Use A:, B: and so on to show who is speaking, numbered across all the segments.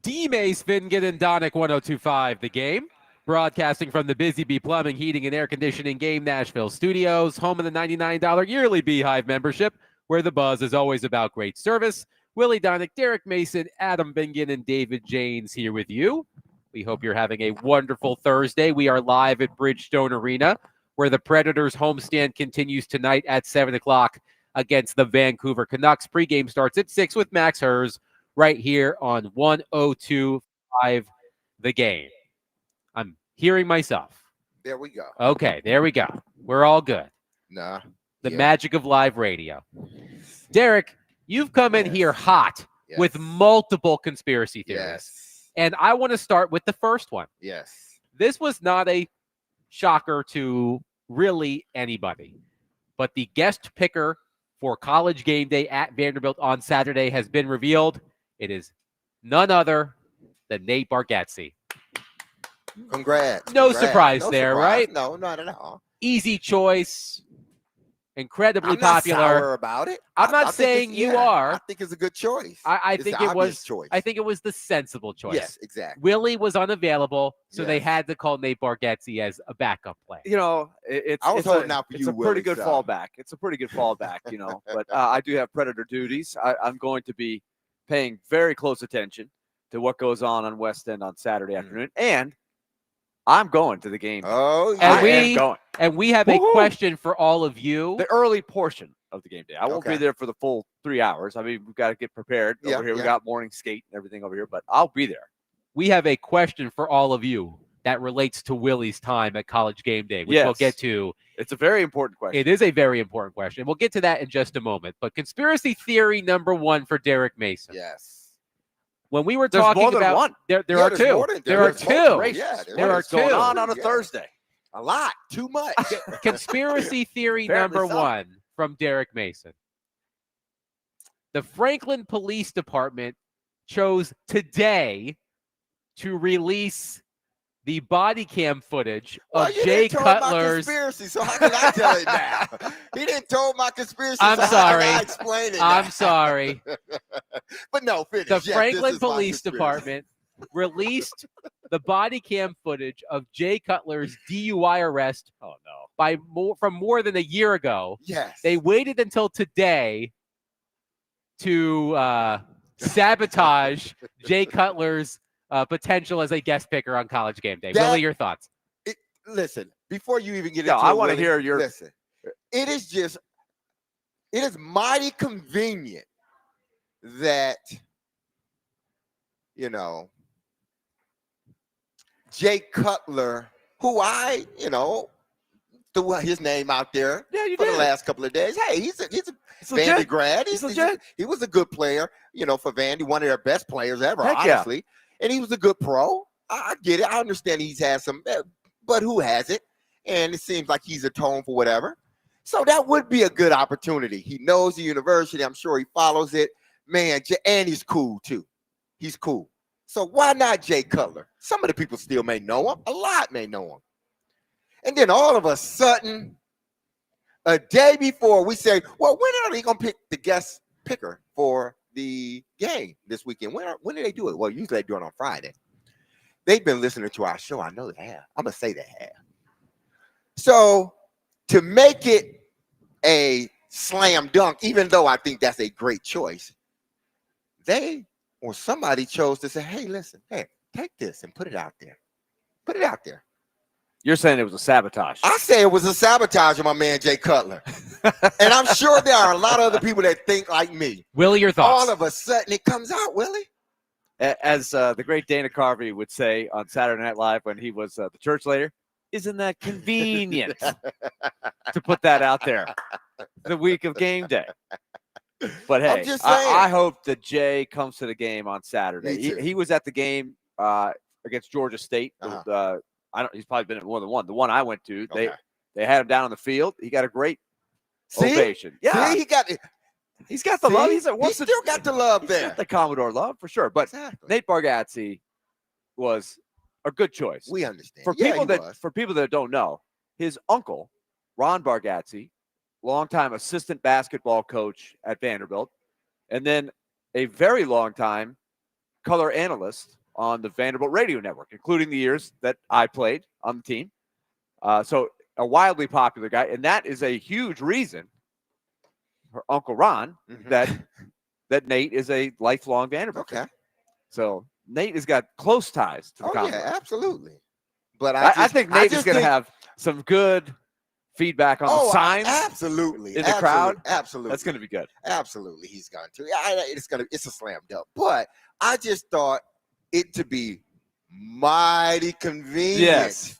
A: D-Mace, Vingen, and Donick 1025 The Game. Broadcasting from the Busy Bee Plumbing, Heating, and Air Conditioning Game Nashville Studios, home of the $99 yearly Beehive membership, where the buzz is always about great service. Willie Donick, Derek Mason, Adam Bingen, and David Janes here with you. We hope you're having a wonderful Thursday. We are live at Bridgestone Arena, where the Predators homestand continues tonight at 7 o'clock against the Vancouver Canucks. Pre-game starts at 6 with Max Hers right here on 1025 The Game. I'm hearing myself.
B: There we go.
A: Okay, there we go. We're all good.
B: Nah.
A: The magic of live radio. Derek, you've come in here hot with multiple conspiracy theories.
B: Yes.
A: And I want to start with the first one.
B: Yes.
A: This was not a shocker to really anybody, but the guest picker for College Game Day at Vanderbilt on Saturday has been revealed. It is none other than Nate Bargatze.
B: Congrats.
A: No surprise there, right?
B: No, not at all.
A: Easy choice. Incredibly
B: I'm
A: popular.
B: not sour about it.
A: I'm not saying you are.
B: I think it's a good choice.
A: I think it was.
B: Choice.
A: I think it was the sensible choice.
B: Yes, exactly.
A: Willie was unavailable, so they had to call Nate Bargatze as a backup play.
C: You know,
B: I was holding out for you.
C: It's a pretty good fallback. It's a pretty good fallback, you know. But I do have Predator duties. I'm going to be paying very close attention to what goes on West End on Saturday afternoon, and I'm going to the game.
B: Oh,
A: yeah.
C: And
A: we have a question for all of you.
C: The early portion of the game day. I won't be there for the full 3 hours. I mean, we've got to get prepared over here. We got morning skate and everything over here, but I'll be there.
A: We have a question for all of you that relates to Willie's time at College Game Day, which we'll get to.
C: It's a very important question.
A: It is a very important question. We'll get to that in just a moment. But conspiracy theory number one for Derek Mason.
B: Yes.
A: When we were
C: There's
A: talking
C: more than
A: about
C: one.
A: There are two. There are two. There are two.
C: Going on a Thursday.
B: A lot. Too much.
A: Conspiracy theory number one from Derek Mason. The Franklin Police Department chose today to release the body cam footage of Jay Cutler's.
B: Conspiracy, so how can I tell it now? He didn't tell my conspiracy.
A: I'm
B: so
A: sorry.
B: How can I explain it
A: I'm sorry.
B: But no, finish.
A: The Franklin Police Department released the body cam footage of Jay Cutler's DUI arrest.
C: Oh no!
A: From more than a year ago.
B: Yes.
A: They waited until today to sabotage Jay Cutler's potential as a guest picker on College Game Day. Willie, your thoughts?
B: Listen, before you even get into
C: I want to hear your.
B: Listen, it is mighty convenient that, you know, Jay Cutler, who threw his name out there for the last couple of days. Hey, he's a Vandy grad. He was a good player, for Vandy, one of their best players ever, honestly. Yeah. And he was a good pro. I get it. I understand he's had some, but who hasn't? And it seems like he's atoned for whatever. So that would be a good opportunity. He knows the university. I'm sure he follows it. Man, and he's cool, too. He's cool. So why not Jay Cutler? Some of the people still may know him. A lot may know him. And then all of a sudden, a day before, we say, well, when are they going to pick the guest picker for the game this weekend? When do they do it? Well, usually they do it on Friday. They've been listening to our show. I know they have. I'm going to say they have. So to make it a slam dunk, even though I think that's a great choice, they or somebody chose to say, hey, listen, take this and put it out there. Put it out there.
C: You're saying it was a sabotage.
B: I say it was a sabotage of my man, Jay Cutler. And I'm sure there are a lot of other people that think like me.
A: Willie, your thoughts?
B: All of a sudden it comes out, Willie.
C: As the great Dana Carvey would say on Saturday Night Live when he was the church leader, isn't that convenient to put that out there the week of game day? But hey, I hope that Jay comes to the game on Saturday. He was at the game against Georgia State. He's probably been at more than one. The one I went to, they had him down on the field. He got a great ovation.
B: Yeah,
C: he's got the love. He still
B: got the love there.
C: Got the Commodore love for sure. But Nate Bargatze was a good choice.
B: We understand.
C: For people that don't know, his uncle, Ron Bargatze, longtime assistant basketball coach at Vanderbilt, and then a very long time color analyst on the Vanderbilt radio network, including the years that I played on the team. So a wildly popular guy. And that is a huge reason for Uncle Ron that Nate is a lifelong Vanderbilt.
B: Okay.
C: So Nate has got close ties to the Commodores.
B: Yeah, absolutely. But
C: I think Nate is going to have some good feedback on the signs.
B: Absolutely.
C: In the crowd.
B: Absolutely.
C: That's going to be good.
B: Absolutely. He's going to. It's a slam dunk. But I just thought it to be mighty convenient.
C: Yes.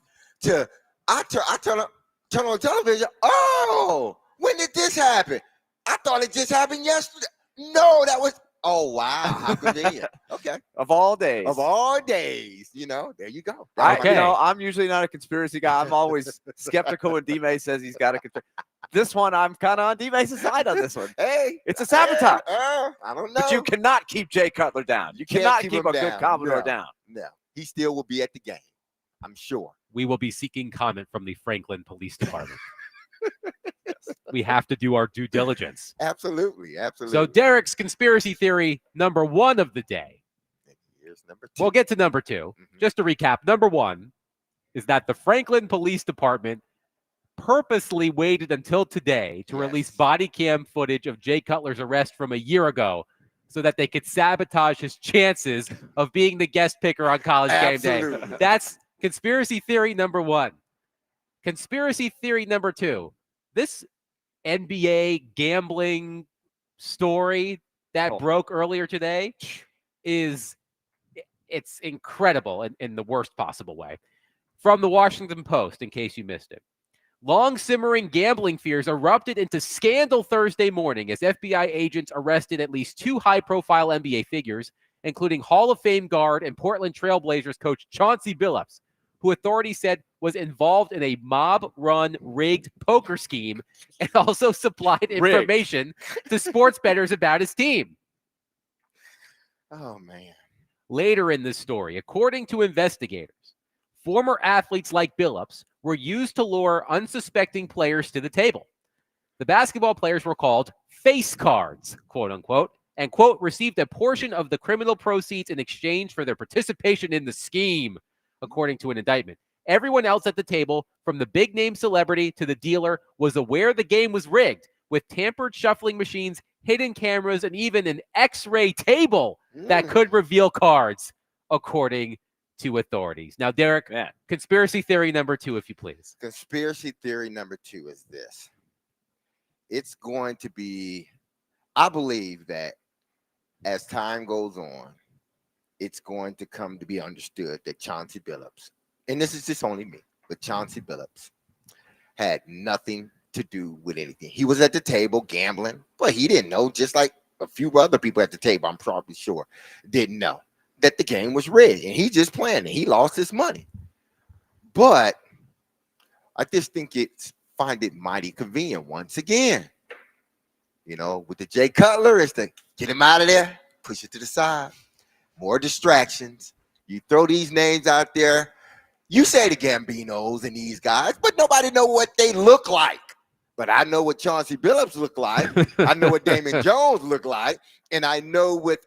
B: I turn on television. Oh, when did this happen? I thought it just happened yesterday. No, that was. Oh, wow. How convenient. Okay.
C: Of all days.
B: There you go.
C: I'm usually not a conspiracy guy. I'm always skeptical when D-May says he's got a conspiracy. This one, I'm kind of on D-May's side on this one.
B: Hey.
C: It's a sabotage.
B: I don't know.
C: But you cannot keep Jay Cutler down. You cannot keep a good Commodore down.
B: No. He still will be at the game. I'm sure.
A: We will be seeking comment from the Franklin Police Department. We have to do our due diligence.
B: Absolutely.
A: So Derek's conspiracy theory number 1 of the day.
B: Here's number 2.
A: We'll get to number 2. Just to recap, number 1 is that the Franklin Police Department purposely waited until today to release body cam footage of Jay Cutler's arrest from a year ago so that they could sabotage his chances of being the guest picker on College Game Day. That's conspiracy theory number 1. Conspiracy theory number 2. This NBA gambling story that broke earlier today it's incredible in the worst possible way. From the Washington Post, in case you missed it. Long simmering gambling fears erupted into scandal Thursday morning as FBI agents arrested at least 2 high-profile NBA figures, including Hall of Fame guard and Portland Trailblazers coach Chauncey Billups, who authorities said was involved in a mob-run rigged poker scheme and also supplied information to sports bettors about his team.
B: Oh, man.
A: Later in this story, according to investigators, former athletes like Billups were used to lure unsuspecting players to the table. The basketball players were called face cards, quote unquote, and, quote, received a portion of the criminal proceeds in exchange for their participation in the scheme, according to an indictment. Everyone else at the table, from the big-name celebrity to the dealer, was aware the game was rigged, with tampered shuffling machines, hidden cameras, and even an X-ray table that could reveal cards, according to authorities. Now, Derek, conspiracy theory number 2, if you please.
B: Conspiracy theory number 2 is this. It's going to be, I believe that as time goes on, it's going to come to be understood that Chauncey Billups, and this is just only me, but Chauncey Billups had nothing to do with anything. He was at the table gambling, but he didn't know, just like a few other people at the table, I'm probably sure, didn't know that the game was rigged, and he just playing it. He lost his money. But I just think find it mighty convenient once again. With the Jay Cutler, it's to get him out of there, push it to the side. More distractions. You throw these names out there. You say the Gambinos and these guys, but nobody know what they look like. But I know what Chauncey Billups look like. I know what Damon Jones look like. And I know what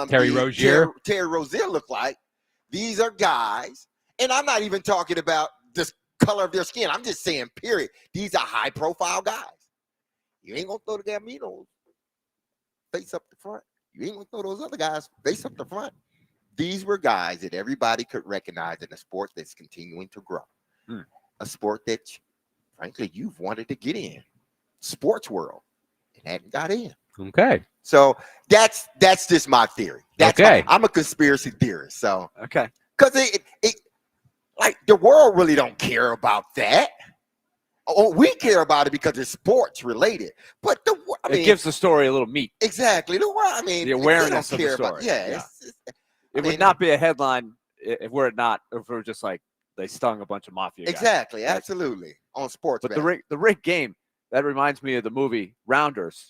A: Terry Rozier
B: look like. These are guys. And I'm not even talking about the color of their skin. I'm just saying, period. These are high-profile guys. You ain't going to throw the Gambinos face up the front. You ain't going to throw those other guys face up the front. These were guys that everybody could recognize in a sport that's continuing to grow. A sport that, frankly, you've wanted to get in. Sports world. And hadn't got in.
A: Okay.
B: So that's just my theory. I'm a conspiracy theorist. So because it like the world really don't care about that. Oh, we care about it because it's sports related. But it
C: gives the story a little meat.
B: Exactly. The world. The
C: awareness of the story. It would not be a headline if we're just like they stung a bunch of mafia guys.
B: Exactly. Absolutely. On sports.
C: But the rig game, that reminds me of the movie Rounders,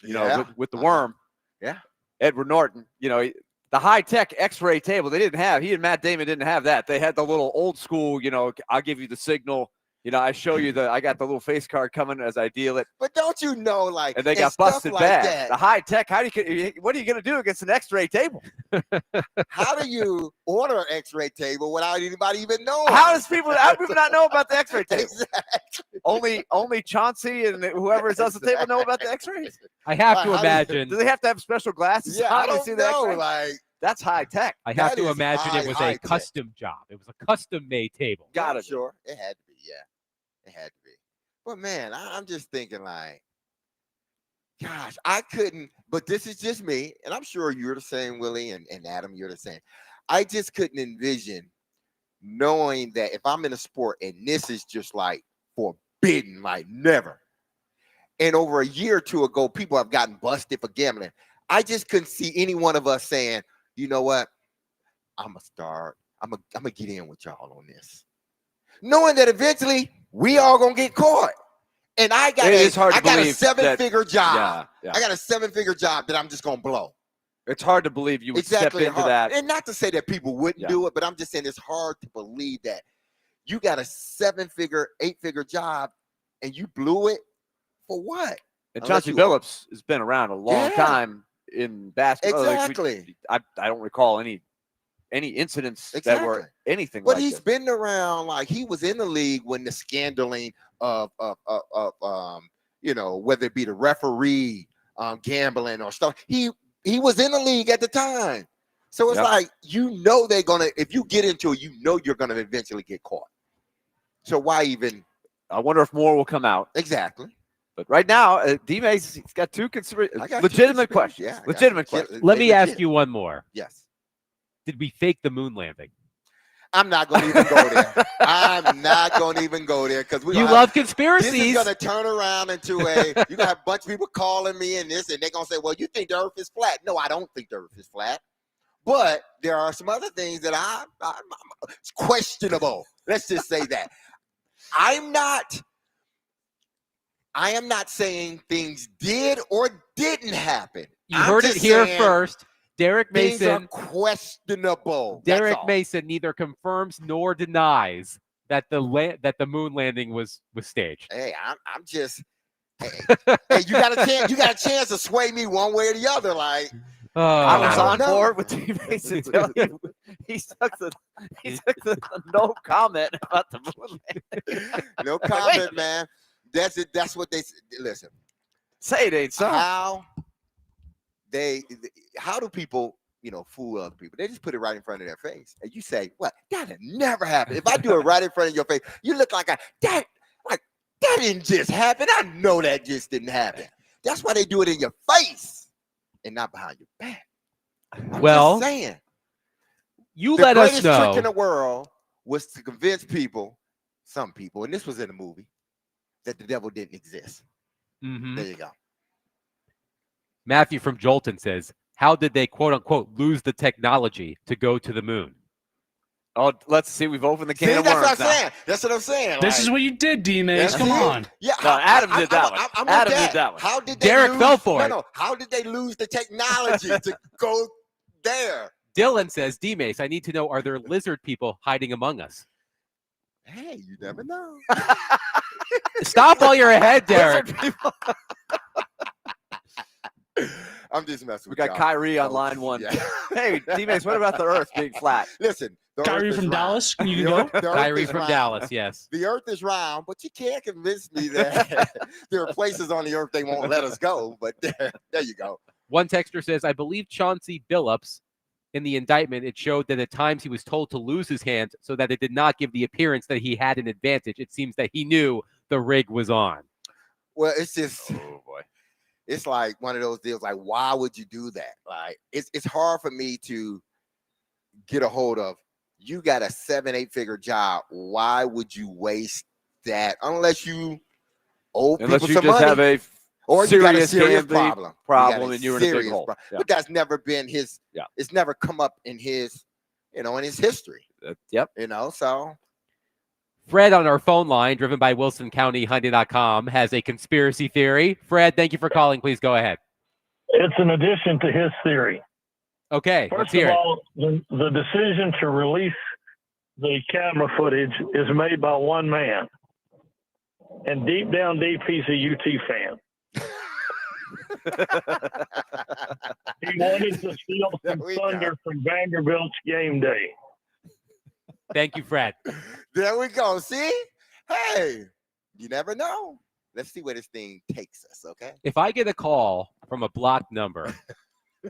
C: with the worm.
B: Yeah.
C: Edward Norton, the high-tech X-ray table he and Matt Damon didn't have that. They had the little old school, I'll give you the signal. I show you I got the little face card coming as I deal it.
B: But don't you know,
C: and they got busted bad. The high-tech, what are you going to do against an X-ray table?
B: How do you order an X-ray table without anybody even knowing?
C: How do people not know about the X-ray table?
B: Exactly.
C: Only Chauncey and whoever does the table know about the X-rays.
A: I have
B: Like,
A: to imagine.
C: Do they have to have special glasses?
B: Yeah,
C: on
B: I
C: to
B: don't
C: see the
B: know.
C: X-ray?
B: Like,
C: That's high tech.
A: I have
B: that
A: to
B: is
A: imagine it was
B: high
A: a
B: tech.
A: custom job. It was a custom-made table.
C: Got it.
B: Sure, it had to be. Yeah, it had to be. But man, I'm just thinking like, gosh, I couldn't. But this is just me, and I'm sure you're the same, Willie, and Adam, you're the same. I just couldn't envision knowing that if I'm in a sport and this is just like forbidden, like never. And over a year or two ago, people have gotten busted for gambling. I just couldn't see any one of us saying, you know what, I'm gonna start. I'm gonna get in with y'all on this, knowing that eventually we all gonna get caught. And I got a 7-figure job.
C: Yeah.
B: I got a 7-figure job that I'm just gonna blow.
C: It's hard to believe you would step into that.
B: And not to say that people wouldn't do it, but I'm just saying it's hard to believe that you got a 7-figure, 8-figure job and you blew it for what?
C: And Chauncey Billups has been around a long time in basketball.
B: Exactly.
C: I don't recall any incidents that were anything like that.
B: But he's been around, like he was in the league when the scandaling of you know, whether it be the referee gambling or stuff. He was in the league at the time. So it's like, you know, they're gonna, if you get into it, you know you're gonna eventually get caught. So why even?
C: I wonder if more will come out.
B: Exactly.
C: But right now, D-Mace, he's got two legitimate questions.
B: Yeah,
C: legitimate questions.
A: Let me ask you one more.
B: Yes.
A: Did we fake the moon landing?
B: I'm not going to even go there. I'm not going to even go there because
A: you love conspiracies.
B: This is going to turn around into you're going to have a bunch of people calling me and this, and they're going to say, well, you think the earth is flat. No, I don't think the earth is flat. But there are some other things that it's questionable. Let's just say that. I am not saying things did or didn't happen.
A: You heard it here first. Derek Mason,
B: things are questionable.
A: Derek Mason neither confirms nor denies that the moon landing was staged.
B: Hey, I'm just hey, you got a chance to sway me one way or the other. Like
C: I was on board with D Mason. He took the no comment about the moon landing.
B: No comment, man. That's it. That's what they listen.
C: Say it ain't so.
B: How do people, you know, fool other people? They just put it right in front of their face, and you say, "What? That never happened." If I do it right in front of your face, you look like that didn't just happen. I know that just didn't happen. That's why they do it in your face and not behind your back. I'm just saying.
A: You let us know.
B: The greatest trick in the world was to convince some people, and this was in a movie, that the devil didn't exist.
A: Mm-hmm.
B: There you go.
A: Matthew from Jolton says, how did they, quote unquote, lose the technology to go to the moon?
C: Oh, let's see. We've opened the can of worms.
B: That's what I'm saying.
D: This is what you did, D-Mace. Come on.
B: Yeah,
C: no, Adam did that one. Adam did that one.
B: How did they
A: Derek fell for it.
B: No, how did they lose the technology to go there?
A: Dylan says, D-Mace, I need to know, are there lizard people hiding among us?
B: Hey, you never know.
A: Stop while you're ahead, Derek.
B: I'm just messing with
C: you. We got Kyrie on line one. Yeah. Hey, D-Mace, what about the Earth being flat?
B: Listen,
D: Kyrie from Dallas, can you go?
A: Kyrie from Dallas, yes.
B: The Earth is round, but you can't convince me that there are places on the Earth they won't let us go. But there you go.
A: One texter says, I believe Chauncey Billups, in the indictment, it showed that at times he was told to lose his hands so that it did not give the appearance that he had an advantage. It seems that he knew the rig was on.
B: Well, it's just,
C: oh boy,
B: it's like one of those deals. Like, why would you do that? Like, it's hard for me to get a hold of. You got a 7-8 figure job. Why would you waste that unless you owe people some money?
C: Have a
B: or you got a serious problem
C: and you're in a big hole.
B: But that's never been his.
C: Yeah.
B: It's never come up in his, in his history.
C: Yep.
B: So.
A: Fred on our phone line, driven by WilsonCountyHunting.com, has a conspiracy theory. Fred, thank you for calling. Please go ahead.
E: It's an addition to his theory.
A: Okay,
E: let's hear it. The decision to release the camera footage is made by one man. And deep down deep, he's a UT fan. What is the steal some thunder from Vanderbilt's game day?
A: Thank you, Fred.
B: There we go. See? Hey, you never know. Let's see where this thing takes us, okay?
A: If I get a call from a blocked number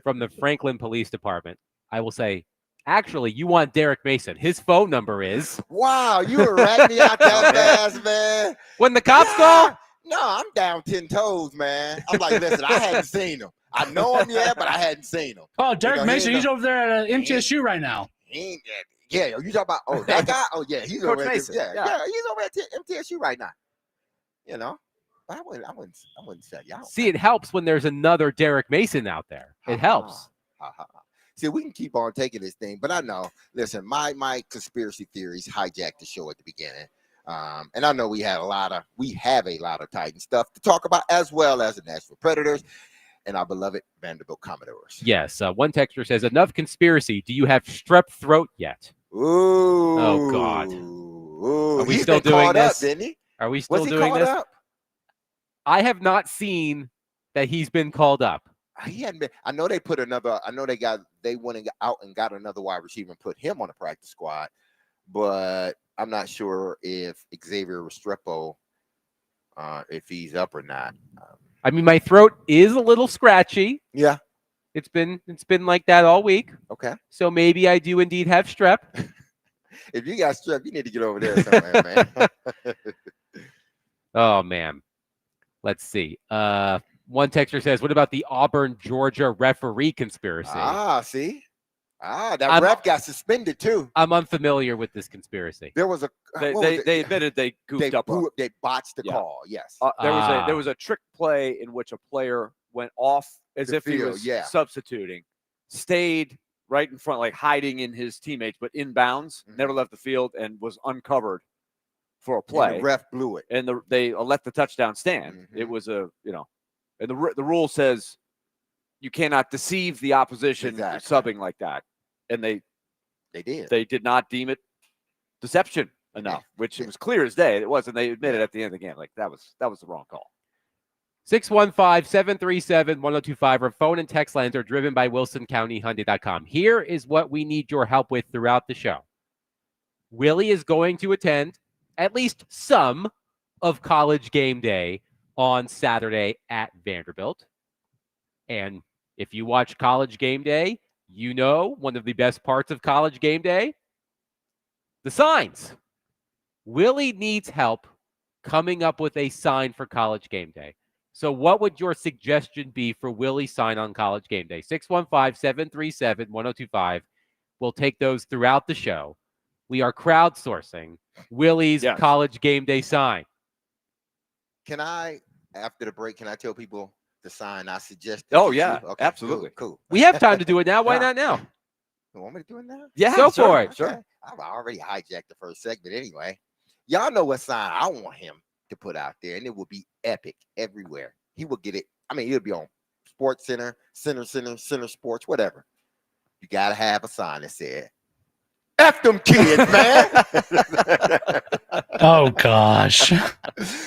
A: from the Franklin Police Department, I will say, actually, you want Derek Mason. His phone number is.
B: Wow, you were ratting me out that fast, man.
A: When the cops call?
B: No, I'm down 10 toes, man. I'm like, listen, I hadn't seen him. I know him yet, but I hadn't seen him.
D: Oh, Derek Mason, he's over there at MTSU right now.
B: Yeah, you talking about that guy? Oh, yeah, he's
C: Coach
B: over at
C: Mason.
B: yeah, he's over at MTSU right now. You know, I wouldn't say y'all.
A: See, it helps when there's another Derek Mason out there. It helps.
B: See, we can keep on taking this thing, but I know. Listen, my conspiracy theories hijacked the show at the beginning, and I know we have a lot of Titan stuff to talk about, as well as the Nashville Predators and our beloved Vanderbilt Commodores.
A: Yes, one texter says, "Enough conspiracy. Do you have strep throat yet?"
B: Ooh.
A: Oh God.
B: Ooh.
A: Are we
B: He's
A: still
B: been
A: doing
B: caught
A: this?
B: Up, didn't he?
A: Are we still
B: Was he
A: doing
B: caught
A: this?
B: Up?
A: I have not seen that he's been called up.
B: He hadn't been. I know they put another. I know they went out and got another wide receiver and put him on the practice squad, but I'm not sure if Xavier Restrepo, if he's up or not.
A: I mean, my throat is a little scratchy.
B: Yeah,
A: it's been like that all week.
B: Okay,
A: so maybe I do indeed have strep.
B: If you got strep, you need to get over there somewhere, man.
A: Oh man, let's see. One texter says, "What about the Auburn Georgia referee conspiracy?"
B: See. That ref got suspended too.
A: I'm unfamiliar with this conspiracy.
B: There was a
C: they admitted they goofed up.
B: They botched the call. Yes.
C: There was a trick play in which a player went off as if he was substituting, stayed right in front, like hiding in his teammates, but inbounds, never left the field, and was uncovered for a play.
B: And the ref blew it,
C: and they let the touchdown stand. It was and the rule says you cannot deceive the opposition subbing like that. And they did not deem it deception enough, which it was clear as day it was, and they admitted at the end of the game, like that was the wrong call.
A: 615-737-1025. Our phone and text lines are driven by WilsonCountyHyundai.com. Here is what we need your help with throughout the show. Willie is going to attend at least some of College Game Day on Saturday at Vanderbilt. And if you watch College Game Day, you know one of the best parts of College Game Day, the signs. Willie needs help coming up with a sign for College Game Day. So what would your suggestion be for Willie's sign on College Game Day? 615-737-1025. We'll take those throughout the show. We are crowdsourcing Willie's College Game Day sign.
B: Can I, after the break, tell people the sign I suggested?
C: Oh, yeah. Okay, absolutely.
B: Cool.
A: We have time to do it now. Why not now?
B: You want me to do it now?
A: Yeah, go for it.
B: Sure. I've already hijacked the first segment anyway. Y'all know what sign I want him to put out there, and it will be epic everywhere. He will get it. I mean, it'll be on Sports Center, Center Sports, whatever. You got to have a sign that said, F them kids, man.
D: Oh, gosh.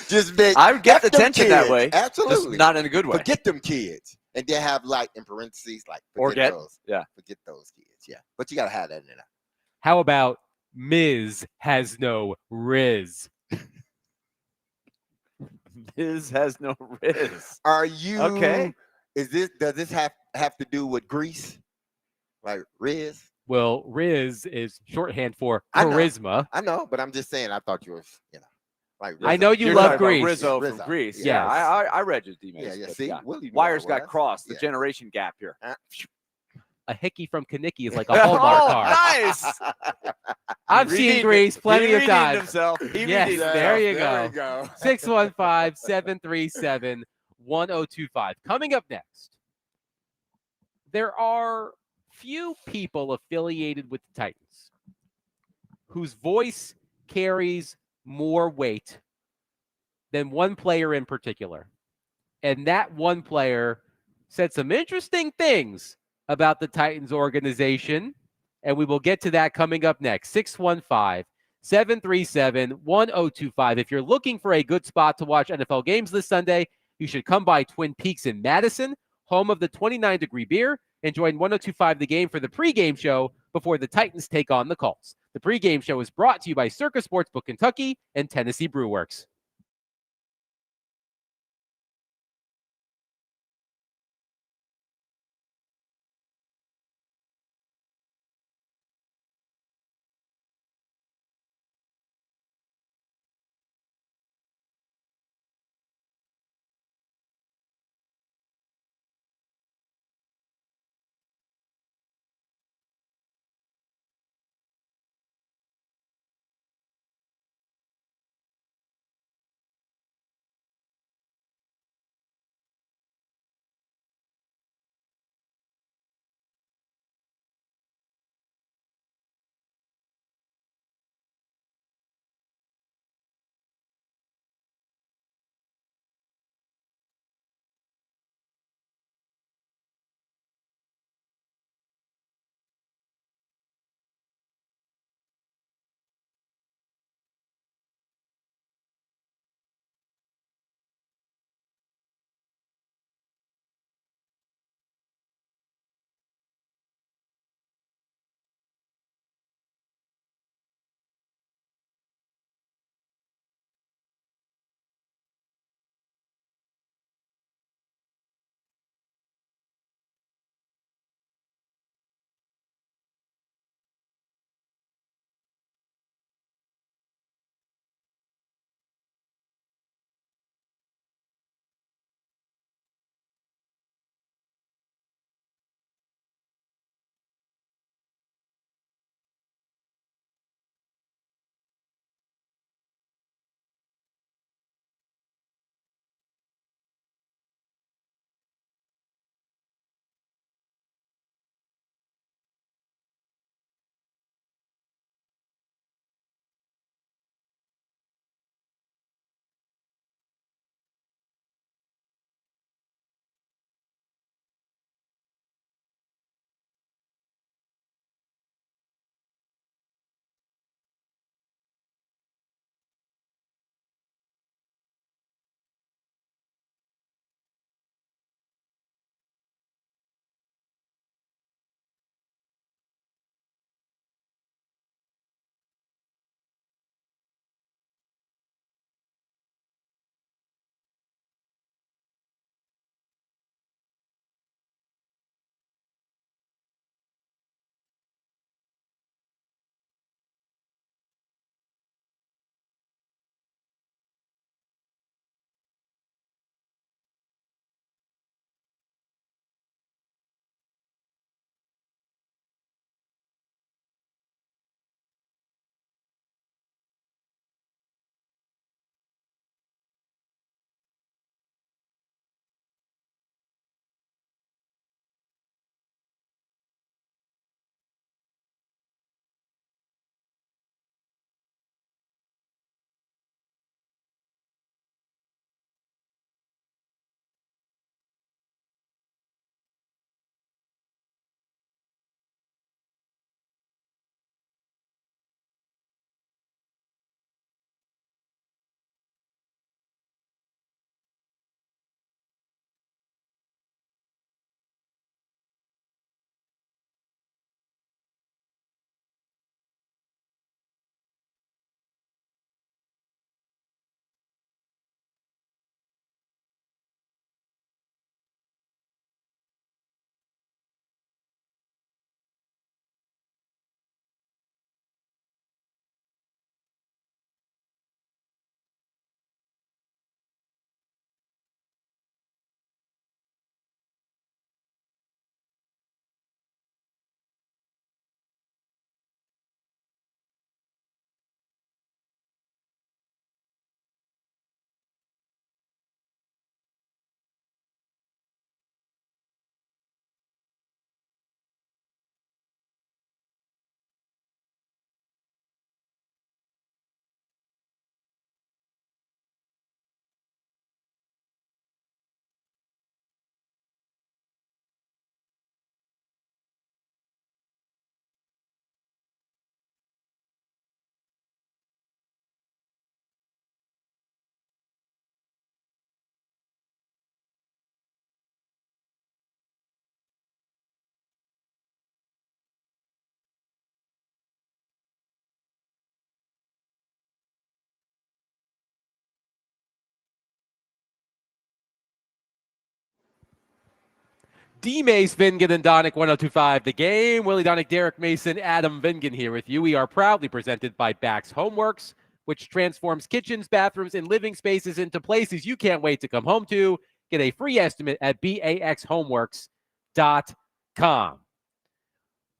B: Just big.
C: I would get attention that way.
B: Absolutely.
C: Just not in a good way.
B: Forget them kids. And then have, like, in parentheses, like,
C: forget
B: those.
C: Yeah.
B: Forget those kids. Yeah. But you got to have that in there.
A: How about Ms. has no Riz?
C: Ms. has no Riz.
B: Are you
C: okay?
B: Does this have to do with Greece? Like Riz?
A: Well, Riz is shorthand for charisma.
B: I know, but I'm just saying. I thought you were, like Rizzo.
A: I know you love Greece.
C: Rizzo from Greece.
A: Yeah,
C: I read your emails.
B: Yeah. See,
C: wires got crossed. The generation gap here.
A: A hickey from Kanicki is like a Hallmark card.
C: Nice.
A: I've seen Greece plenty of times.
C: Himself.
A: Yes, there you go. 615-737-1025. Coming up next, there are few people affiliated with the Titans whose voice carries more weight than one player in particular. And that one player said some interesting things about the Titans organization, and we will get to that coming up next. 615-737-1025. If you're looking for a good spot to watch NFL games this Sunday, you should come by Twin Peaks in Madison, home of the 29-degree beer. and join 1025 The Game for the pregame show before the Titans take on the Colts. The pregame show is brought to you by Circa Sportsbook Kentucky and Tennessee Brewworks. D-Mace, Vingan, and Donick 1025 The Game. Willie Donick, Derek Mason, Adam Vingan here with you. We are proudly presented by Bax Homeworks, which transforms kitchens, bathrooms, and living spaces into places you can't wait to come home to. Get a free estimate at baxhomeworks.com.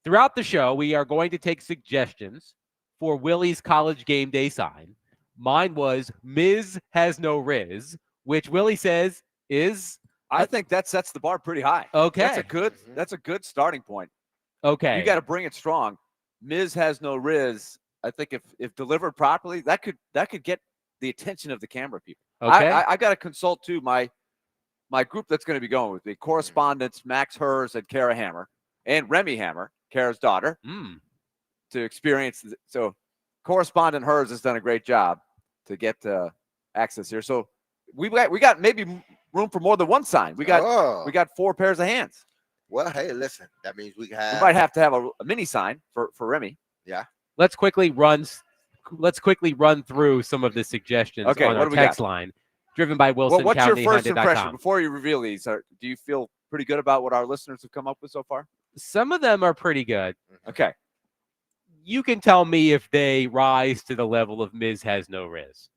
A: Throughout the show, we are going to take suggestions for Willie's college game day sign. Mine was Miz has no Riz, which Willie says is...
C: I think that sets the bar pretty high.
A: Okay.
C: That's a good starting point.
A: Okay.
C: You got to bring it strong. Miz has no Riz. I think if delivered properly, that could get the attention of the camera people.
A: Okay.
C: I got to consult too my group that's going to be going with me. Correspondents Max Hers and Kara Hammer and Remy Hammer, Kara's daughter, to experience. So correspondent Hers has done a great job to get access here. So we got maybe room for more than one sign. We got 4 pairs of hands.
B: Well, hey, listen, that means we
C: might have to have a mini sign for Remy.
B: Yeah.
A: Let's quickly run through some of the suggestions on our text line, driven by Wilson
C: what's
A: County.
C: your first impression before you reveal these? Do you feel pretty good about what our listeners have come up with so far?
A: Some of them are pretty good.
C: Okay.
A: You can tell me if they rise to the level of Miz has no Riz.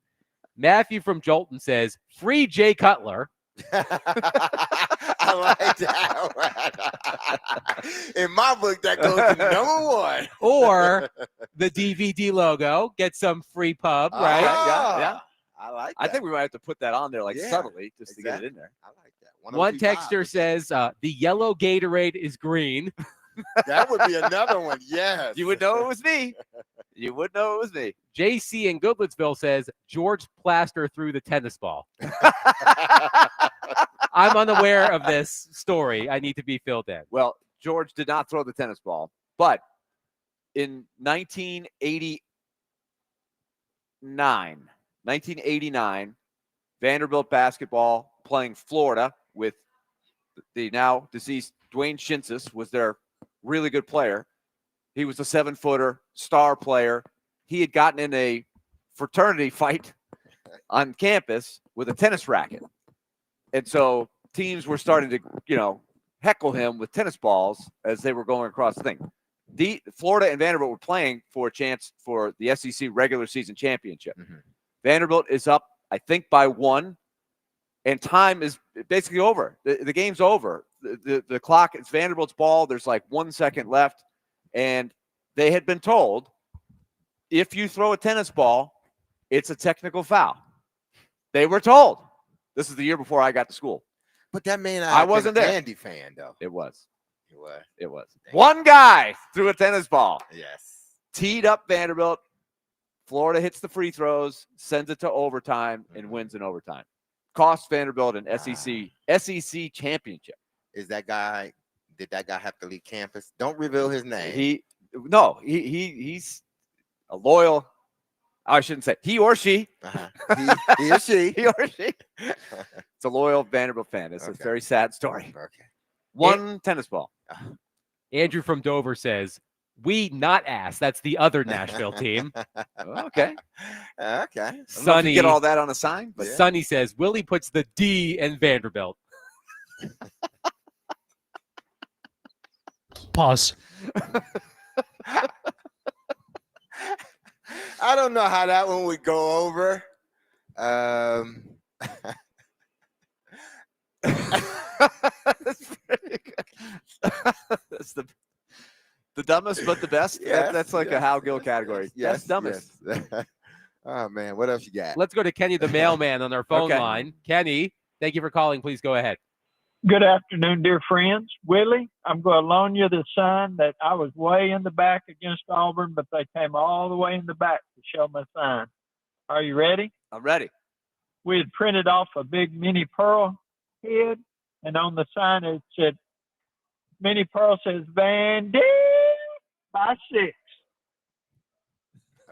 A: Matthew from Jolton says, free Jay Cutler.
B: I like that. In my book, that goes to number 1.
A: Or the DVD logo, get some free pub, right?
C: Yeah.
B: I like that.
C: I think we might have to put that on there subtly just to get it in there.
B: I like that.
A: One texter says the yellow Gatorade is green.
B: That would be another one. Yes.
C: You would know it was me. You would know it was me.
A: JC in Goodlettsville says George Plaster threw the tennis ball. I'm unaware of this story. I need to be filled in.
C: Well, George did not throw the tennis ball, but in 1989, Vanderbilt basketball playing Florida with the now deceased Dwayne Shinsis was their really good player. He was a 7-footer, star player. He had gotten in a fraternity fight on campus with a tennis racket. And so teams were starting to, heckle him with tennis balls as they were going across the thing. Florida and Vanderbilt were playing for a chance for the SEC regular season championship. Mm-hmm. Vanderbilt is up, I think, by 1, and time is basically over. The game's over. The clock, it's Vanderbilt's ball. There's like 1 second left, and they had been told, if you throw a tennis ball, it's a technical foul. They were told. This is the year before I got to school.
B: But that man,
C: I wasn't there.
B: Vandy fan, though.
C: It was.
B: Dang.
C: One guy threw a tennis ball.
B: Yes.
C: Teed up Vanderbilt. Florida hits the free throws, sends it to overtime, and wins in overtime. Cost Vanderbilt an SEC championship.
B: Did that guy have to leave campus? Don't reveal his name.
C: He's a loyal. I shouldn't say he or she.
B: He or she.
C: He or she. It's a loyal Vanderbilt fan. It's a very sad story.
B: Okay.
C: One tennis ball.
A: Andrew from Dover says, we not ass. That's the other Nashville team.
C: Okay.
A: Sonny,
C: get all that on a sign.
A: But Sonny says, Willie puts the D in Vanderbilt.
D: Pause.
B: I don't know how that one would go over.
C: That's pretty good. That's the dumbest but the best.
B: Yes,
C: that's like a Hal Gill category.
B: Yes,
C: dumbest.
B: Yes. Oh man, what else you got?
A: Let's go to Kenny the mailman on our phone line. Kenny, thank you for calling. Please go ahead.
E: Good afternoon, dear friends. Willie, I'm going to loan you the sign that I was way in the back against Auburn, but they came all the way in the back to show my sign. Are you ready?
C: I'm ready.
E: We had printed off a big Minnie Pearl head, and on the sign it said, Minnie Pearl says, Vandy by 6.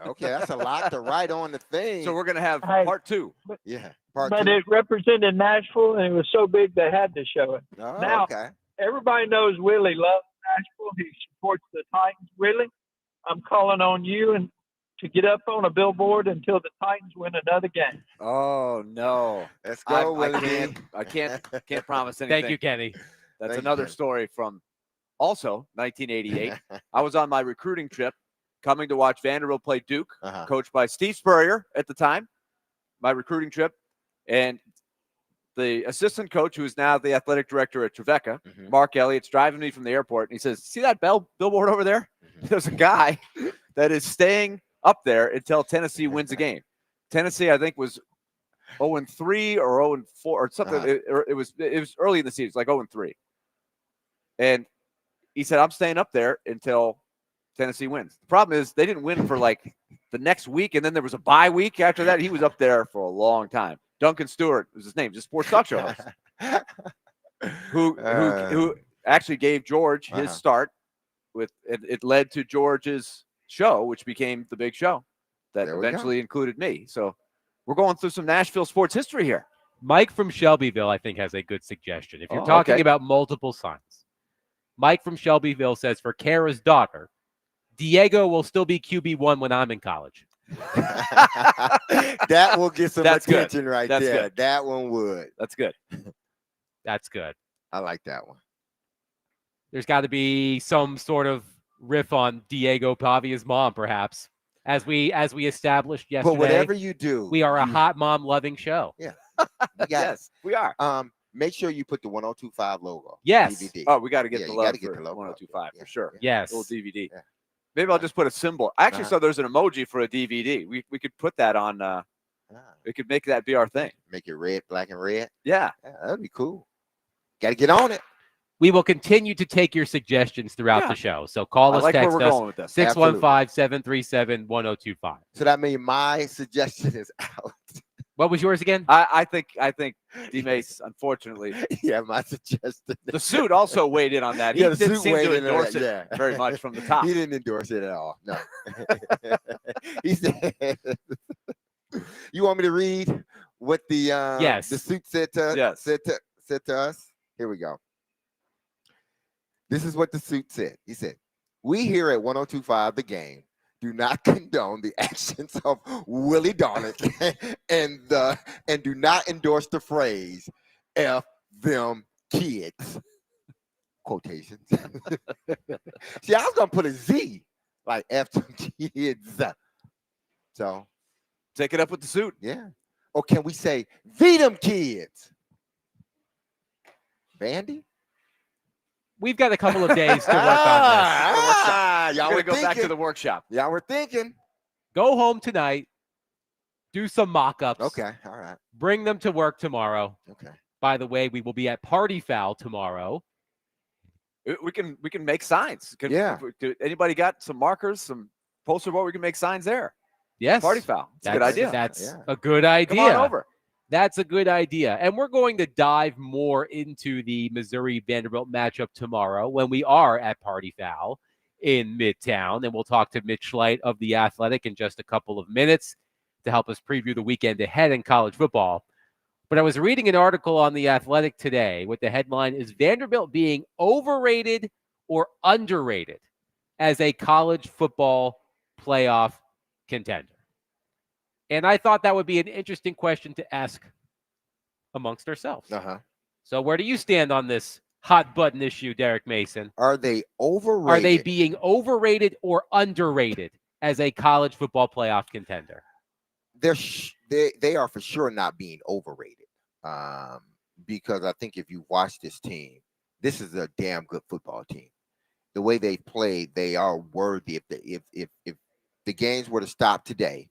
B: Okay, that's a lot to write on the thing.
C: So we're going to have part 2.
B: Part
E: but
B: 2.
E: it represented Nashville, and it was so big they had to show it.
B: Oh,
E: now, everybody knows Willie loves Nashville. He supports the Titans. Willie, I'm calling on you and to get up on a billboard until the Titans win another game.
C: Oh no!
B: Let's go,
C: I can't promise anything.
A: Thank you, Kenny.
C: That's
B: Thank
C: another
B: you.
C: story from also 1988. I was on my recruiting trip coming to watch Vanderbilt play Duke, coached by Steve Spurrier at the time, my recruiting trip. And the assistant coach, who is now the athletic director at Trevecca, Mark Elliott's driving me from the airport, and he says, see that billboard over there? There's a guy that is staying up there until Tennessee wins a game. Tennessee, I think, was 0-3 or 0-4 or something. It was early in the season, like 0-3. And he said, I'm staying up there until Tennessee wins. The problem is they didn't win for like the next week, and then there was a bye week after that. He was up there for a long time. Duncan Stewart was his name, just sports talk show host, who actually gave George his start with it led to George's show, which became the Big Show that eventually included me. So we're going through some Nashville sports history here.
A: Mike from Shelbyville, I think, has a good suggestion. If you're talking about multiple sons, Mike from Shelbyville says for Kara's daughter, Diego will still be QB1 when I'm in college.
B: That will get some attention
C: good.
B: right
C: That's
B: there.
C: good.
B: That one would.
C: That's good.
A: That's good.
B: I like that one.
A: There's got to be some sort of riff on Diego Pavia's mom, perhaps, as we established yesterday.
B: But whatever you do,
A: we are a hot mom loving show.
B: Yeah.
C: Yes, we are.
B: Make sure you put the 1025 logo.
A: Yes.
B: DVD.
C: Oh, we got to get the logo
B: get
C: for
B: the logo
C: 1025
B: yeah.
C: for sure.
A: Yes.
C: Little DVD.
B: Yeah.
C: Maybe I'll just put a symbol. I actually saw there's an emoji for a DVD. We could put that on. We could make that be our thing.
B: Make it red, black, and red.
C: Yeah.
B: That'd be cool. Got to get on it.
A: We will continue to take your suggestions throughout the show. So call us, text us, 615-737-1025.
B: So that means my suggestion is out.
A: What was yours again?
C: I think D Mace, unfortunately.
B: Yeah, my suggestion.
C: The suit also weighed in on that. He didn't seem to endorse it very much from the top.
B: He didn't endorse it at all. No. He said, you want me to read what the the suit said to said to us? Here we go. This is what the suit said. He said, we here at 1025 The Game do not condone the actions of Willie Donick and do not endorse the phrase F them kids. Quotations. See, I was gonna put a Z, like F them kids. So
C: take it up with the suit.
B: Yeah. Or can we say V them kids? Vandy?
A: We've got a couple of days to work on this.
B: Y'all
C: We're
B: were
C: going to go back to the workshop.
B: Y'all were thinking.
A: Go home tonight. Do some mock-ups.
B: Okay. All right.
A: Bring them to work tomorrow.
B: Okay.
A: By the way, we will be at Party Foul tomorrow.
C: We can make signs. Anybody got some markers, some poster board? We can make signs there.
A: Yes.
C: Party Foul. It's a good idea.
A: That's a good idea.
C: Come on over.
A: That's a good idea. And we're going to dive more into the Missouri-Vanderbilt matchup tomorrow when we are at Party Foul in Midtown. And we'll talk to Mitch Schleight of The Athletic in just a couple of minutes to help us preview the weekend ahead in college football. But I was reading an article on The Athletic today with the headline, is Vanderbilt being overrated or underrated as a college football playoff contender? And I thought that would be an interesting question to ask amongst ourselves. So where do you stand on this hot button issue, Derek Mason?
B: Are they overrated?
A: Are they being overrated or underrated as a college football playoff contender?
B: They are for sure not being overrated. Because I think if you watch this team, this is a damn good football team. The way they play, they are worthy. If the games were to stop today,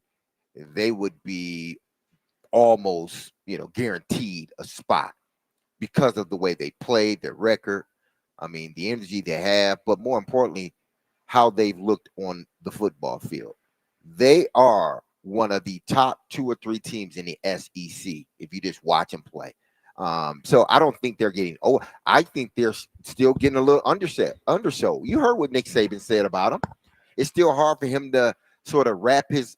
B: they would be almost, guaranteed a spot because of the way they played, their record. I mean, the energy they have, but more importantly, how they've looked on the football field. They are one of the top 2 or 3 teams in the SEC if you just watch them play. So I don't think they're getting I think they're still getting a little undersold. You heard what Nick Saban said about them. It's still hard for him to sort of wrap his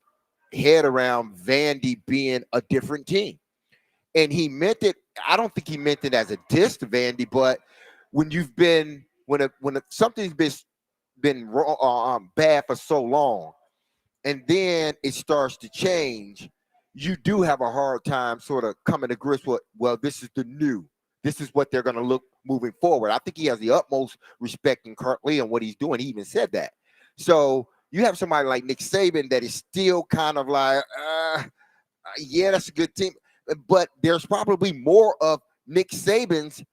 B: head around Vandy being a different team. And he meant it. I don't think he meant it as a diss to Vandy, but when something's been wrong, bad for so long, and then it starts to change, you do have a hard time sort of coming to grips with, well, this is the new. this is what they're going to look moving forward. I think he has the utmost respect in Kirkley and what he's doing. He even said that. So you have somebody like Nick Saban that is still kind of like, yeah, that's a good team. But there's probably more of Nick Saban's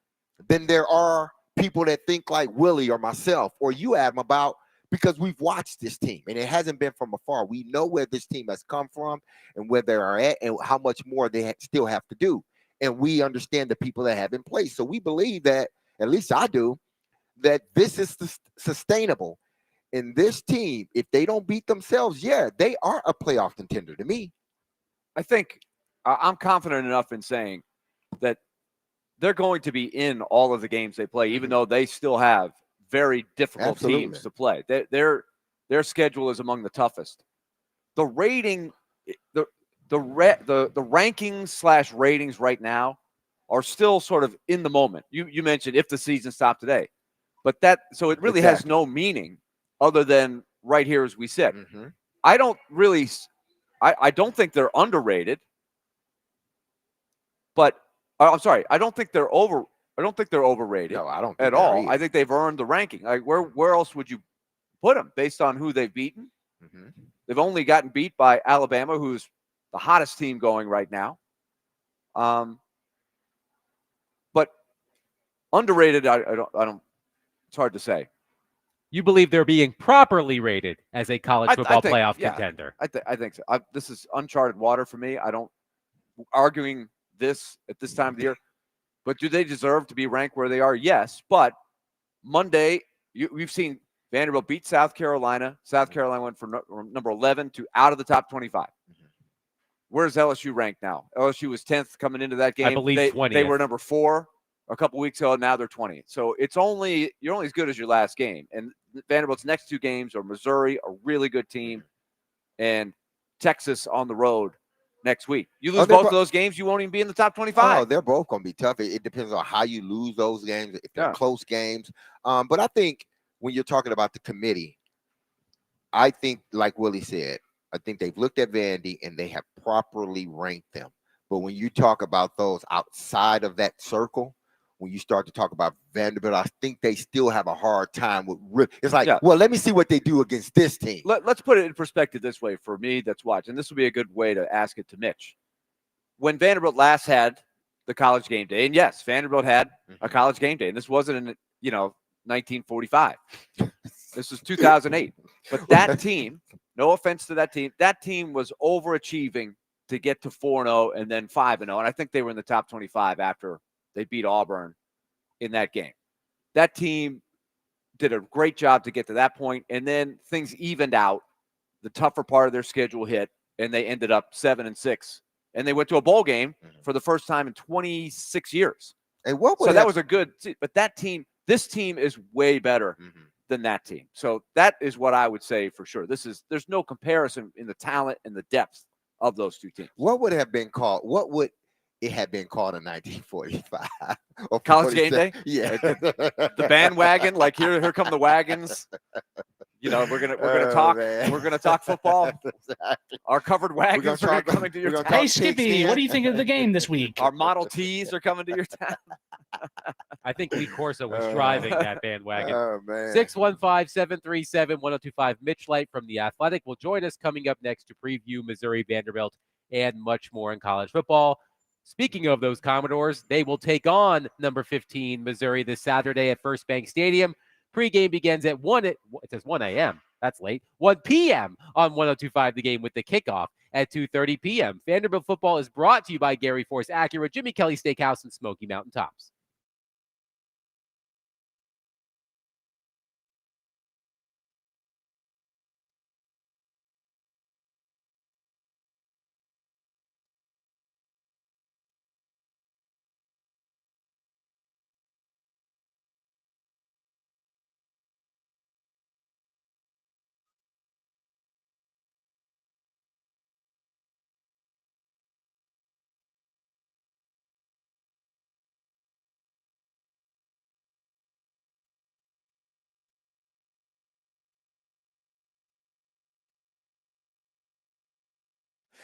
B: than there are people that think like Willie or myself or you, Adam, about, because we've watched this team and it hasn't been from afar. We know where this team has come from and where they are at and how much more they still have to do. And we understand the people that have in place. So we believe that, at least I do, that this is sustainable. And this team, if they don't beat themselves, yeah, they are a playoff contender to me.
C: I think I'm confident enough in saying that they're going to be in all of the games they play, even though they still have very difficult teams to play. Their schedule is among the toughest. The rating, the rankings / ratings right now are still sort of in the moment. You mentioned if the season stopped today, but so it really has no meaning other than right here, as we said. I don't think they're underrated, but I'm sorry, I don't think they're overrated.
B: No, I don't
C: at all. I think they've earned the ranking. Like where else would you put them based on who they've beaten? They've only gotten beat by Alabama, who's the hottest team going right now. But underrated, I don't. It's hard to say.
A: You believe they're being properly rated as a college football playoff contender?
C: I think so. This is uncharted water for me. I don't arguing this at this time of the year. But do they deserve to be ranked where they are? Yes. But Monday, we've seen Vanderbilt beat South Carolina. South Carolina went from number 11 to out of the top 25. Where's LSU ranked now? LSU was 10th coming into that game.
A: I believe 20th.
C: They were number 4 a couple weeks ago. Now they're 20th. So you're only as good as your last game. And Vanderbilt's next 2 games are Missouri, a really good team, and Texas on the road next week. You lose both of those games, you won't even be in the top 25.
B: Oh, they're both going to be tough. It depends on how you lose those games, if they're close games. But I think when you're talking about the committee, I think, like Willie said, I think they've looked at Vandy and they have properly ranked them. But when you talk about those outside of that circle, when you start to talk about Vanderbilt, I think they still have a hard time with. It's like, well, let me see what they do against this team.
C: Let's put it in perspective this way for me that's watching. This will be a good way to ask it to Mitch. When Vanderbilt last had the college game day, and yes, Vanderbilt had a college game day, and this wasn't in 1945. This was 2008. But that team, no offense to that team was overachieving to get to 4-0 and then 5-0, and I think they were in the top 25 after they beat Auburn in that game. That team did a great job to get to that point, and then things evened out. The tougher part of their schedule hit, and they ended up 7-6. And they went to a bowl game for the first time in 26 years.
B: And
C: that was a good – but this team is way better than that team. So that is what I would say for sure. There's no comparison in the talent and the depth of those 2 teams.
B: What would have been called – what would it have been called in 1945?
C: Or college game day?
B: Yeah.
C: The bandwagon, like here come the wagons. We're gonna talk football. Our covered wagons are coming to your town.
D: Hey Skippy, what do you think of the game this week?
C: Our Model Ts are coming to your town.
A: I think Lee Corso was driving that bandwagon.
B: Oh man.
A: 615-737-1025. Mitch Light from The Athletic will join us coming up next to preview Missouri, Vanderbilt, and much more in college football. Speaking of those Commodores, they will take on number 15 Missouri this Saturday at First Bank Stadium. Pregame begins at 1 a.m. That's late. 1 p.m. on 1025 The Game with the kickoff at 2:30 p.m. Vanderbilt football is brought to you by Gary Force Acura, Jimmy Kelly Steakhouse, and Smoky Mountain Tops.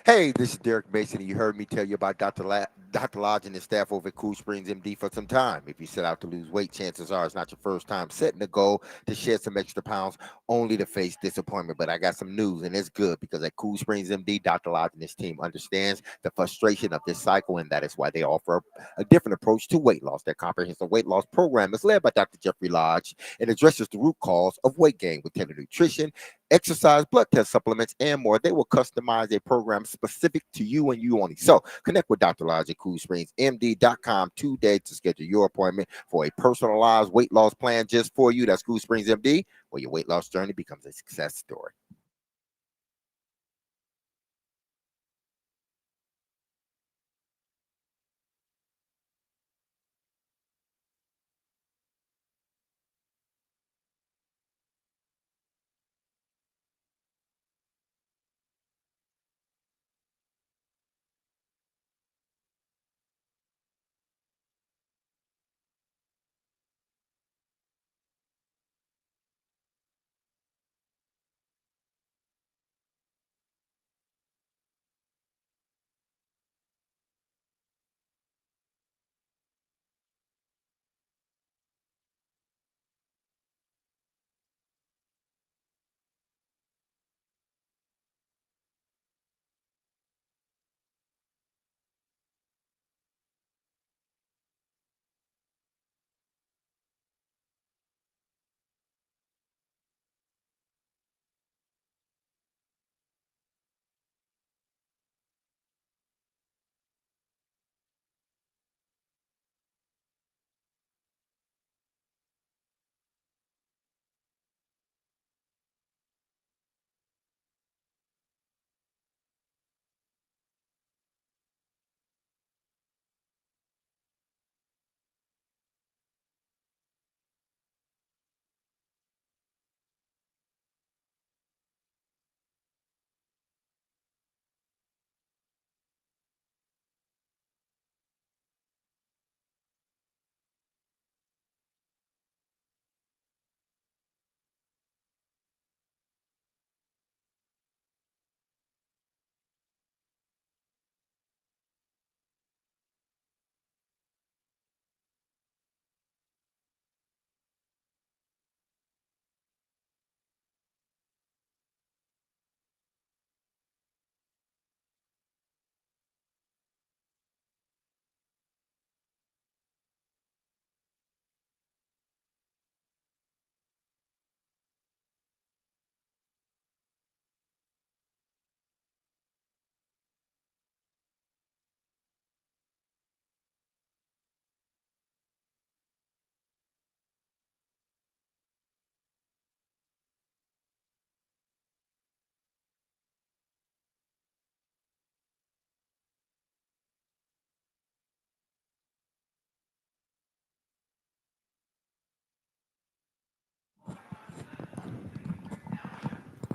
B: Hey, this is Derek Mason, and you heard me tell you about Dr. Lodge and his staff over at Cool Springs MD for some time. If you set out to lose weight, chances are it's not your first time setting a goal to shed some extra pounds only to face disappointment. But I got some news, and it's good because at Cool Springs MD, Dr. Lodge and his team understands the frustration of this cycle, and that is why they offer a different approach to weight loss. Their comprehensive weight loss program is led by Dr. Jeffrey Lodge and addresses the root cause of weight gain with tender nutrition, exercise, blood test supplements, and more. They will customize a program specific to you and you only. So connect with Dr. Lodge at CoolSpringsMD.com today to schedule your appointment for a personalized weight loss plan just for you. That's Cool Springs MD, where your weight loss journey becomes a success story.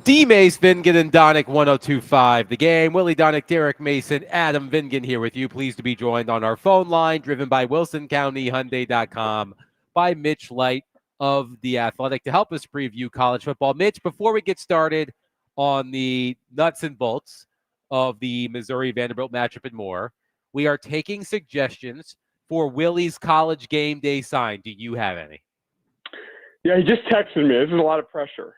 A: D. Mace, Vingan, and Donick 1025. The game. Willie Donick, Derek Mason, Adam Vingan here with you. Pleased to be joined on our phone line, driven by WilsonCountyHyundai.com, by Mitch Light of The Athletic to help us preview college football. Mitch, before we get started on the nuts and bolts of the Missouri Vanderbilt matchup and more, we are taking suggestions for Willie's college game day sign. Do you have any?
F: Yeah, he just texted me. This is a lot of pressure.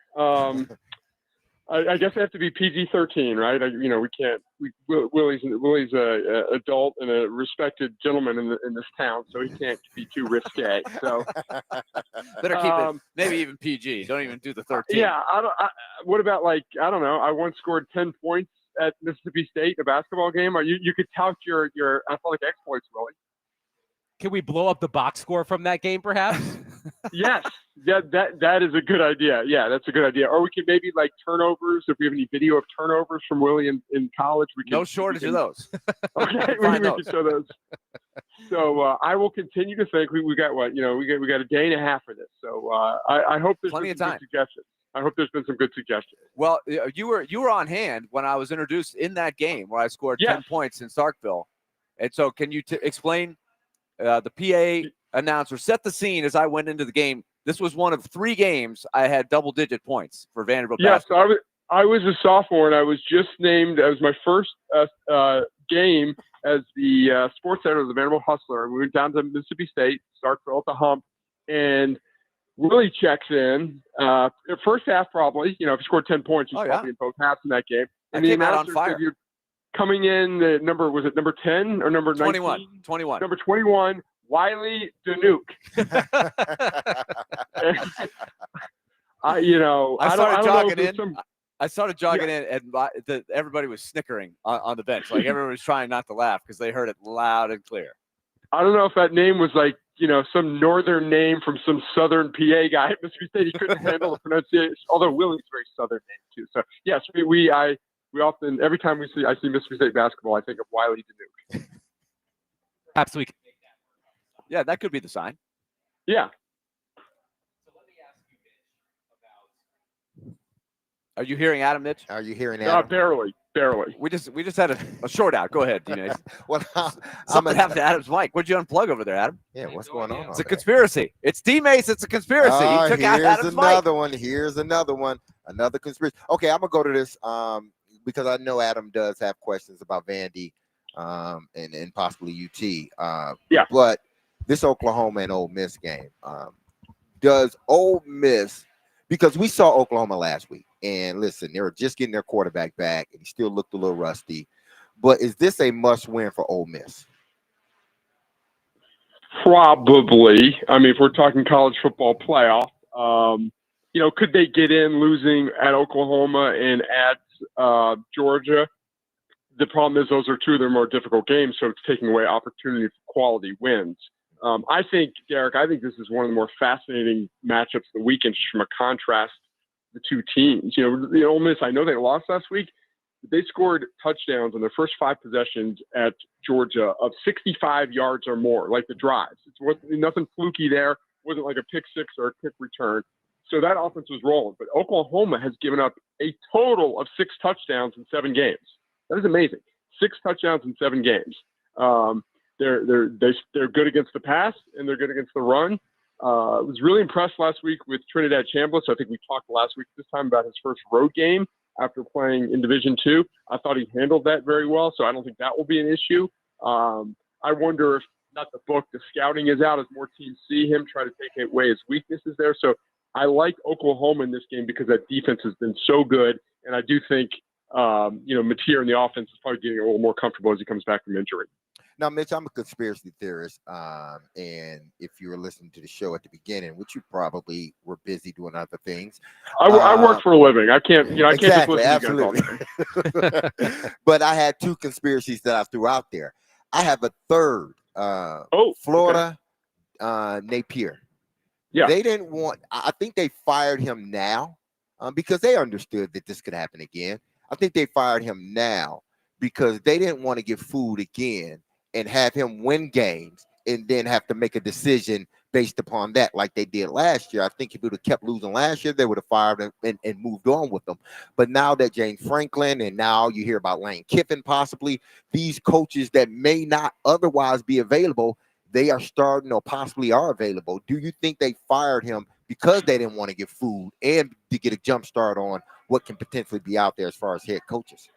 F: I guess I have to be PG-13, right? We can't. Willie's a adult and a respected gentleman in this town, so he can't be too risque. So
C: better keep it maybe even PG. Don't even do the 13.
F: Yeah, what about I don't know. I once scored 10 points at Mississippi State in a basketball game. Or you could tout your athletic exploits, Willie.
A: Can we blow up the box score from that game, perhaps?
F: Yes, that is a good idea. Yeah, that's a good idea. Or we could maybe turnovers. If we have any video of turnovers from Willie in college, we can.
C: No shortage of those.
F: Okay, we can show those. So I will continue to think we got what we got a day and a half for this. So I hope there's
C: plenty
F: been
C: of
F: some
C: time.
F: good suggestions. I hope there's been some good suggestions.
C: Well, you were on hand when I was introduced in that game where I scored 10 points in Starkville, and so can you explain? The PA announcer set the scene as I went into the game. This was one of 3 games I had double-digit points for Vanderbilt basketball.
F: So I was a sophomore, and I was just named. It was my first game as the sports editor of the Vanderbilt Hustler. We went down to Mississippi State, start Phil at the hump, and Willie checks in. First half, probably. If he scored 10 points, he's probably in both halves in that game. And the announcer said, "You're coming in." The number was it number 10 or number
C: 21?
F: 19?
C: 21.
F: Number 21, Wiley Danuke.
C: I started jogging in, and everybody was snickering on the bench. Like everyone was trying not to laugh because they heard it loud and clear.
F: I don't know if that name was like, some northern name from some southern PA guy at Mississippi State. He couldn't handle the pronunciation, although Willie's very southern name too. So yes, we often, every time I see Mississippi State basketball, I think of Wiley Danuke.
A: Perhaps we can make that.
C: Yeah, that could be the sign.
F: Yeah.
C: Are you hearing Adam, Mitch?
B: Are you hearing Adam?
F: Barely.
C: We just had a short out. Go ahead, Dino.
B: Well,
C: something happened to Adam's mic. What'd you unplug over there, Adam?
B: Yeah, what's going on?
C: It's a conspiracy. It's teammates. It's a conspiracy. He took out Adam's mic.
B: Here's another one. Another conspiracy. Okay, I'm gonna go to this because I know Adam does have questions about Vandy and possibly UT.
F: Yeah.
B: But this Oklahoma and Ole Miss game, does Ole Miss, because we saw Oklahoma last week. And listen, they were just getting their quarterback back, and he still looked a little rusty. But is this a must-win for Ole Miss?
F: Probably. I mean, if we're talking college football playoff, could they get in losing at Oklahoma and at Georgia? The problem is those are two of their more difficult games, so it's taking away opportunity for quality wins. I think, Derek, this is one of the more fascinating matchups of the weekend, just from a contrast the two teams. The Ole Miss, I know they lost last week, but they scored touchdowns on their first 5 possessions at Georgia of 65 yards or more, like the drives. It's nothing fluky there. It wasn't like a pick six or a kick return. So that offense was rolling. But Oklahoma has given up a total of 6 touchdowns in 7 games. That is amazing. 6 touchdowns in 7 games. They're good against the pass, and they're good against the run. I was really impressed last week with Trinidad Chambliss. I think we talked last week this time about his first road game after playing in Division II. I thought he handled that very well, so I don't think that will be an issue. I wonder if the scouting is out as more teams see him, try to take away his weaknesses there. So I like Oklahoma in this game because that defense has been so good, and I do think Mateer in the offense is probably getting a little more comfortable as he comes back from injury.
B: Now, Mitch, I'm a conspiracy theorist, and if you were listening to the show at the beginning, which you probably were busy doing other things.
F: I work for a living. I can't, I
B: exactly,
F: can't just listen
B: absolutely.
F: to you guys all day.
B: But I had 2 conspiracies that I threw out there. I have a third. Florida, Napier.
F: Yeah,
B: they didn't want. I think they fired him now because they understood that this could happen again. I think they fired him now because they didn't want to get fooled again and have him win games and then have to make a decision based upon that, like they did last year. I think if he would have kept losing last year, they would have fired him and moved on with them. But now that James Franklin, and now you hear about Lane Kiffin, possibly these coaches that may not otherwise be available, they are starting or possibly are available. Do you think they fired him because they didn't want to get fooled and to get a jump start on what can potentially be out there as far as head coaches?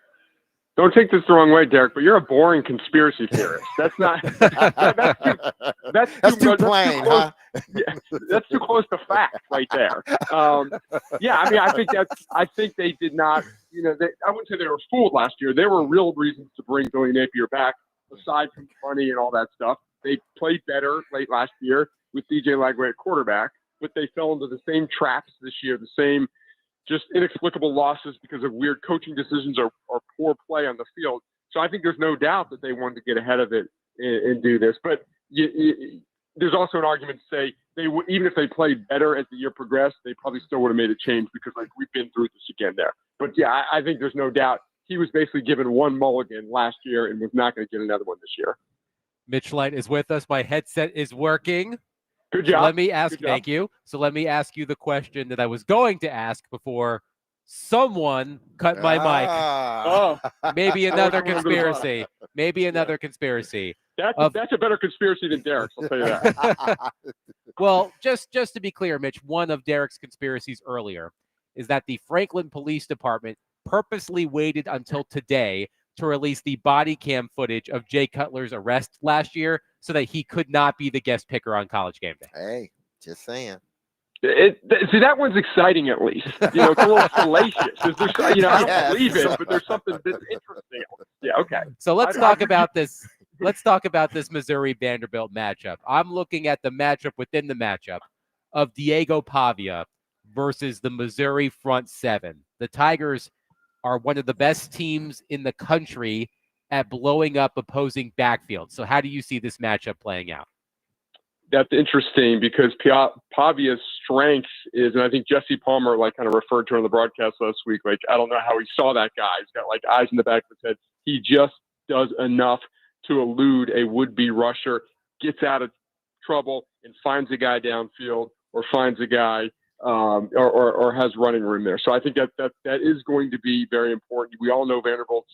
F: Don't take this the wrong way, Derek, but you're a boring conspiracy theorist. That's not. That's too
B: plain, huh?
F: Yeah, that's too close to fact, right there. Yeah, I mean, I think they did not. I wouldn't say they were fooled last year. There were real reasons to bring Billy Napier back, aside from money and all that stuff. They played better late last year with DJ Lagway at quarterback, but they fell into the same traps this year, the same just inexplicable losses because of weird coaching decisions or poor play on the field. So I think there's no doubt that they wanted to get ahead of it and do this. But there's also an argument to say even if they played better as the year progressed, they probably still would have made a change because we've been through this again there. But yeah, I think there's no doubt he was basically given one mulligan last year and was not going to get another one this year.
A: Mitch Light is with us. My headset is working.
F: Good job.
A: So let me ask, thank you. So let me ask you the question that I was going to ask before someone cut my mic. Maybe another conspiracy. Maybe another conspiracy.
F: That's a better conspiracy than Derek's, I'll tell you that.
A: Well, just to be clear, Mitch, one of Derek's conspiracies earlier is that the Franklin Police Department purposely waited until today to release the body cam footage of Jay Cutler's arrest last year so that he could not be the guest picker on College Game Day.
B: Hey, just saying.
F: See, that one's exciting at least. It's a little salacious. I don't believe it, but there's something that's interesting. Yeah, okay.
A: So let's talk about this. Let's talk about this Missouri-Vanderbilt matchup. I'm looking at the matchup within the matchup of Diego Pavia versus the Missouri front seven. The Tigers are one of the best teams in the country at blowing up opposing backfield. So how do you see this matchup playing out?
F: That's interesting because Pavia's strength is, and I think Jesse Palmer kind of referred to on the broadcast last week. I don't know how he saw that guy. He's got eyes in the back of his head. He just does enough to elude a would-be rusher, gets out of trouble, and finds a guy downfield or finds a guy or has running room there. So I think that is going to be very important. We all know Vanderbilt's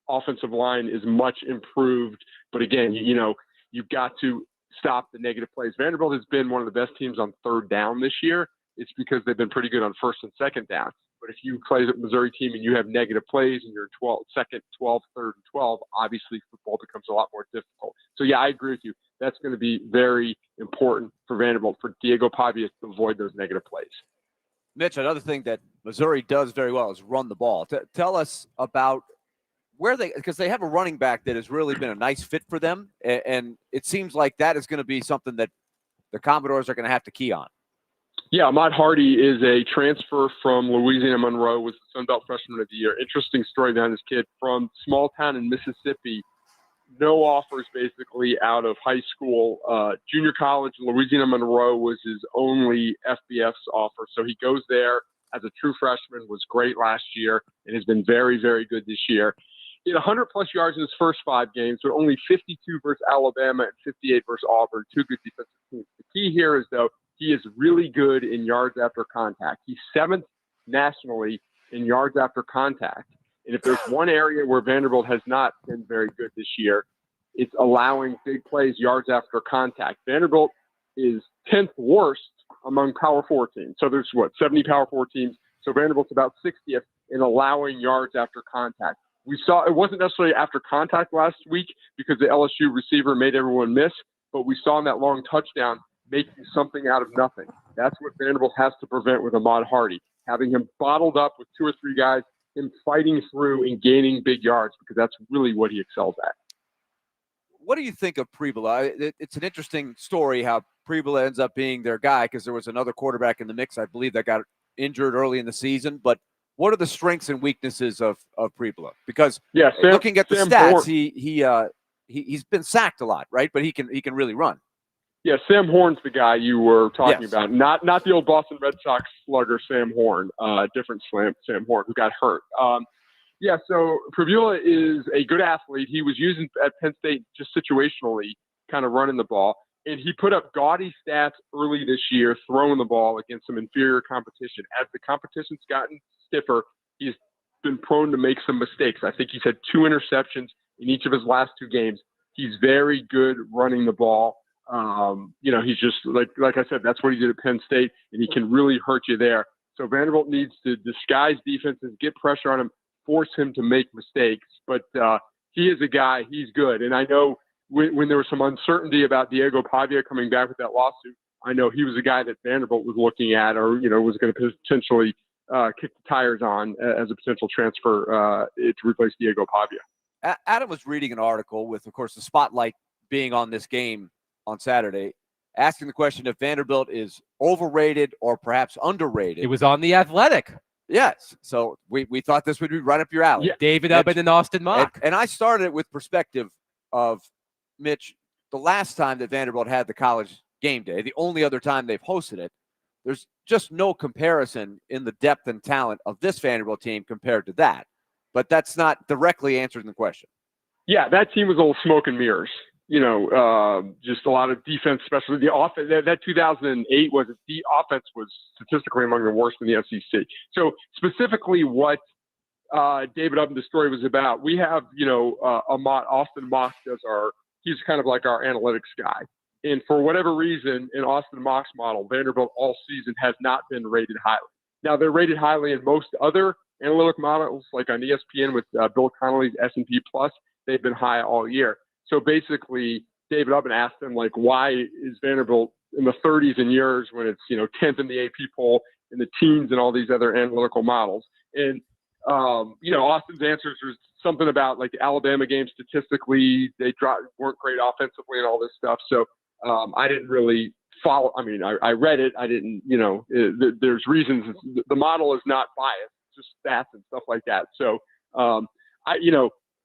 F: offensive line is much improved, but again, you've got to stop the negative plays. Vanderbilt has been one of the best teams on third down this year. It's because they've been pretty good on first and second down. But if you play a Missouri team and you have negative plays and you're 2nd, 12, 3rd, and 12, obviously football becomes a lot more difficult. So, yeah, I agree with you. That's going to be very important for Vanderbilt, for Diego Pavia to avoid those negative plays.
C: Mitch, another thing that Missouri does very well is run the ball. Tell us about because they have a running back that has really been a nice fit for them, and it seems like that is going to be something that the Commodores are going to have to key on.
F: Yeah, Ahmad Hardy is a transfer from Louisiana Monroe, was the Sun Belt Freshman of the Year. Interesting story behind this kid. From small town in Mississippi, no offers basically out of high school. Junior college in Louisiana Monroe was his only FBS offer, so he goes there as a true freshman, was great last year, and has been very, very good this year. He had 100-plus yards in his first 5 games, but only 52 versus Alabama and 58 versus Auburn, 2 good defensive teams. The key here is, though, he is really good in yards after contact. He's 7th nationally in yards after contact. And if there's one area where Vanderbilt has not been very good this year, it's allowing big plays, yards after contact. Vanderbilt is 10th worst among Power 4 teams. So there's, 70 Power 4 teams. So Vanderbilt's about 60th in allowing yards after contact. We saw it wasn't necessarily after contact last week because the LSU receiver made everyone miss, but we saw in that long touchdown making something out of nothing. That's what Vanderbilt has to prevent with Ahmad Hardy, having him bottled up with 2 or 3 guys, him fighting through and gaining big yards, because that's really what he excels at.
C: What do you think of Pribula? It's an interesting story how Pribula ends up being their guy, because there was another quarterback in the mix, I believe, that got injured early in the season. But what are the strengths and weaknesses of Pribula? Because looking at the stats, he's been sacked a lot, right? But he can really run.
F: Yeah, Sam Horn's the guy you were talking about. Not the old Boston Red Sox slugger Sam Horn, different Sam Horn who got hurt. So Pribula is a good athlete. He was using at Penn State just situationally, kind of running the ball. And he put up gaudy stats early this year, throwing the ball against some inferior competition. As the competition's gotten stiffer, he's been prone to make some mistakes. I think he's had 2 interceptions in each of his last 2 games. He's very good running the ball. He's just like I said, that's what he did at Penn State, and he can really hurt you there. So Vanderbilt needs to disguise defenses, get pressure on him, force him to make mistakes. But he is a guy, he's good. And I know when there was some uncertainty about Diego Pavia coming back with that lawsuit, I know he was a guy that Vanderbilt was looking at, or was going to potentially kick the tires on as a potential transfer to replace Diego Pavia.
C: Adam was reading an article with, of course, the spotlight being on this game on Saturday, asking the question if Vanderbilt is overrated or perhaps underrated.
A: It was on The Athletic.
C: Yes. So we thought this would be right up your alley.
A: Yeah. David Ubben and Austin Mock.
C: And I started it with perspective of, Mitch, the last time that Vanderbilt had the College Game Day, the only other time they've hosted it, there's just no comparison in the depth and talent of this Vanderbilt team compared to that. But that's not directly answering the question.
F: Yeah, that team was a little smoke and mirrors. Just a lot of defense, especially the offense. That 2008 the offense was statistically among the worst in the SEC. So specifically, what David Ubben's story was about, we have Austin Mock he's kind of like our analytics guy, and for whatever reason, in Austin Mock's model, Vanderbilt all season has not been rated highly. Now, they're rated highly in most other analytic models, like on ESPN with Bill Connolly's S&P Plus. They've been high all year. So basically, David Ubben asked them, like, why is Vanderbilt in the 30s in years when it's, 10th in the AP poll, in the teens and all these other analytical models? And, Austin's answers was something about, like, the Alabama game statistically, they weren't great offensively and all this stuff. So I didn't really follow. I mean, I read it. I didn't, there's reasons. The model is not biased, just stats and stuff like that. So,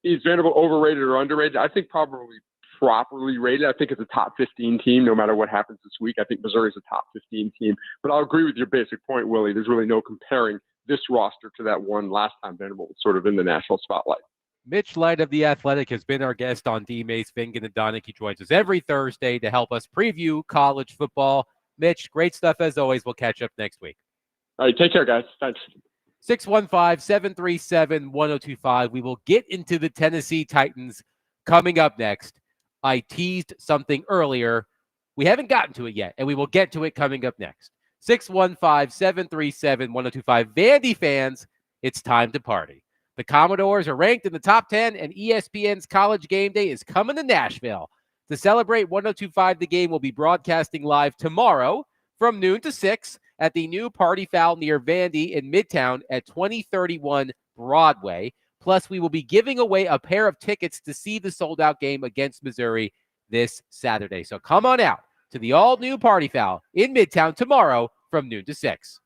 F: is Vanderbilt overrated or underrated? I think probably properly rated. I think it's a top 15 team, no matter what happens this week. I think Missouri's a top 15 team. But I'll agree with your basic point, Willie. There's really no comparing this roster to that one last time Vanderbilt was sort of in the national spotlight.
A: Mitch Light of The Athletic has been our guest on D-Mace, Fingan, and Donick. He joins us every Thursday to help us preview college football. Mitch, great stuff as always. We'll catch up next week.
F: All right, take care, guys. Thanks.
A: 615-737-1025. We will get into the Tennessee Titans coming up next. I teased something earlier. We haven't gotten to it yet, and we will get to it coming up next. 615-737-1025. Vandy fans, it's time to party. The Commodores are ranked in the top 10, and ESPN's College Game Day is coming to Nashville. To celebrate 1025, the game will be broadcasting live tomorrow from noon to 6 at the new Party Foul near Vandy in Midtown at 2031 Broadway. Plus, we will be giving away a pair of tickets to see the sold-out game against Missouri this Saturday. So come on out to the all-new Party Foul in Midtown tomorrow from noon to 6.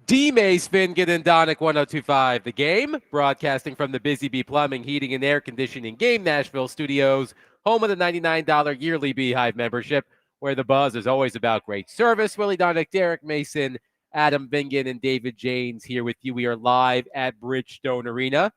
A: D. Mace, Fingan, and Donick 1025. The Game, broadcasting from the Busy Bee Plumbing, Heating, and Air Conditioning Game Nashville studios, home of the $99 yearly Beehive membership, where the buzz is always about great service. Willie Donick, Derek Mason, Adam Vingan, and David Janes here with you. We are live at Bridgestone Arena.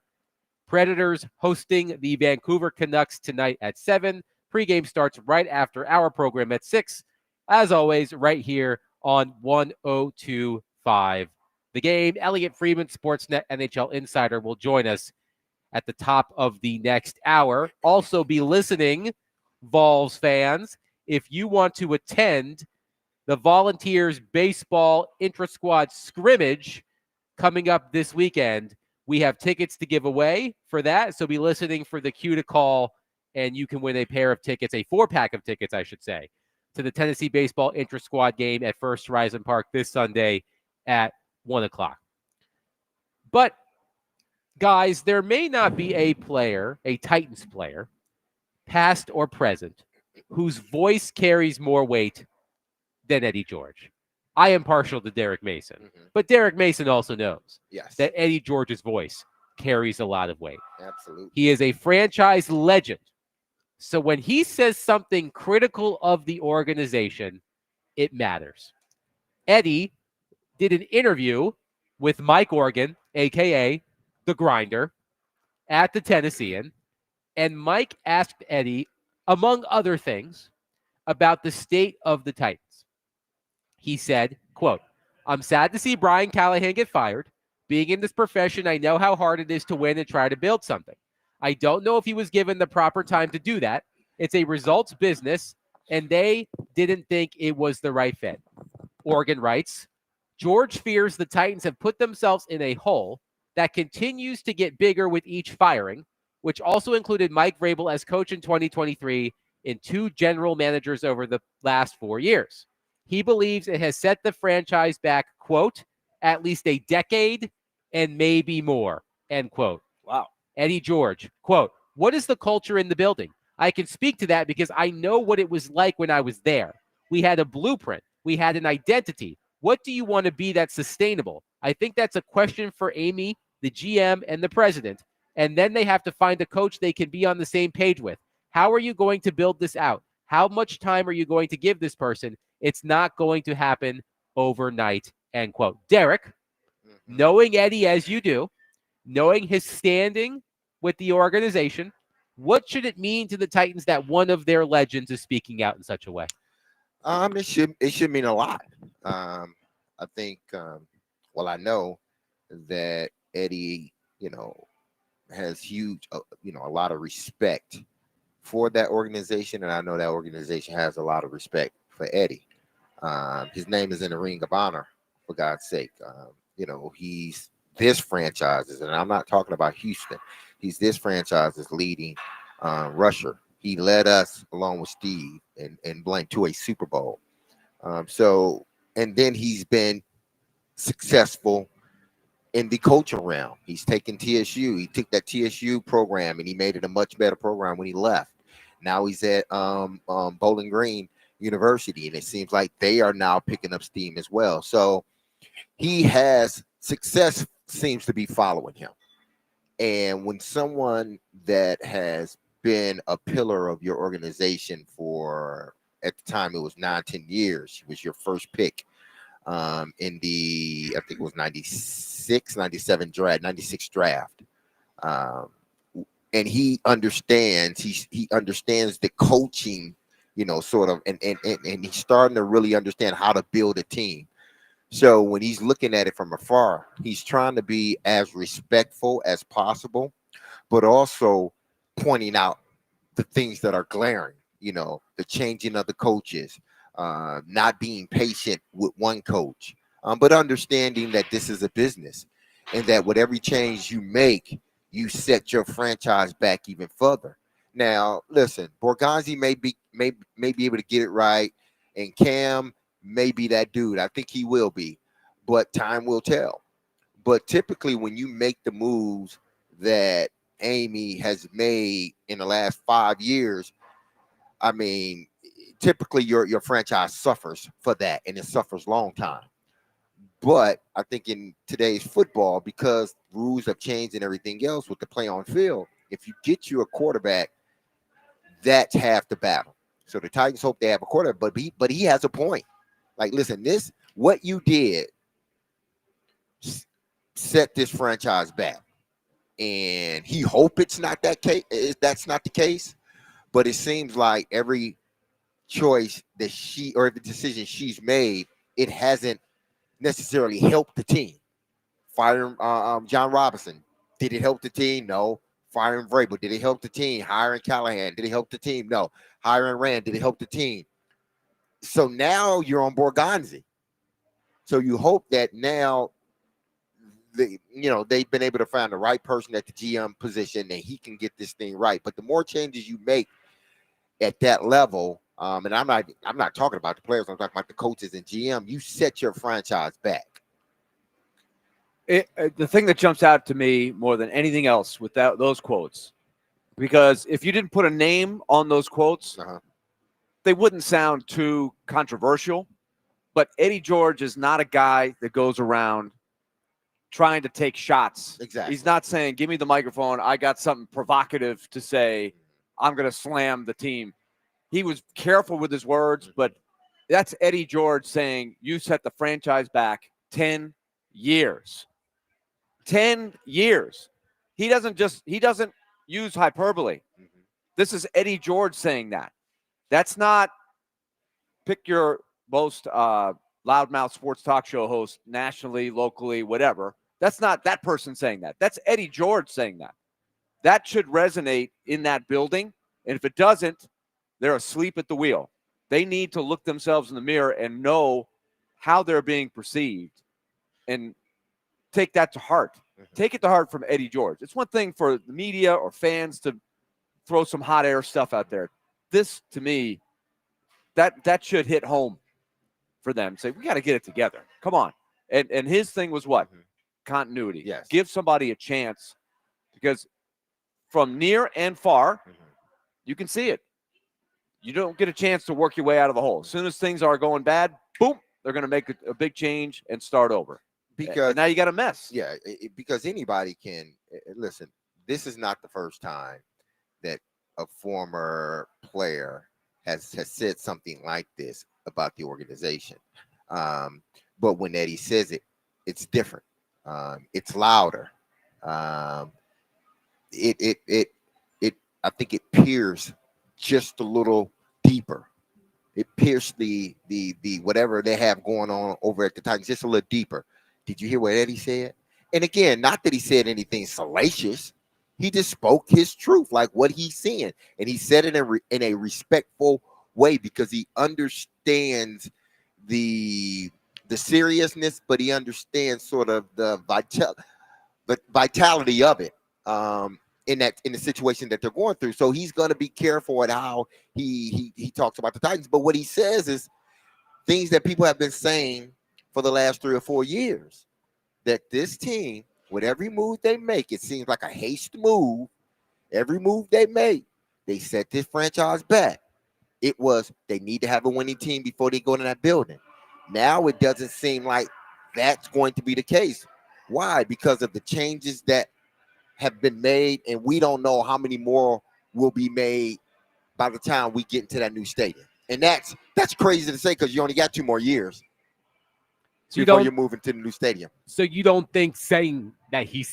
A: Predators hosting the Vancouver Canucks tonight at 7. Pre-game starts right after our program at 6. As always, right here on 1025. The Game. Elliot Freeman, Sportsnet NHL Insider, will join us at the top of the next hour. Also be listening, Vols fans, if you want to attend the Volunteers Baseball Intra-Squad Scrimmage coming up this weekend. We have tickets to give away for that, so be listening for the cue to call, and you can win a pair of tickets, a 4-pack of tickets, I should say, to the Tennessee Baseball Intra-Squad game at First Horizon Park this Sunday at 1 o'clock. But, guys, there may not be a player, a Titans player, past or present, whose voice carries more weight than Eddie George. I am partial to Derek Mason, but Derek Mason also knows that Eddie George's voice carries a lot of weight.
B: Absolutely.
A: He is a franchise legend. So when he says something critical of the organization, it matters. Eddie did an interview with Mike Organ, a.k.a. The Grinder, at the Tennessean, and Mike asked Eddie, among other things, about the state of the Titans. He said, quote, "I'm sad to see Brian Callahan get fired. Being in this profession, I know how hard it is to win and try to build something. I don't know if he was given the proper time to do that. It's a results business, and they didn't think it was the right fit." Organ writes, "George fears the Titans have put themselves in a hole that continues to get bigger with each firing, which also included Mike Vrabel as coach in 2023 and 2 general managers over the last 4 years. He believes it has set the franchise back, quote, at least a decade and maybe more," end quote.
C: Wow.
A: Eddie George, quote, "What is the culture in the building? I can speak to that because I know what it was like when I was there. We had a blueprint. We had an identity. What do you want to be that's sustainable? I think that's a question for Amy, the GM, and the president. And then they have to find a coach they can be on the same page with. How are you going to build this out? How much time are you going to give this person? It's not going to happen overnight," end quote. Derek, knowing Eddie as you do, knowing his standing with the organization, what should it mean to the Titans that one of their legends is speaking out in such a way?
B: It should mean a lot. I think, I know that Eddie, has huge, a lot of respect for that organization, and I know that organization has a lot of respect for Eddie. His name is in the Ring of Honor, for God's sake. He's this franchise's, and I'm not talking about Houston. He's this franchise's leading rusher. He led us, along with Steve and Blank, to a Super Bowl. And then he's been successful in the coaching realm. He's taken TSU. He took that TSU program and he made it a much better program when he left. Now he's at Bowling Green University, and it seems like they are now picking up steam as well. So he has success, seems to be following him. And when someone that has been a pillar of your organization for, at the time it was 9-10 years, she was your first pick in the, I think it was 96 draft. And he understands, he understands the coaching, sort of, and he's starting to really understand how to build a team. So when he's looking at it from afar, he's trying to be as respectful as possible, but also pointing out the things that are glaring, the changing of the coaches, not being patient with one coach, but understanding that this is a business and that with every change you make, you set your franchise back even further. Now, listen, Borgonzi may be able to get it right, and Cam may be that dude. I think he will be, but time will tell. But typically, when you make the moves that Amy has made in the last 5 years, I mean, typically your franchise suffers for that, and it suffers long time. But I think in today's football, because rules have changed and everything else with the play on field, if you get you a quarterback, that's half the battle. So the Titans hope they have a quarterback, but he has a point. Like, listen, what you did set this franchise back. And he hope it's not that case. That's not the case. But it seems like every choice that every decision she's made, it hasn't necessarily helped the team. Firing John Robinson, did it help the team? No. Firing Vrabel, did it help the team? Hiring Callahan, did it help the team? No. Hiring Rand, did it help the team? So now you're on Borgonzi. So you hope that now they've been able to find the right person at the GM position and he can get this thing right. But the more changes you make at that level, and I'm not talking about the players, I'm talking about the coaches and GM, you set your franchise back.
C: The thing that jumps out to me more than anything else with those quotes, because if you didn't put a name on those quotes, they wouldn't sound too controversial. But Eddie George is not a guy that goes around trying to take shots.
B: Exactly.
C: He's not saying, give me the microphone, I got something provocative to say, I'm going to slam the team. He was careful with his words, but that's Eddie George saying, you set the franchise back 10 years. 10 years. He doesn't use hyperbole. This is Eddie George saying that. That's not pick your most loudmouth sports talk show host nationally, locally, whatever. That's not that person saying that. That's Eddie George saying that. That should resonate in that building. And if it doesn't, they're asleep at the wheel. They need to look themselves in the mirror and know how they're being perceived and take that to heart. Take it to heart from Eddie George. It's one thing for the media or fans to throw some hot air stuff out there. This, to me, that should hit home for them. Say, we got to get it together. Come on. And his thing was what? Continuity.
B: Yes.
C: Give somebody a chance, because from near and far, you can see it. You don't get a chance to work your way out of the hole. As soon as things are going bad, boom, they're going to make a big change and start over.
B: Because
C: and now you got a mess.
B: Yeah, because anybody can listen. This is not the first time that a former player has said something like this about the organization. But when Eddie says it, it's different. It's louder. I think it peers just a little deeper. It pierced the whatever they have going on over at the Titans just a little deeper. Did you hear what Eddie said? And again, not that he said anything salacious. He just spoke his truth, like what he's seeing. And he said it in a respectful way because he understands the seriousness, but he understands sort of the vitality of it in the situation that they're going through. So he's going to be careful at how he talks about the Titans. But what he says is things that people have been saying for the last 3 or 4 years, that this team, with every move they make, it seems like a haste move. Every move they make, they set this franchise back. It was they need to have a winning team before they go to that building. Now it doesn't seem like that's going to be the case. Why? Because of the changes that have been made, and we don't know how many more will be made by the time we get into that new stadium. And that's crazy to say because you only got 2 more years. So before you're moving to the new stadium.
A: So you don't think saying that you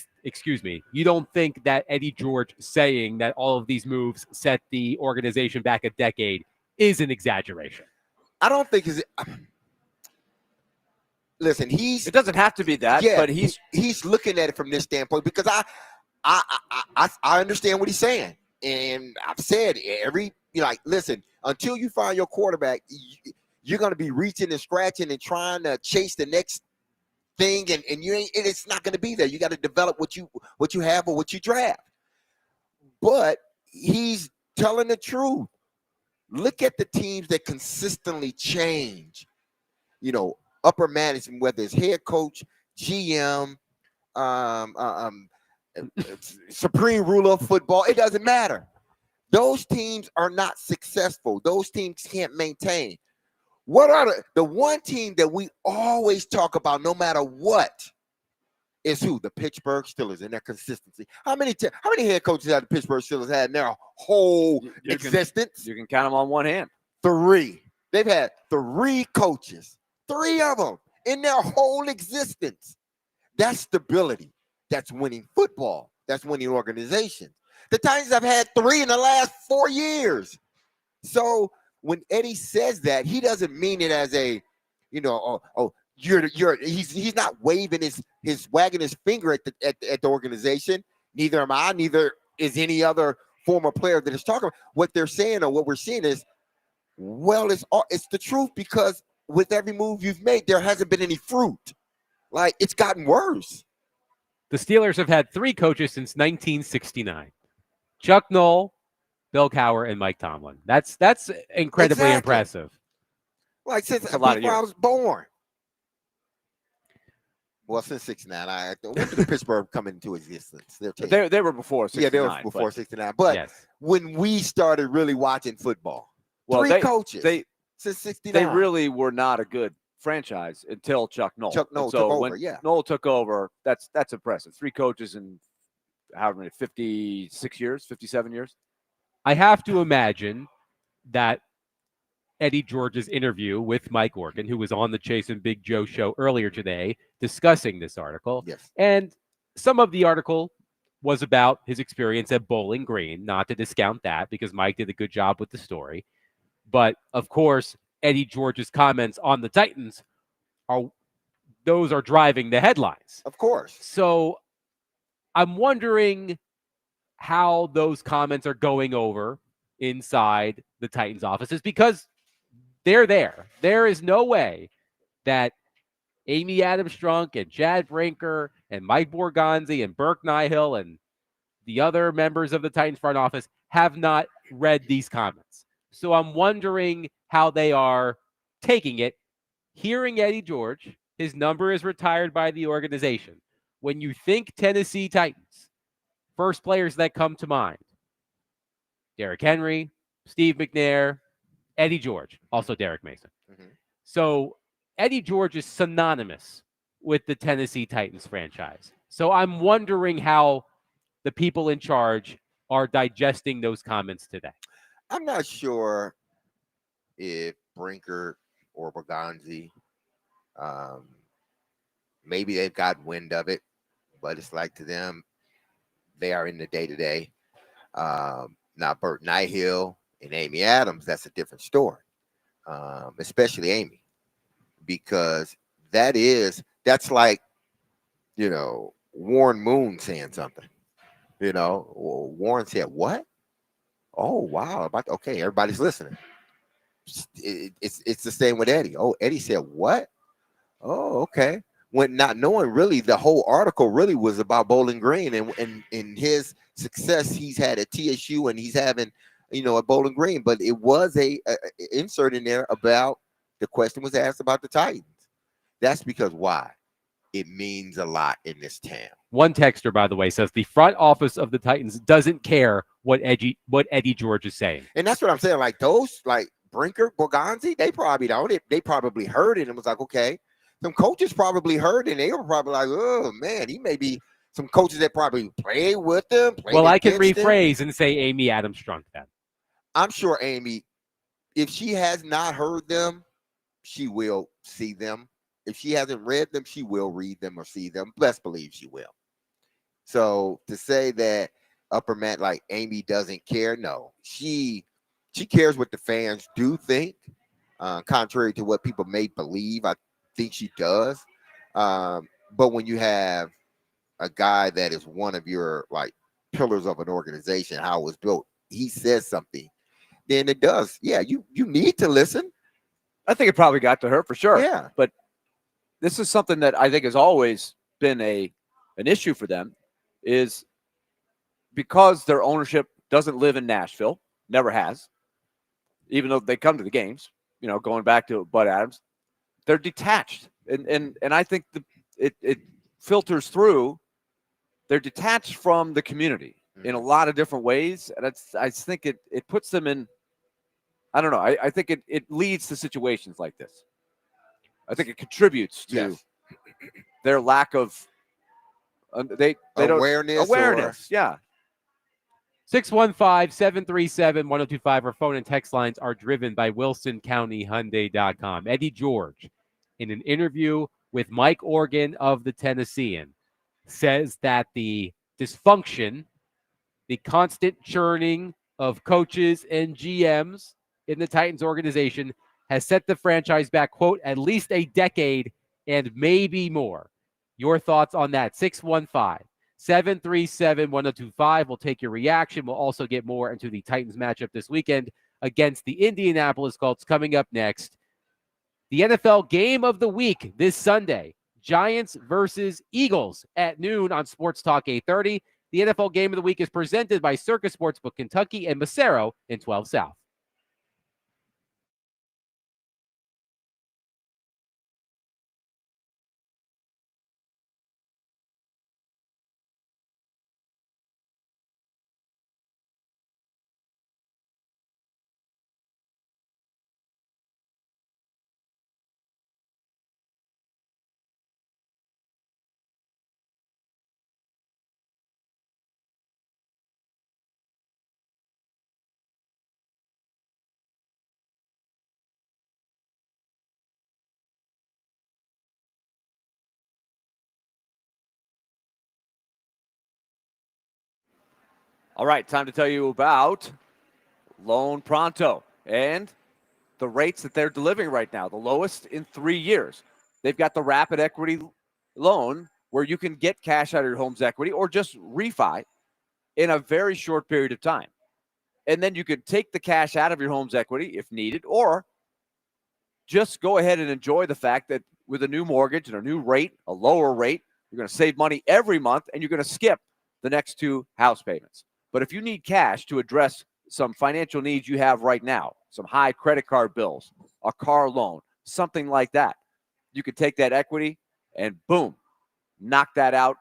A: don't think that Eddie George saying that all of these moves set the organization back a decade is an exaggeration?
B: I don't think listen,
C: it doesn't have to be that, but
B: he's looking at it from this standpoint because I understand what he's saying. And I've said listen, until you find your quarterback, you're going to be reaching and scratching and trying to chase the next thing, and it's not going to be there. You got to develop what you have or what you draft. But he's telling the truth. Look at the teams that consistently change. Upper management, whether it's head coach, GM, supreme ruler of football, it doesn't matter. Those teams are not successful. Those teams can't maintain. What are the one team that we always talk about no matter what is who? The Pittsburgh Steelers and their consistency. How many head coaches have the Pittsburgh Steelers had in their whole existence?
C: You can count them on one hand.
B: 3. They've had 3 coaches, 3 of them in their whole existence. That's stability. That's winning football. That's winning organizations. The Titans have had 3 in the last 4 years. So when Eddie says that, he doesn't mean it as a, he's not waving his wagging his finger at the organization. Neither am I. Neither is any other former player that is talking. What they're saying or what we're seeing is, well, it's the truth, because with every move you've made, there hasn't been any fruit. Like, it's gotten worse.
A: The Steelers have had 3 coaches since 1969. Chuck Noll, Bill Cowher, and Mike Tomlin. That's incredibly impressive.
B: Like, since before I was born. Well, since 69, when did Pittsburgh come into existence?
C: They were before 69.
B: Yeah, they were before 69. But when we started really watching football, 3 coaches since 69.
C: They really were not a good franchise until Chuck Noll.
B: Chuck Noll took over,
C: when Noll took over, that's impressive. 3 coaches in however many, 56 years, 57 years.
A: I have to imagine that Eddie George's interview with Mike Organ, who was on the Chase and Big Joe show earlier today discussing this article.
B: Yes.
A: And some of the article was about his experience at Bowling Green, not to discount that because Mike did a good job with the story. But of course, Eddie George's comments on the Titans are driving the headlines.
B: Of course.
A: So I'm wondering how those comments are going over inside the Titans offices, because they're there. There is no way that Amy Adams-Strunk and Chad Brinker and Mike Borgonzi and Burke Nihill and the other members of the Titans front office have not read these comments. So I'm wondering how they are taking it. Hearing Eddie George, his number is retired by the organization. When you think Tennessee Titans, first players that come to mind: Derrick Henry, Steve McNair, Eddie George, also Derek Mason.
B: Mm-hmm.
A: So Eddie George is synonymous with the Tennessee Titans franchise. So I'm wondering how the people in charge are digesting those comments today.
B: I'm not sure if Brinker or Borgonzi, maybe they've got wind of it, but it's like, to them, they are in the day-to-day. Now, Burke Nihill and Amy Adams, that's a different story, especially Amy, because that's like, Warren Moon saying something. Warren said, what? Oh, wow. Okay, everybody's listening. It's the same with Eddie. Oh, Eddie said, what? Oh, okay. When not knowing, really, the whole article really was about Bowling Green and his success he's had at TSU and he's having, at Bowling Green. But it was a insert in there about, the question was asked about the Titans. That's because why? It means a lot in this town.
A: One texter, by the way, says the front office of the Titans doesn't care what Eddie George is saying.
B: And that's what I'm saying. Like those, like Brinker, Borgonzi, they probably don't. They probably heard it and was like, okay. Some coaches probably heard it and they were probably like, oh, man, he may be. Some coaches that probably play with them.
A: Well, I can rephrase and say Amy Adams-Strunk then.
B: I'm sure Amy, if she has not heard them, she will see them. If she hasn't read them, she will read them or see them. Best believe she will. So to say that upper mat, like Amy doesn't care, no. She cares what the fans do think, contrary to what people may believe. I think she does. But when you have a guy that is one of your like pillars of an organization, how it was built, he says something, then it does. Yeah, you need to listen.
C: I think it probably got to her for sure.
B: Yeah.
C: But this is something that I think has always been an issue for them, is because their ownership doesn't live in Nashville, never has, even though they come to the games, going back to Bud Adams, they're detached. And I think it filters through. They're detached from the community in a lot of different ways. And I think it puts them in I don't know. I think it leads to situations like this. I think it contributes to their lack of they
B: awareness.
C: Awareness, yeah.
A: 615-737-1025. Our phone and text lines are driven by WilsonCountyHyundai.com. Eddie George, in an interview with Mike Organ of the Tennessean, says that the dysfunction, the constant churning of coaches and GMs in the Titans organization has set the franchise back, quote, at least a decade and maybe more. Your thoughts on that? 615-737-1025. We'll take your reaction. We'll also get more into the Titans matchup this weekend against the Indianapolis Colts coming up next. The NFL game of the week this Sunday, Giants versus Eagles at noon on Sports Talk 830. The NFL game of the week is presented by Circus Sportsbook Kentucky and Macero in 12 South.
C: All right, time to tell you about Loan Pronto and the rates that they're delivering right now, the lowest in 3 years. They've got the rapid equity loan where you can get cash out of your home's equity or just refi in a very short period of time. And then you could take the cash out of your home's equity if needed, or just go ahead and enjoy the fact that with a new mortgage and a new rate, a lower rate, you're going to save money every month and you're going to skip the next 2 house payments. But if you need cash to address some financial needs you have right now, some high credit card bills, a car loan, something like that, you could take that equity and boom, knock that out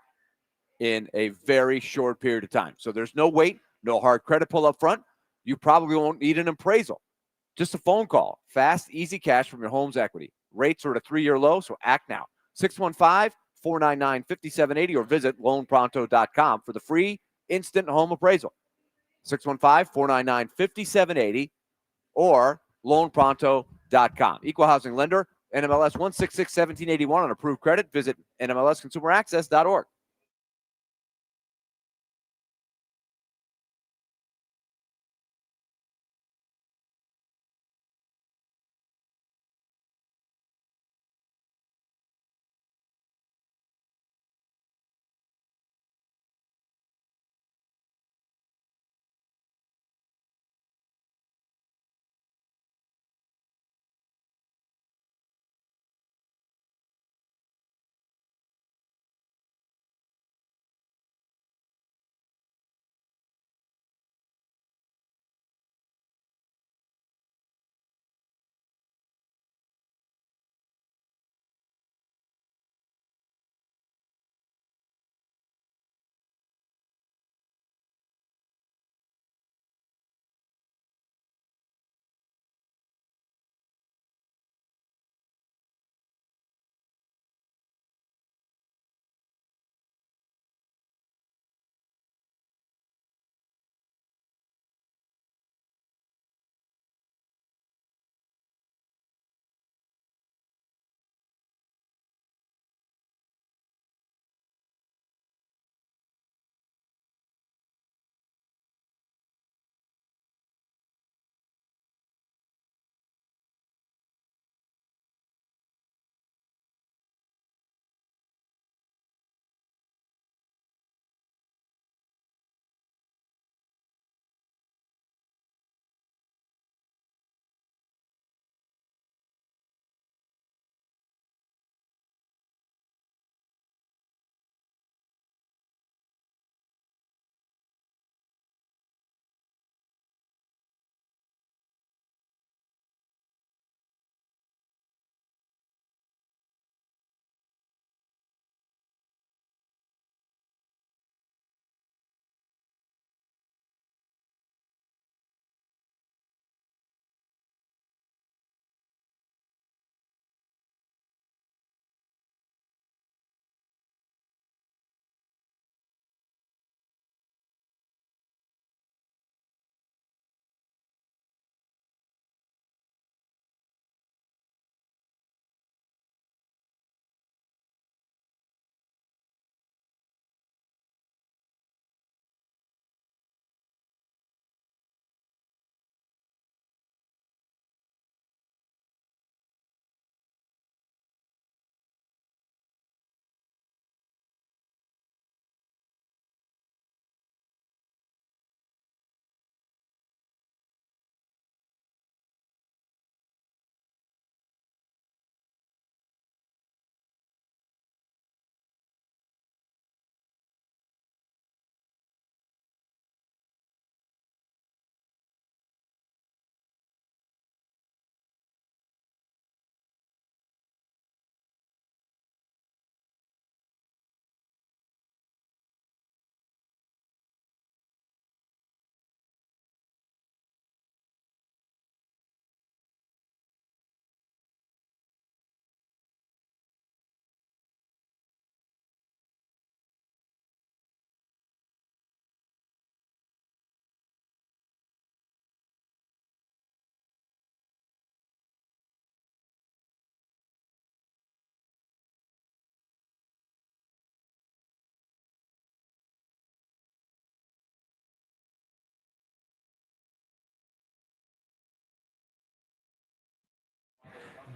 C: in a very short period of time. So there's no wait, no hard credit pull up front. You probably won't need an appraisal. Just a phone call. Fast, easy cash from your home's equity. Rates are at a 3-year low, so act now. 615-499-5780 or visit loanpronto.com for the free instant home appraisal. 615-499-5780 or loanpronto.com. Equal housing lender, NMLS 166-1781 on approved credit. Visit NMLSconsumeraccess.org.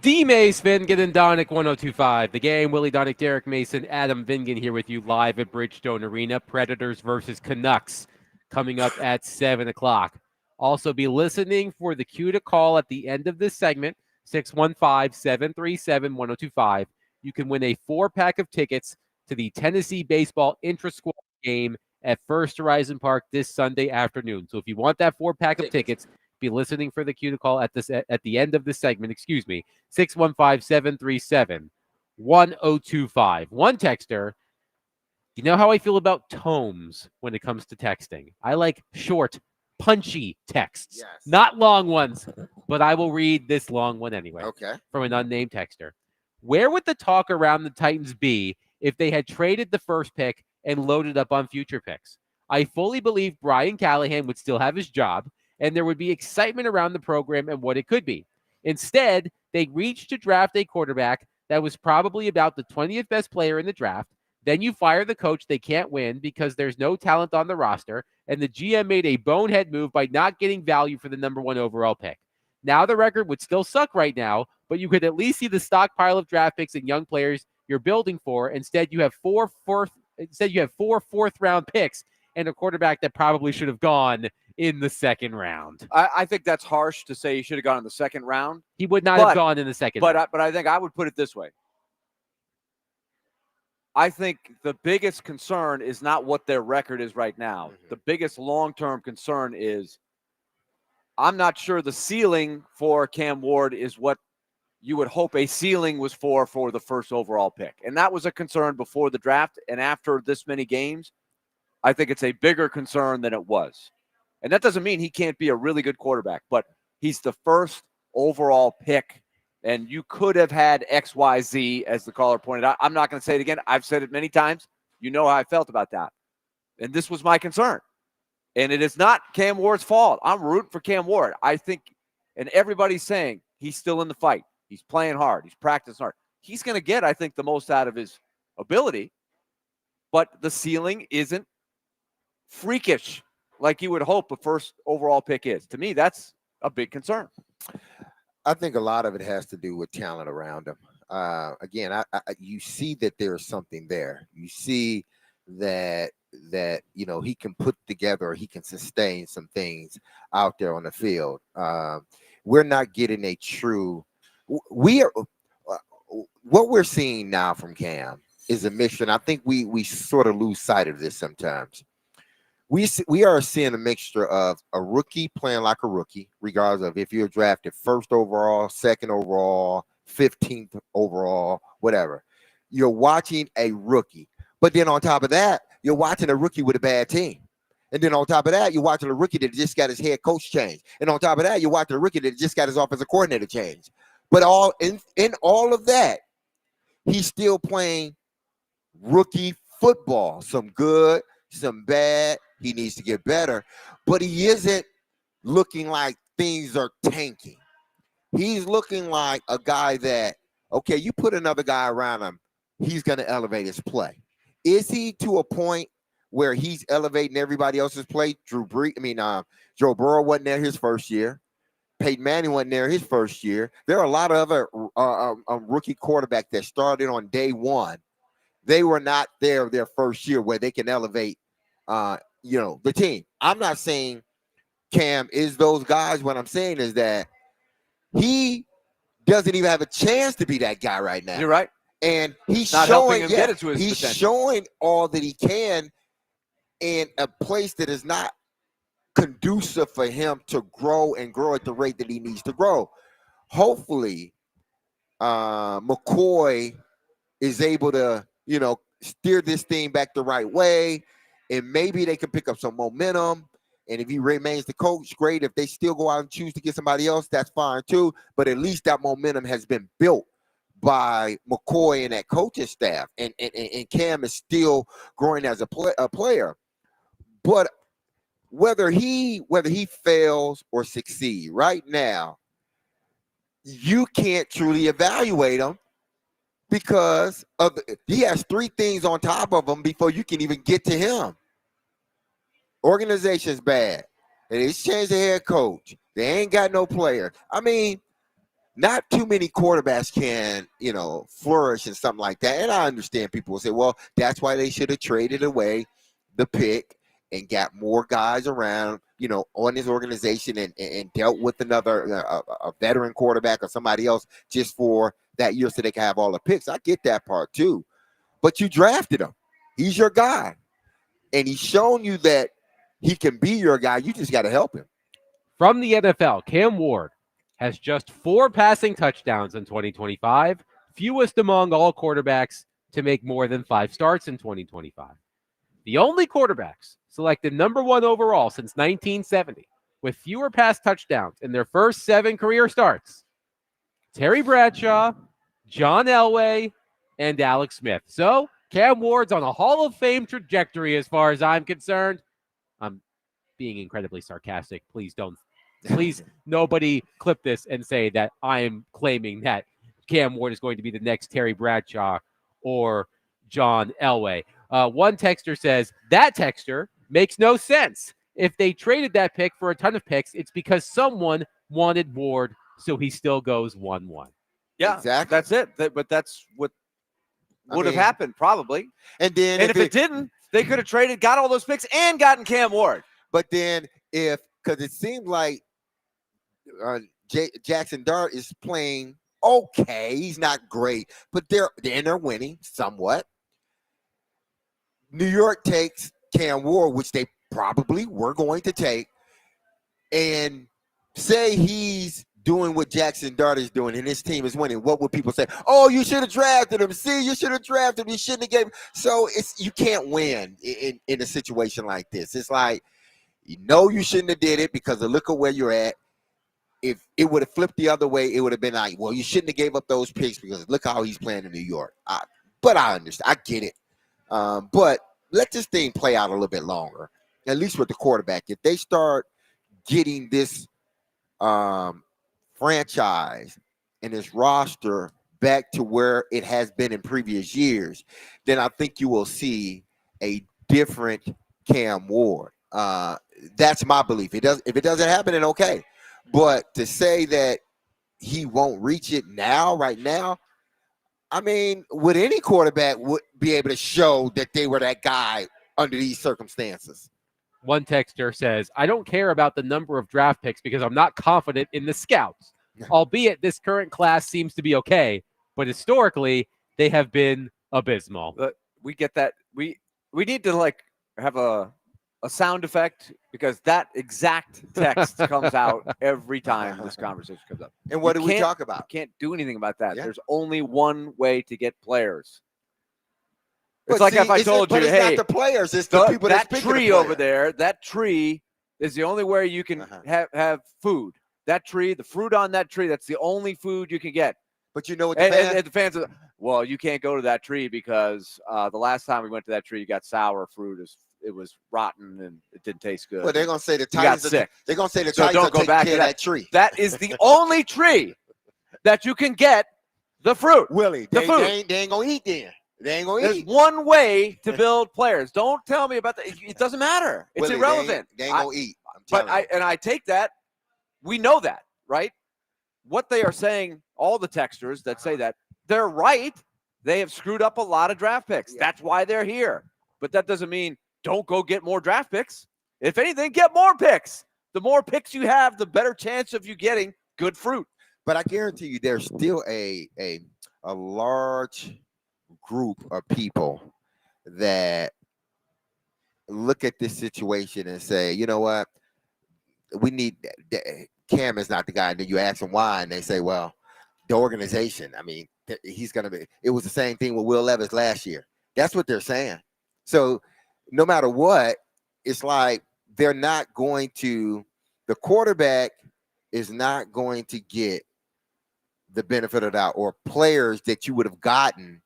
A: D. Mace, Vingan, and Donick 1025. The game, Willie Donick, Derek Mason, Adam Vingan here with you live at Bridgestone Arena. Predators versus Canucks coming up at 7 o'clock. Also be listening for the cue to call at the end of this segment, 615-737-1025. You can win a 4-pack of tickets to the Tennessee Baseball Intra-Squad game at First Horizon Park this Sunday afternoon. So if you want that 4-pack of tickets, be listening for the cue to call at the end of the segment, 615-737-1025. One texter, you know how I feel about tomes when it comes to texting. I like short, punchy texts,
B: Yes.
A: not long ones, but I will read this long one anyway.
B: Okay.
A: From an unnamed texter. Where would the talk around the Titans be if they had traded the first pick and loaded up on future picks? I fully believe Brian Callahan would still have his job, and there would be excitement around the program and what it could be. Instead, they reached to draft a quarterback that was probably about the 20th best player in the draft. Then you fire the coach they can't win because there's no talent on the roster, and the GM made a bonehead move by not getting value for the number 1 overall pick. Now the record would still suck right now, but you could at least see the stockpile of draft picks and young players you're building for. Instead, you have four fourth-round picks and a quarterback that probably should have gone in the second round.
C: I think that's harsh to say he should have gone in the second round.
A: He would not have gone in the second round.
C: But I think I would put it this way. I think the biggest concern is not what their record is right now. Mm-hmm. The biggest long-term concern is I'm not sure the ceiling for Cam Ward is what you would hope a ceiling was for the first overall pick. And that was a concern before the draft. And after this many games, I think it's a bigger concern than it was. And that doesn't mean he can't be a really good quarterback, but he's the first overall pick. And you could have had XYZ, as the caller pointed out. I'm not going to say it again. I've said it many times. You know how I felt about that. And this was my concern. And it is not Cam Ward's fault. I'm rooting for Cam Ward. I think, and everybody's saying he's still in the fight. He's playing hard. He's practicing hard. He's going to get, I think, the most out of his ability. But the ceiling isn't freakish like you would hope a first overall pick is. To me, that's a big concern.
B: I think a lot of it has to do with talent around him. Again, you see that there's something there. You see that he can put together, or he can sustain some things out there on the field. We're not getting a true. What we're seeing now from Cam is a mixture. And I think we sort of lose sight of this sometimes. We are seeing a mixture of a rookie playing like a rookie, regardless of if you're drafted first overall, second overall, 15th overall, whatever. You're watching a rookie. But then on top of that, you're watching a rookie with a bad team. And then on top of that, you're watching a rookie that just got his head coach changed. And on top of that, you're watching a rookie that just got his offensive coordinator changed. But all in all of that, he's still playing rookie football. Some good, some bad. He needs to get better. But he isn't looking like things are tanking. He's looking like a guy that, okay, you put another guy around him, he's going to elevate his play. Is he to a point where he's elevating everybody else's play? Joe Burrow wasn't there his first year. Peyton Manning wasn't there his first year. There are a lot of other rookie quarterbacks that started on day one. They were not there their first year where they can elevate, the team. I'm not saying Cam is those guys. What I'm saying is that he doesn't even have a chance to be that guy right now.
C: You're right.
B: And he's
C: not
B: showing,
C: helping him get it to his
B: he's
C: potential.
B: showing all that he can in a place that is not conducive for him to grow and grow at the rate that he needs to grow. Hopefully, McCoy is able to, steer this thing back the right way, and maybe they can pick up some momentum. And if he remains the coach, great. If they still go out and choose to get somebody else, that's fine too. But at least that momentum has been built by McCoy and that coaching staff. And Cam is still growing as a player. But whether he fails or succeeds right now, you can't truly evaluate him because he has three things on top of him before you can even get to him. Organization's bad. They just changed the head coach. They ain't got no player. I mean, not too many quarterbacks can, flourish and something like that. And I understand people will say, well, that's why they should have traded away the pick and got more guys around, on his organization and dealt with another a veteran quarterback or somebody else just for that year so they can have all the picks. I get that part too. But you drafted him. He's your guy. And he's shown you that he can be your guy. You just got to help him.
A: From the NFL, Cam Ward has just 4 passing touchdowns in 2025, fewest among all quarterbacks to make more than 5 starts in 2025. The only quarterbacks selected number 1 overall since 1970 with fewer pass touchdowns in their first 7 career starts: Terry Bradshaw, John Elway, and Alex Smith. So Cam Ward's on a Hall of Fame trajectory as far as I'm concerned. I'm being incredibly sarcastic. Please nobody clip this and say that I am claiming that Cam Ward is going to be the next Terry Bradshaw or John Elway. One texter says, that texter makes no sense. If they traded that pick for a ton of picks, it's because someone wanted Ward, so he still goes 1-1.
C: Yeah,
B: exactly.
C: That's it. But that's what would have happened probably.
B: And then
C: if it didn't, they could have got all those picks and gotten Cam Ward.
B: But then because it seemed like Jackson Dart is playing okay. He's not great, but they're winning somewhat. New York takes Cam Ward, which they probably were going to take, and say he's doing what Jackson Dart is doing and his team is winning. What would people say? Oh, you should have drafted him. See, you should have drafted him. You shouldn't have gave him. So you can't win in a situation like this. It's like, you shouldn't have did it because look at where you're at. If it would have flipped the other way, it would have been like, well, you shouldn't have gave up those picks because look how he's playing in New York. But I understand. I get it. But let this thing play out a little bit longer, at least with the quarterback. If they start getting this franchise and this roster back to where it has been in previous years, then I think you will see a different Cam Ward. That's my belief. If it doesn't happen, then okay. But to say that he won't reach it right now, I mean, would any quarterback be able to show that they were that guy under these circumstances?
A: One texter says, I don't care about the number of draft picks because I'm not confident in the scouts. Albeit this current class seems to be okay, but historically they have been abysmal.
C: We get that. We need to have a sound effect because that exact text comes out every time this conversation comes up.
B: And what do we talk about?
C: You can't do anything about that. Yeah. There's only one way to get players.
B: It's
C: like if I told you,
B: it's
C: hey,
B: not the players, it's the people
C: that
B: that's
C: tree over there. That tree is the only way you can have food. That tree, the fruit on that tree, that's the only food you can get.
B: But you know what
C: the fans are, well, you can't go to that tree because the last time we went to that tree, you got sour fruit. It was rotten and it didn't taste good.
B: Well, they're gonna say the Titans. They're gonna say the Titans
C: don't go back to
B: that tree.
C: That is the only tree that you can get the fruit.
B: Willie, they ain't gonna eat then. They ain't gonna
C: eat. There's one way to build players. Don't tell me about that. It doesn't matter. It's
B: Willie,
C: irrelevant.
B: They ain't gonna eat.
C: But I take that. We know that, right? What they are saying, all the texters that say that, they're right. They have screwed up a lot of draft picks. Yeah. That's why they're here. But that doesn't mean don't go get more draft picks. If anything, get more picks. The more picks you have, the better chance of you getting good fruit.
B: But I guarantee you there's still a large group of people that look at this situation and say, you know what, we need Cam is not the guy. And then you ask them why, and they say, well, the organization. I mean, he's going to be. It was the same thing with Will Levis last year. That's what they're saying. So no matter what, it's like they're not going to. The quarterback is not going to get the benefit of the doubt, or players that you would have gotten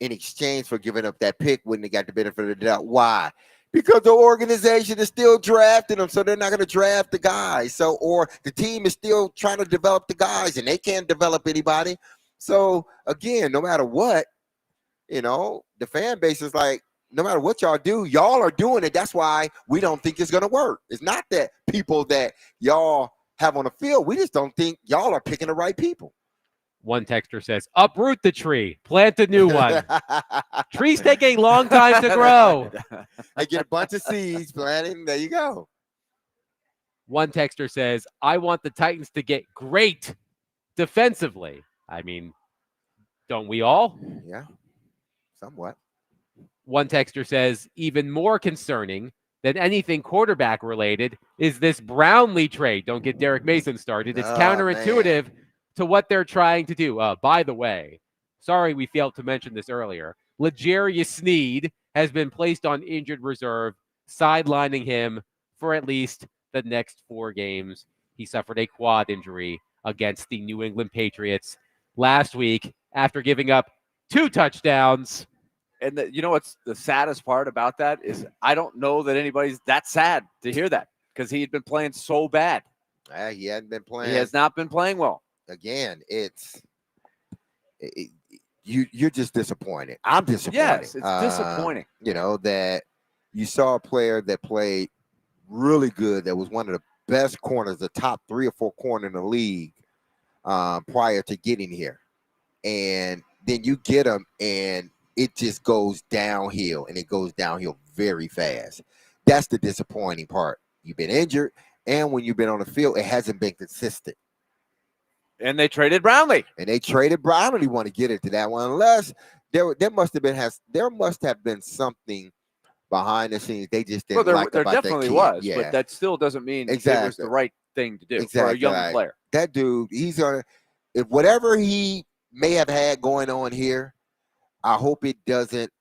B: in exchange for giving up that pick wouldn't have got the benefit of the doubt. Why? Because the organization is still drafting them, so they're not going to draft the guys. So, or the team is still trying to develop the guys, and they can't develop anybody. So, again, no matter what, the fan base is like, no matter what y'all do, y'all are doing it. That's why we don't think it's going to work. It's not that people that y'all have on the field. We just don't think y'all are picking the right people.
A: One texter says, uproot the tree, plant a new one. Trees take a long time to grow.
B: I get a bunch of seeds planted. There you go.
A: One texter says, I want the Titans to get great defensively. I mean, don't we all?
B: Yeah, somewhat.
A: One texter says, even more concerning than anything quarterback related is this Brownlee trade. Don't get Derek Mason started. It's counterintuitive to what they're trying to do. By the way, sorry we failed to mention this earlier. L'Jarius Sneed has been placed on injured reserve, sidelining him for at least the next 4 games. He suffered a quad injury against the New England Patriots last week after giving up 2 touchdowns.
C: And you know what's the saddest part about that is I don't know that anybody's that sad to hear that because he had been playing so bad.
B: He hadn't been playing.
C: He has not been playing well.
B: Again, you're just disappointed. I'm disappointed.
C: Yes, it's disappointing.
B: You know, that you saw a player that played really good, that was one of the best corners, the top 3 or 4 corner in the league prior to getting here. And then you get him and it just goes downhill, and it goes downhill very fast. That's the disappointing part. You've been injured, and when you've been on the field, it hasn't been consistent.
C: And they traded Brownlee.
B: Want to get into that one, unless there must have been something behind the scenes they just didn't like
C: there
B: about
C: definitely
B: that kid.
C: was,
B: Yeah.
C: but that still doesn't mean it was the right thing to do for a young player.
B: That dude, if whatever he may have had going on here, I hope it doesn't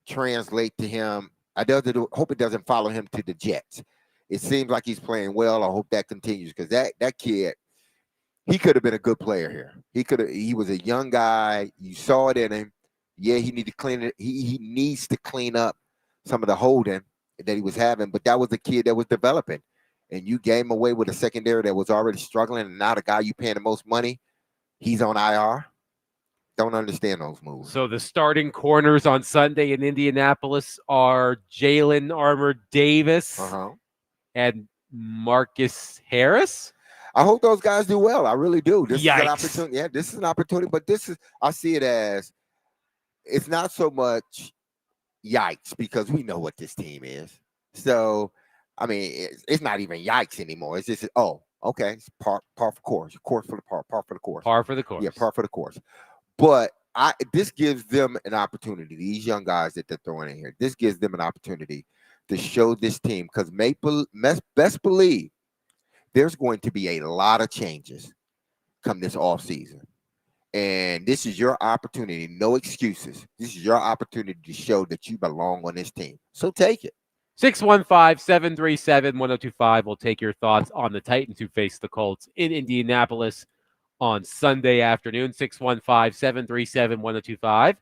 B: translate to him. Hope it doesn't follow him to the Jets. It seems like he's playing well. I hope that continues, because that kid, he could have been a good player here. He was a young guy. You saw it in him. Yeah, he needs to clean it. He needs to clean up some of the holding that he was having. But that was a kid that was developing, and you gave him away with a secondary that was already struggling, and now the guy you paying the most money, he's on IR. Don't understand those moves.
A: So the starting corners on Sunday in Indianapolis are Jalen Armour-Davis and Marcus Harris.
B: I hope those guys do well. I really do. This is an
A: Yikes.
B: opportunity. Yeah, this is an opportunity. But I see it as, it's not so much yikes, because we know what this team is. So, I mean, it's not even yikes anymore. It's just, okay, it's par for course. Par for the course.
A: Par for the course.
B: Yeah, par for the course. But this gives them an opportunity, these young guys that they're throwing in here. This gives them an opportunity to show this team, because best believe there's going to be a lot of changes come this offseason. And this is your opportunity, no excuses. This is your opportunity to show that you belong on this team. So take it.
A: 615-737-1025 will take your thoughts on the Titans who face the Colts in Indianapolis on Sunday afternoon. 615-737-1025.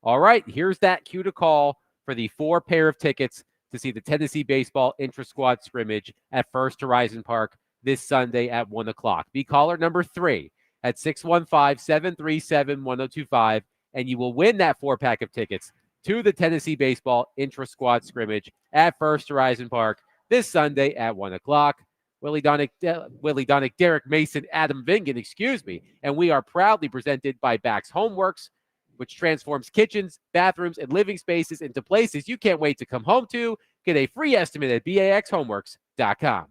A: All right, here's that cue to call for the 4 pair of tickets to see the Tennessee Baseball Intra-Squad scrimmage at First Horizon Park this Sunday at 1 o'clock. Be caller number 3 at 615-737-1025, and you will win that 4-pack of tickets to the Tennessee Baseball Intra-Squad scrimmage at First Horizon Park this Sunday at 1 o'clock. Willie Donick, Derek Mason, Adam Vingan, and we are proudly presented by Bax Homeworks, which transforms kitchens, bathrooms, and living spaces into places you can't wait to come home to. Get a free estimate at baxhomeworks.com.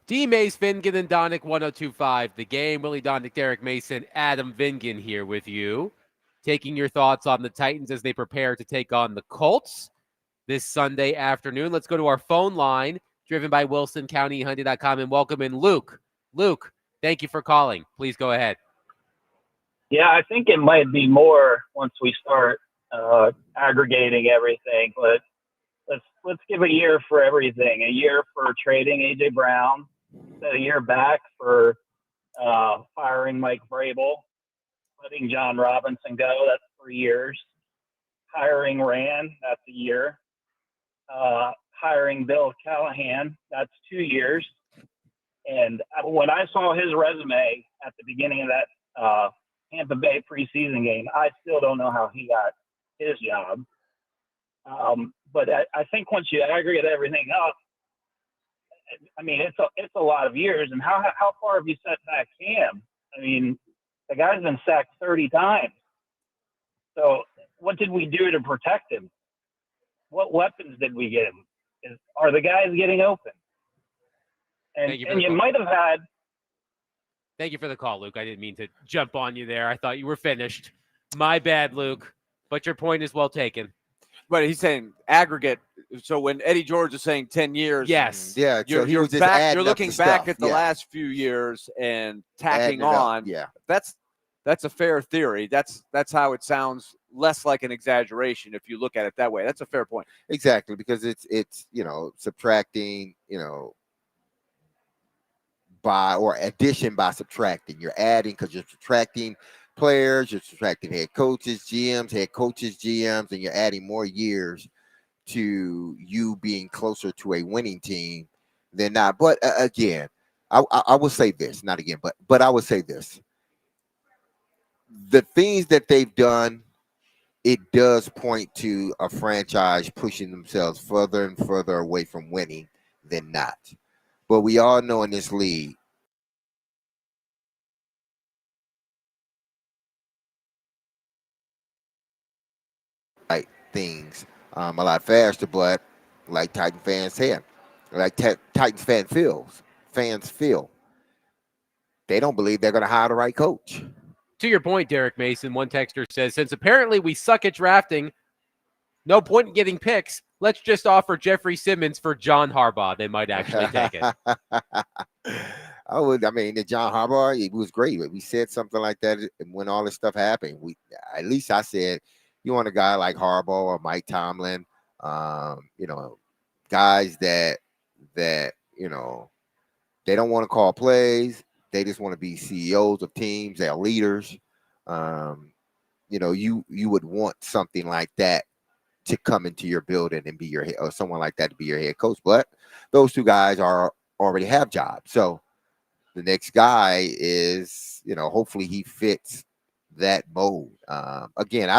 A: D. Mace, Vingan, and Donick, 1025 The Game. Willie Donick, Derek Mason, Adam Vingan here with you, taking your thoughts on the Titans as they prepare to take on the Colts this Sunday afternoon. Let's go to our phone line, driven by WilsonCountyHunting.com, and welcome in Luke. Luke, thank you for calling. Please go ahead.
G: Yeah, I think it might be more once we start aggregating everything. But let's give a year for everything. A year for trading A.J. Brown, a year back for firing Mike Vrabel, letting John Robinson go. That's 3 years. Hiring Rand, that's a year. Hiring Bill Callahan, that's 2 years. And when I saw his resume at the beginning of that Tampa Bay preseason game, I still don't know how he got his job. But I think once you aggregate everything up, I mean, it's a lot of years. And how far have you set back Cam? I mean, the guy's been sacked 30 times. So what did we do to protect him? What weapons did we get him? Are the guys getting open? And you might have had.
A: Thank you for the call, Luke. I didn't mean to jump on you there. I thought you were finished. My bad, Luke. But your point is well taken.
C: But he's saying aggregate. So when Eddie George is saying 10 years,
A: yes,
B: yeah,
C: you're,
B: so
C: you're
B: just
C: back. You're looking back
B: stuff.
C: at the last few years and tacking on.
B: Yeah,
C: that's a fair theory. That's how it sounds. Less like an exaggeration if you look at it that way. That's a fair point.
B: Exactly, because it's subtracting by or addition by subtracting. You're adding because you're subtracting players, you're subtracting head coaches, GMs, and you're adding more years to you being closer to a winning team than not. But again, I will say this, not again, but I would say this. The things that they've done, it does point to a franchise pushing themselves further and further away from winning than not. But we all know in this league, like things a lot faster, but like Titan fans have, like Titans fans feel, they don't believe they're going to hire the right coach.
A: To your point, Derek Mason, one texter says, since apparently we suck at drafting, no point in getting picks. Let's just offer Jeffrey Simmons for John Harbaugh. They might actually take it.
B: The John Harbaugh, it was great. We said something like that when all this stuff happened. At least I said, you want a guy like Harbaugh or Mike Tomlin, guys that they don't want to call plays. They just want to be CEOs of teams. They're leaders. You would want something like that to come into your building and be your head, or someone like that to be your head coach. But those two guys already have jobs. So the next guy is, hopefully he fits that mold. Again,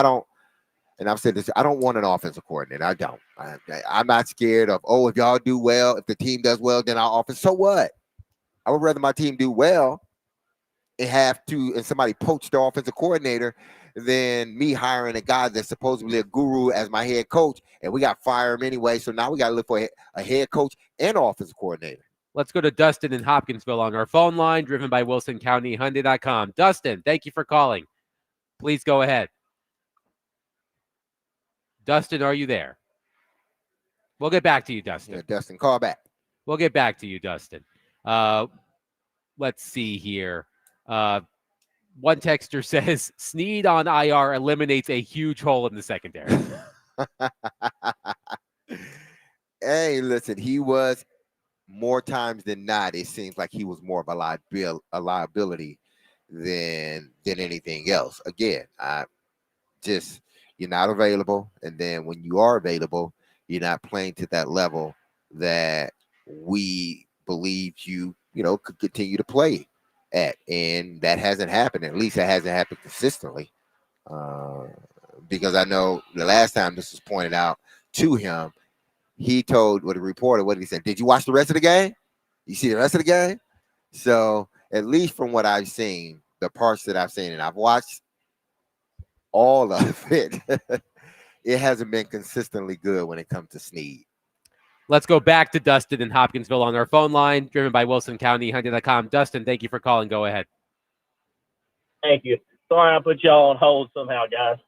B: and I've said this, I don't want an offensive coordinator. I don't. I'm not scared of, if y'all do well, if the team does well, then our offense. So what? I would rather my team do well and somebody poach the offensive coordinator than me hiring a guy that's supposedly a guru as my head coach, and we got to fire him anyway. So now we got to look for a head coach and offensive coordinator.
A: Let's go to Dustin in Hopkinsville on our phone line, driven by WilsonCountyHunting.com. Dustin, thank you for calling. Please go ahead. Dustin, are you there? We'll get back to you, Dustin.
B: Yeah, Dustin, call back.
A: We'll get back to you, Dustin. Let's see here. One texter says, Snead on IR eliminates a huge hole in the secondary.
B: Hey, listen, he was more times than not, it seems like he was more of a liability than anything else. Again, you're not available. And then when you are available, you're not playing to that level that we believe you could continue to play at. And that hasn't happened. At least it hasn't happened consistently. Because I know the last time this was pointed out to him, he told the reporter, what he said, did you watch the rest of the game? You see the rest of the game? So at least from what I've seen, the parts that I've seen, and I've watched all of it, it hasn't been consistently good when it comes to Snead.
A: Let's go back to Dustin in Hopkinsville on our phone line, driven by Wilson County, Hyundai.com. Dustin, thank you for calling. Go ahead.
H: Thank you. Sorry I put y'all on hold somehow, guys.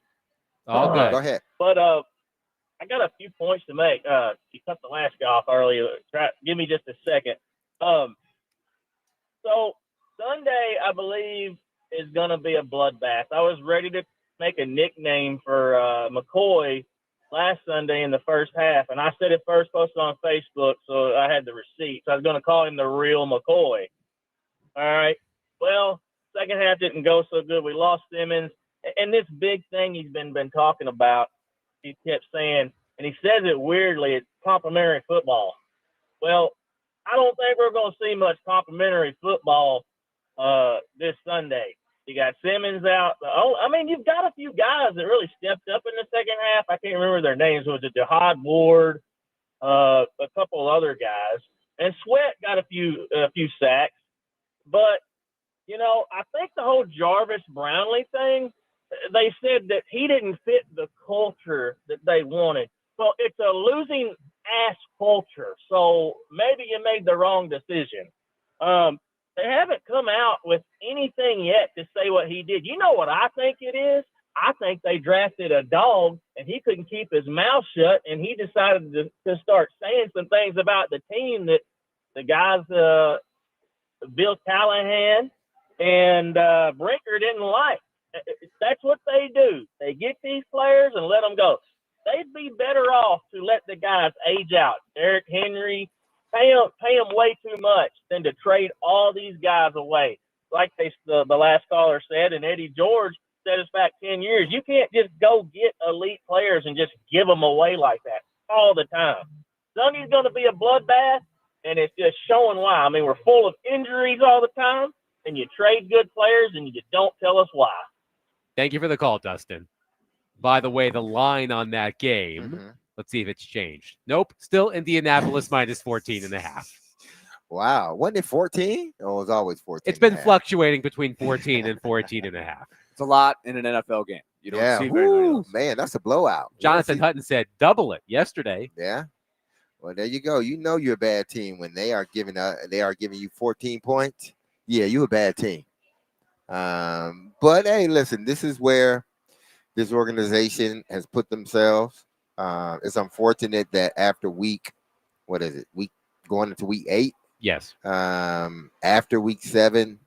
A: All good.
B: Go ahead.
H: But I got a few points to make. You cut the last guy off earlier. Give me just a second. So Sunday, I believe, is going to be a bloodbath. I was ready to make a nickname for McCoy last Sunday in the first half, and I said it first posted on Facebook, so I had the receipt. So I was going to call him the real McCoy. All right. Well, second half didn't go so good. We lost Simmons, and this big thing he's been talking about, he kept saying, and he says it weirdly, it's complimentary football. Well, I don't think we're going to see much complimentary football this Sunday. You got Simmons out. I mean, you've got a few guys that really stepped up in the second half. I can't remember their names. Was it Jahad Ward, a couple other guys, and Sweat got a few sacks. But you know, I think the whole Jarvis Brownlee thing, they said that he didn't fit the culture that they wanted. Well, it's a losing ass culture, so maybe you made the wrong decision. They haven't come out with anything yet to say what he did. You know what I think it is? I think they drafted a dog, and he couldn't keep his mouth shut, and he decided to start saying some things about the team that the guys, Bill Callahan and Brinker didn't like. That's what they do. They get these players and let them go. They'd be better off to let the guys age out. Derrick Henry, pay them way too much than to trade all these guys away. Like the last caller said, and Eddie George set us back 10 years. You can't just go get elite players and just give them away like that all the time. Sunday's going to be a bloodbath, and it's just showing why. I mean, we're full of injuries all the time, and you trade good players, and you don't tell us why.
A: Thank you for the call, Dustin. By the way, the line on that game, let's see if it's changed. Nope, still Indianapolis minus 14.5.
B: Wow. Wasn't it 14? Oh, it was always 14.
A: It's been fluctuating between 14 and 14.5.
C: It's a lot in an NFL game. You don't see very many of those.
B: Man, that's a blowout.
A: Jonathan Hutton said double it yesterday.
B: Yeah. Well, there you go. You know you're a bad team when they are giving you 14 points. Yeah, you're a bad team. But hey, listen, this is where this organization has put themselves. It's unfortunate that after going into week 8.
A: Yes.
B: After week 7,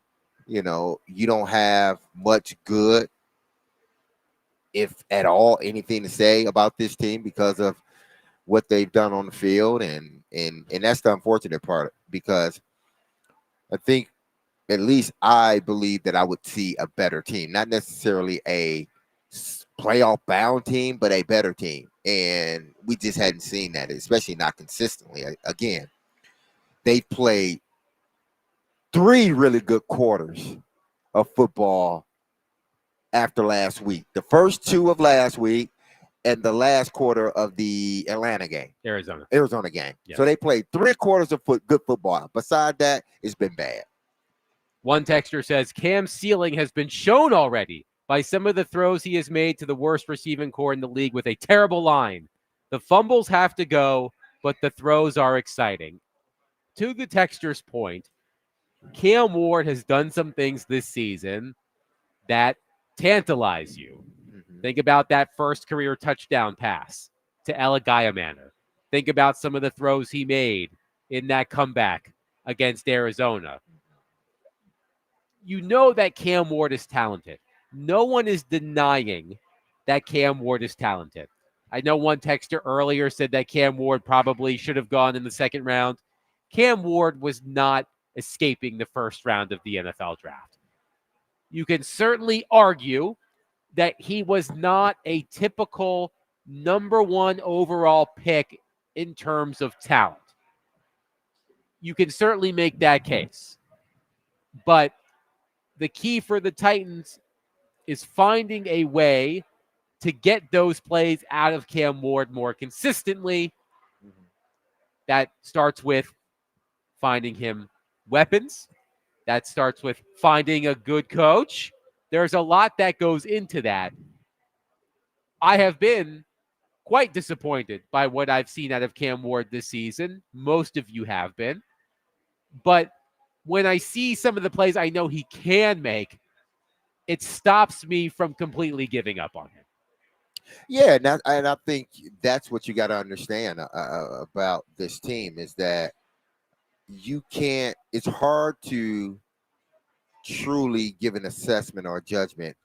B: you know, you don't have much good, if at all, anything to say about this team because of what they've done on the field, and that's the unfortunate part, because I think, at least I believe, that I would see a better team, not necessarily a playoff bound team, but a better team. And we just hadn't seen that, especially not consistently. Again, they played 3 really good quarters of football after last week. The first 2 of last week and the last quarter of the Arizona game. Yeah. So they played 3 quarters of good football. Beside that, it's been bad.
A: One texter says Cam's ceiling has been shown already by some of the throws he has made to the worst receiving core in the league with a terrible line. The fumbles have to go, but the throws are exciting. To the texter's point, Cam Ward has done some things this season that tantalize you. Think about that first career touchdown pass to Eligayamana. Think about some of the throws he made in that comeback against Arizona. You know that Cam Ward is talented. No one is denying that Cam Ward is talented. I know one texter earlier said that Cam Ward probably should have gone in the second round. Cam Ward was not escaping the first round of the NFL draft. You can certainly argue that he was not a typical number 1 overall pick in terms of talent. You can certainly make that case. But the key for the Titans is finding a way to get those plays out of Cam Ward more consistently. That starts with finding him weapons. That starts with finding a good coach. There's a lot that goes into that. I have been quite disappointed by what I've seen out of Cam Ward this season. Most of you have been. But when I see some of the plays I know he can make, it stops me from completely giving up on him.
B: Yeah, and I think that's what you got to understand about this team is that you can't. It's hard to truly give an assessment or a judgment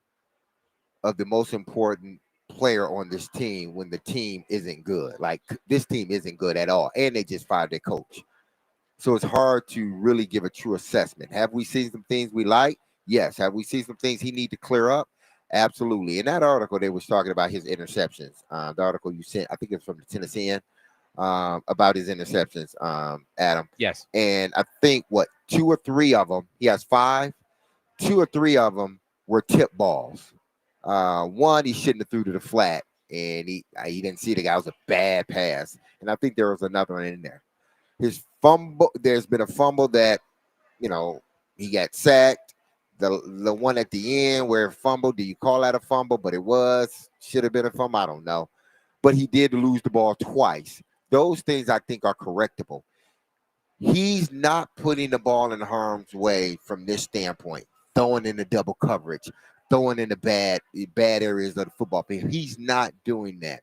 B: of the most important player on this team when the team isn't good. Like this team isn't good at all, and they just fired their coach. So it's hard to really give a true assessment. Have we seen some things we like? Yes. Have we seen some things he need to clear up? Absolutely. In that article, they was talking about his interceptions. The article you sent, I think it's from the Tennessean, about his interceptions, Adam.
A: Yes.
B: And I think two or three of them, he has 5, 2 or 3 of them were tip balls. One he shouldn't have threw to the flat, and he didn't see the guy. It was a bad pass, and I think there was another one in there. His fumble, there's been a fumble that, he got sacked. The one at the end where fumbled, do you call that a fumble? But it should have been a fumble. I don't know. But he did lose the ball twice. Those things I think are correctable. He's not putting the ball in harm's way from this standpoint, throwing in the double coverage, throwing in the bad areas of the football field. He's not doing that.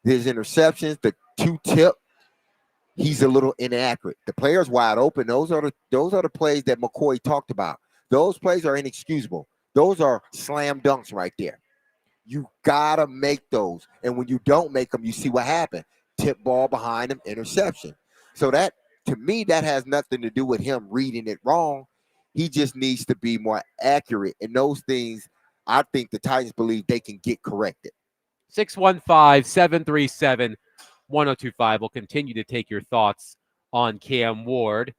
B: There's interceptions, the 2 tip. He's a little inaccurate. The player's wide open. Those are the plays that McCoy talked about. Those plays are inexcusable. Those are slam dunks right there. You gotta make those. And when you don't make them, you see what happened. Tip ball behind him, interception. So that, to me, that has nothing to do with him reading it wrong. He just needs to be more accurate. And those things, I think the Titans believe they can get corrected.
A: 615-737-1025. We'll continue to take your thoughts on Cam Ward.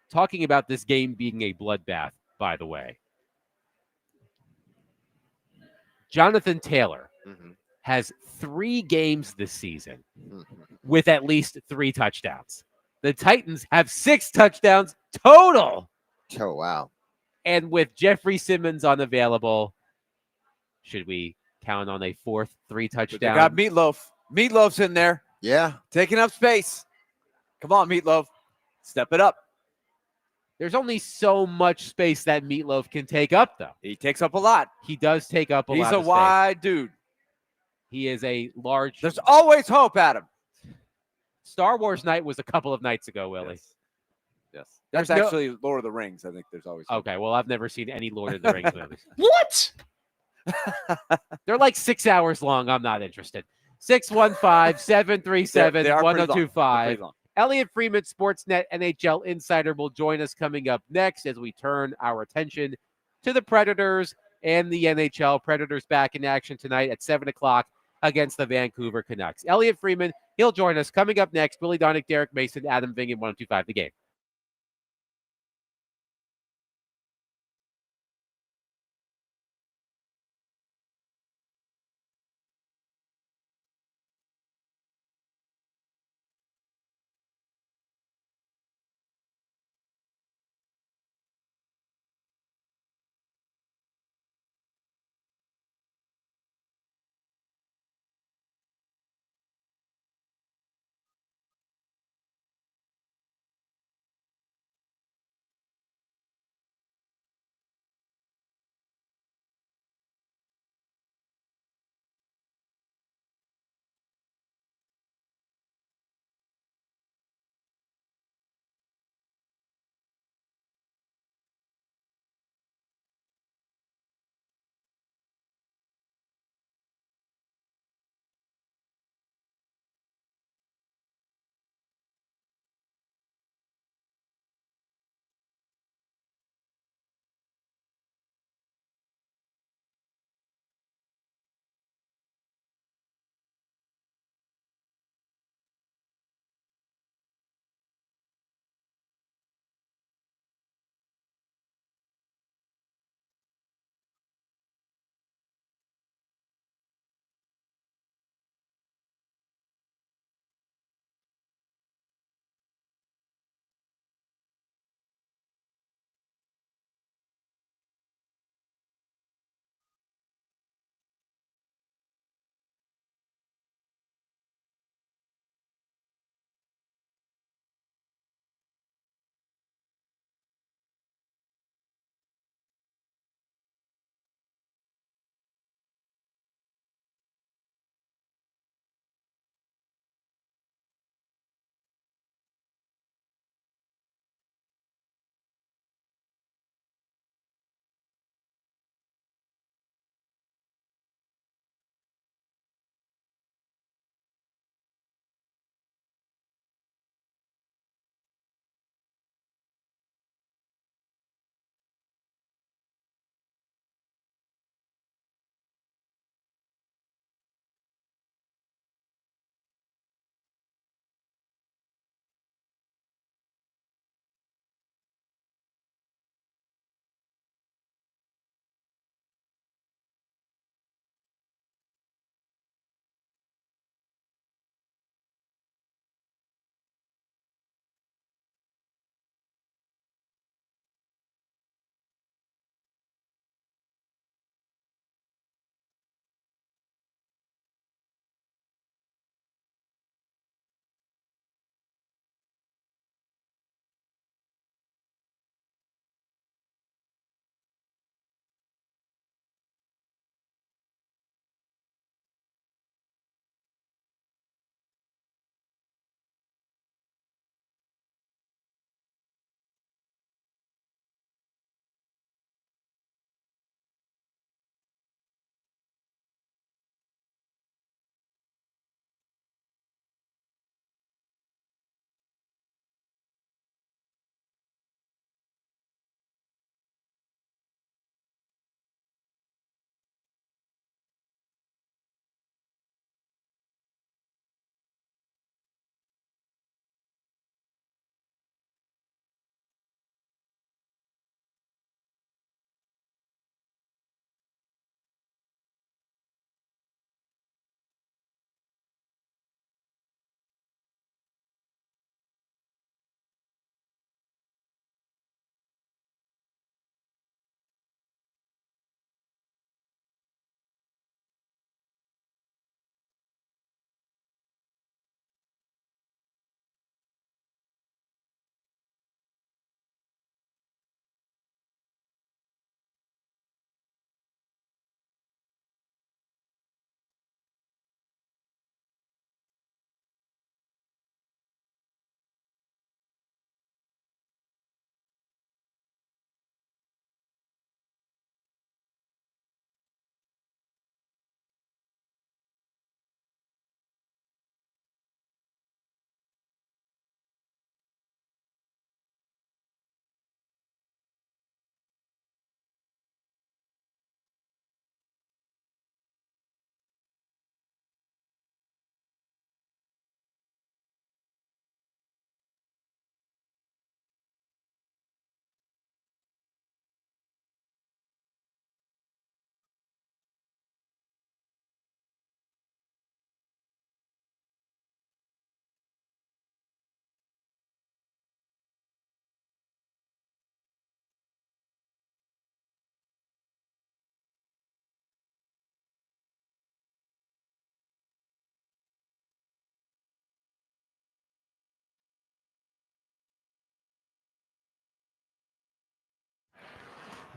A: Talking about this game being a bloodbath, by the way. Jonathan Taylor has 3 games this season with at least 3 touchdowns. The Titans have 6 touchdowns total.
B: Oh, wow.
A: And with Jeffrey Simmons unavailable, should we count on a 4th 3 touchdown?
C: They got Meatloaf. Meatloaf's in there.
B: Yeah.
C: Taking up space. Come on, Meatloaf. Step it up.
A: There's only so much space that Meatloaf can take up, though.
C: He takes up a lot.
A: He does take up a lot.
C: He's a
A: of
C: wide dude.
A: He is a large.
C: There's always hope, Adam.
A: Star Wars night was a couple of nights ago, Willie.
C: Yes. There's actually Lord of the Rings. I think there's always hope.
A: Okay, well, I've never seen any Lord of the Rings movies.
D: What?
A: They're like 6 hours long. I'm not interested. 615-737-1025. Elliot Freeman, Sportsnet NHL Insider, will join us coming up next as we turn our attention to the Predators and the NHL. Predators back in action tonight at 7 o'clock against the Vancouver Canucks. Elliot Freeman, he'll join us coming up next. Willie Donick, Derek Mason, Adam Vingan, 1025 The Game.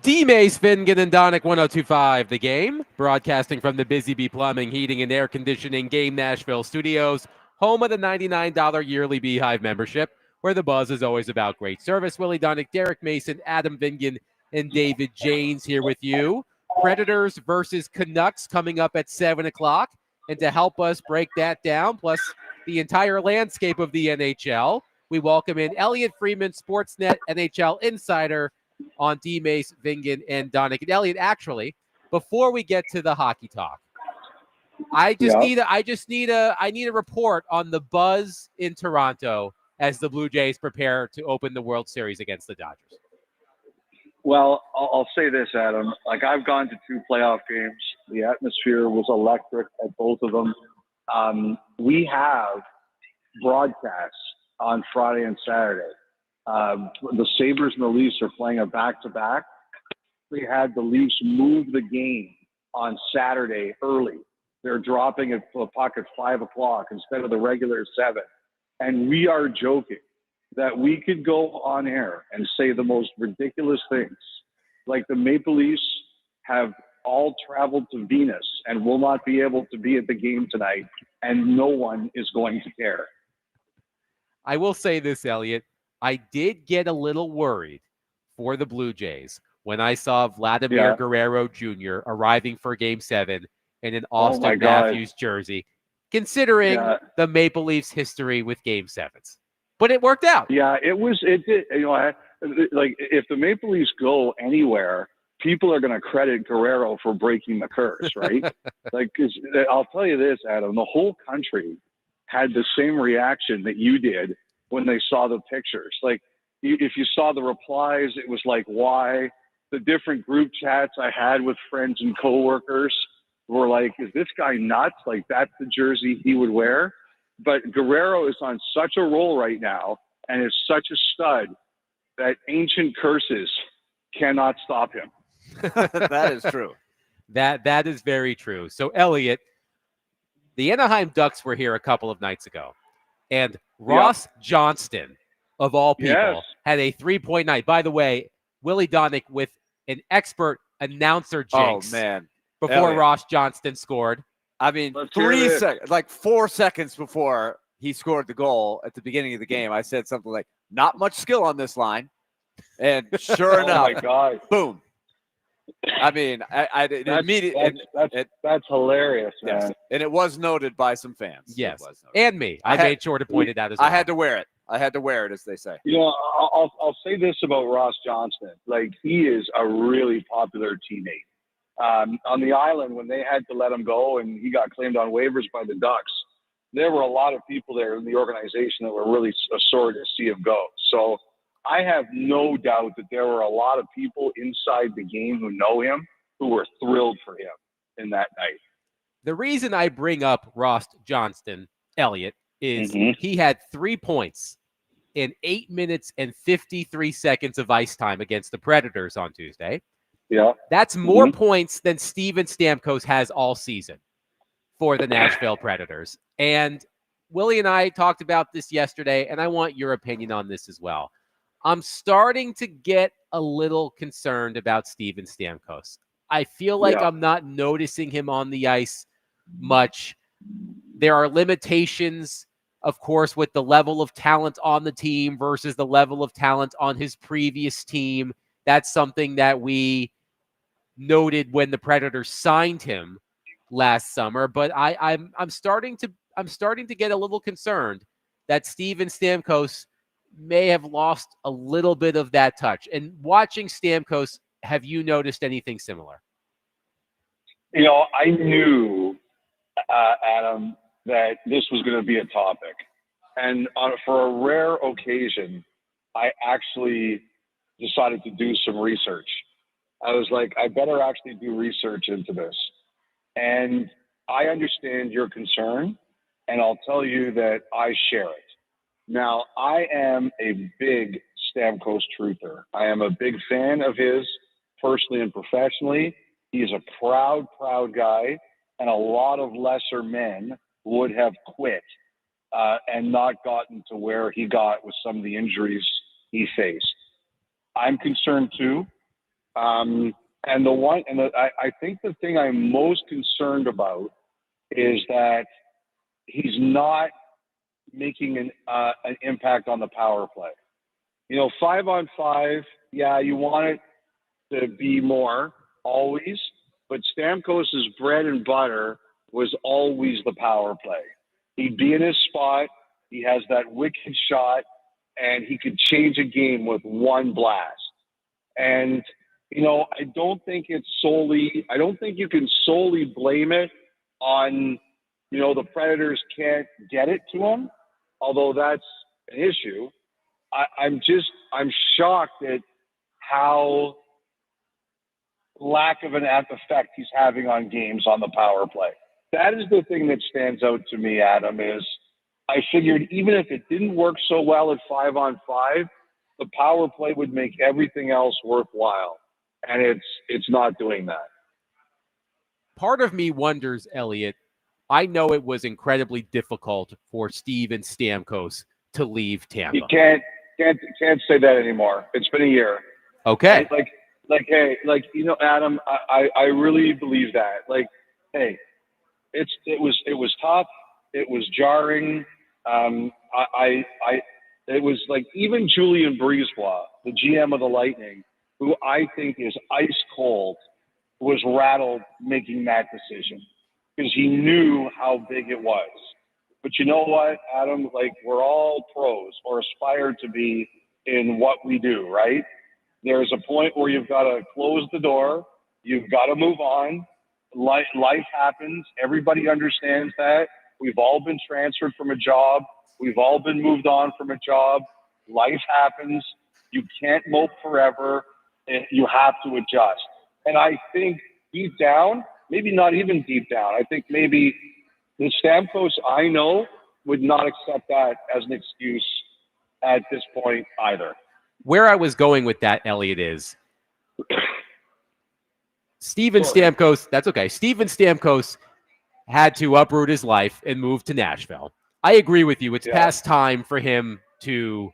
A: D-Mace, Fingan, and Donick 1025, the game. Broadcasting from the Busy Bee Plumbing, Heating, and Air Conditioning Game Nashville studios, home of the $99 yearly Beehive membership, where the buzz is always about great service. Willie Donick, Derek Mason, Adam Vingan, and David Janes here with you. Predators versus Canucks coming up at 7 o'clock. And to help us break that down, plus the entire landscape of the NHL, we welcome in Elliot Freeman, Sportsnet NHL insider on D-Mace, Vingan, and Donick. And Elliot, actually, before we get to the hockey talk, I need a report on the buzz in Toronto as the Blue Jays prepare to open the World Series against the Dodgers.
I: Well, I'll say this, Adam. Like, I've gone to 2 playoff games. The atmosphere was electric at both of them. We have broadcasts on Friday and Saturday. The Sabres and the Leafs are playing a back-to-back. They had the Leafs move the game on Saturday early. They're dropping it for the puck at 5 o'clock instead of the regular 7. And we are joking that we could go on air and say the most ridiculous things, like the Maple Leafs have all traveled to Venus and will not be able to be at the game tonight, and no one is going to care.
A: I will say this, Elliot. I did get a little worried for the Blue Jays when I saw Vladimir Guerrero Jr. arriving for Game 7 in an Austin Matthews jersey, considering the Maple Leafs' history with Game 7s. But it worked out.
I: Yeah, it did. You know, like, if the Maple Leafs go anywhere, people are going to credit Guerrero for breaking the curse, right? Like, 'cause I'll tell you this, Adam, the whole country had the same reaction that you did when they saw the pictures. Like, if you saw the replies, it was like, why? The different group chats I had with friends and coworkers were like, is this guy nuts? Like, that's the jersey he would wear? But Guerrero is on such a roll right now and is such a stud that ancient curses cannot stop him.
C: That is true.
A: That is very true. So, Elliot, the Anaheim Ducks were here a couple of nights ago, and Ross Johnston, of all people, had a 3-point night. By the way, Willie Donick with an expert announcer jinx before Ross Johnston scored.
C: I mean, 3 seconds, like 4 seconds before he scored the goal at the beginning of the game, I said something like, not much skill on this line. And sure enough, boom. I mean,
I: that's hilarious, man.
C: Yes. And it was noted by some fans.
A: Yes, and me. I made sure to point it out as well.
C: I had to wear it. I had to wear it, as they say.
I: You know, I'll say this about Ross Johnston. Like, he is a really popular teammate. On the island, when they had to let him go and he got claimed on waivers by the Ducks, there were a lot of people there in the organization that were really sorry to see him go. So I have no doubt that there were a lot of people inside the game who know him who were thrilled for him in that night.
A: The reason I bring up Ross Johnston, Elliot, is he had 3 points in 8 minutes and 53 seconds of ice time against the Predators on Tuesday.
I: Yeah.
A: That's more points than Steven Stamkos has all season for the Nashville Predators. And Willie and I talked about this yesterday, and I want your opinion on this as well. I'm starting to get a little concerned about Steven Stamkos. I feel like I'm not noticing him on the ice much. There are limitations, of course, with the level of talent on the team versus the level of talent on his previous team. That's something that we noted when the Predators signed him last summer. But I'm starting to get a little concerned that Steven Stamkos may have lost a little bit of that touch. And watching Stamkos, have you noticed anything similar?
I: You know, I knew, Adam, that this was going to be a topic. And for a rare occasion, I actually decided to do some research. I was like, I better actually do research into this. And I understand your concern, and I'll tell you that I share it. Now, I am a big Stamkos truther. I am a big fan of his, personally and professionally. He's a proud guy, and a lot of lesser men would have quit and not gotten to where he got with some of the injuries he faced. I'm concerned too. I think the thing I'm most concerned about is that he's not making an impact on the power play. 5-on-5, yeah, you want it to be more always, but Stamkos's bread and butter was always the power play. He'd be in his spot. He has that wicked shot, and he could change a game with one blast. And, I don't think you can solely blame it on, the Predators can't get it to him, although that's an issue. I'm shocked at how lack of an effect he's having on games on the power play. That is the thing that stands out to me, Adam, is I figured even if it didn't work so well at 5-on-5, the power play would make everything else worthwhile. And it's not doing that.
A: Part of me wonders, Elliot, I know it was incredibly difficult for Steven Stamkos to leave Tampa.
I: You can't say that anymore. It's been a year.
A: Okay.
I: Adam, I really believe that. Hey, it was tough. It was jarring. It was like even Julien Brisebois, the GM of the Lightning, who I think is ice cold, was rattled making that decision because he knew how big it was. But you know what, Adam? We're all pros or aspire to be in what we do, right? There's a point where you've got to close the door. You've got to move on. Life happens. Everybody understands that. We've all been transferred from a job. We've all been moved on from a job. Life happens. You can't mope forever. And you have to adjust. And I think deep down, maybe not even deep down, I think maybe the Stamkos I know would not accept that as an excuse at this point either.
A: Where I was going with that, Elliot, is Steven Stamkos. That's okay. Steven Stamkos had to uproot his life and move to Nashville. I agree with you. It's past time for him to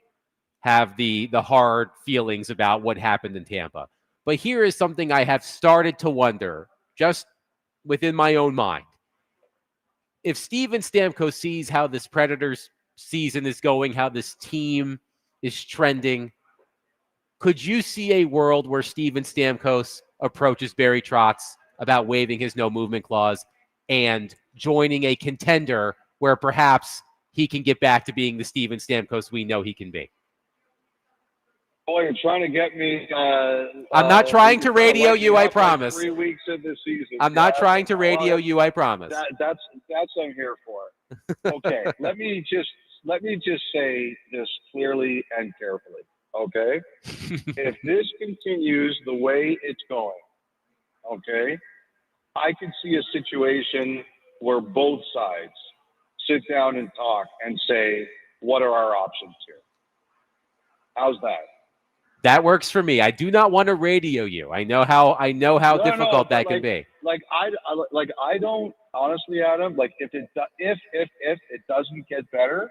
A: have the hard feelings about what happened in Tampa. But here is something I have started to wonder just within my own mind. If Steven Stamkos sees how this Predators season is going, how this team is trending, could you see a world where Steven Stamkos approaches Barry Trotz about waiving his no movement clause and joining a contender where perhaps he can get back to being the Steven Stamkos we know he can be?
I: Boy, you're trying to get me.
A: I'm not trying to radio you, I promise.
I: 3 weeks of the season.
A: I'm not trying to radio you, I promise.
I: That's what I'm here for. Okay, let me just say this clearly and carefully. Okay, if this continues the way it's going, okay, I could see a situation where both sides sit down and talk and say, what are our options here? How's that?
A: That works for me. I do not want to radio you. I know how difficult that can be.
I: I don't honestly, Adam. If it doesn't get better,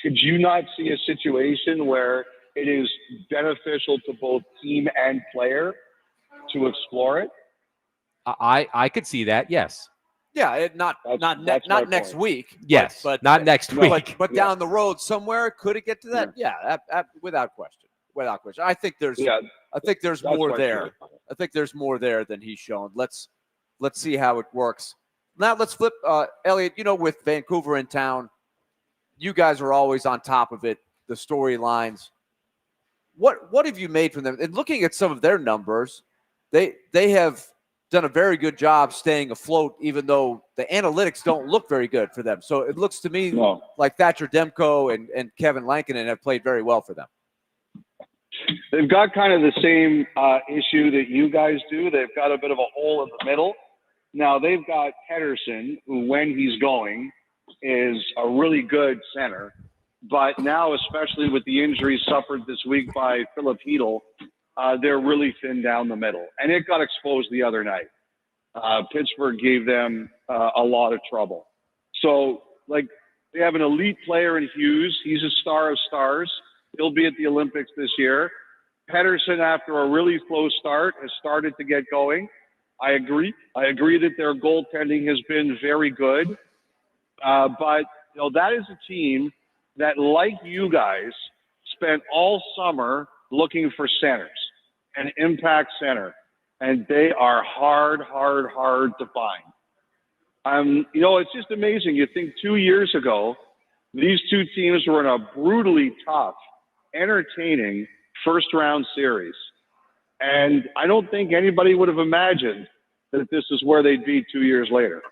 I: could you not see a situation where it is beneficial to both team and player to explore it?
A: I could see that. Yes.
C: Yeah, not next week.
A: Yes,
C: but
A: not next week.
C: But down the road somewhere, could it get to that? Yeah, without question. Without question. I think there's more there. I think there's more there than he's shown. Let's see how it works. Now let's flip, Elliot. With Vancouver in town, you guys are always on top of it. The storylines. What have you made from them? And looking at some of their numbers, they have done a very good job staying afloat, even though the analytics don't look very good for them. So it looks to me like Thatcher Demko and Kevin Lankinen have played very well for them.
I: They've got kind of the same issue that you guys do. They've got a bit of a hole in the middle. Now they've got Pettersson, who when he's going is a really good center. But now, especially with the injuries suffered this week by Philip Hedl, they're really thin down the middle. And it got exposed the other night. Pittsburgh gave them a lot of trouble. So, they have an elite player in Hughes. He's a star of stars. He'll be at the Olympics this year. Pedersen, after a really slow start, has started to get going. I agree. I agree that their goaltending has been very good. But, that is a team that, like you guys, spent all summer looking for centers, an impact center. And they are hard to find. It's just amazing. You think 2 years ago, these two teams were in a brutally tough, entertaining first-round series. And I don't think anybody would have imagined that this is where they'd be 2 years later.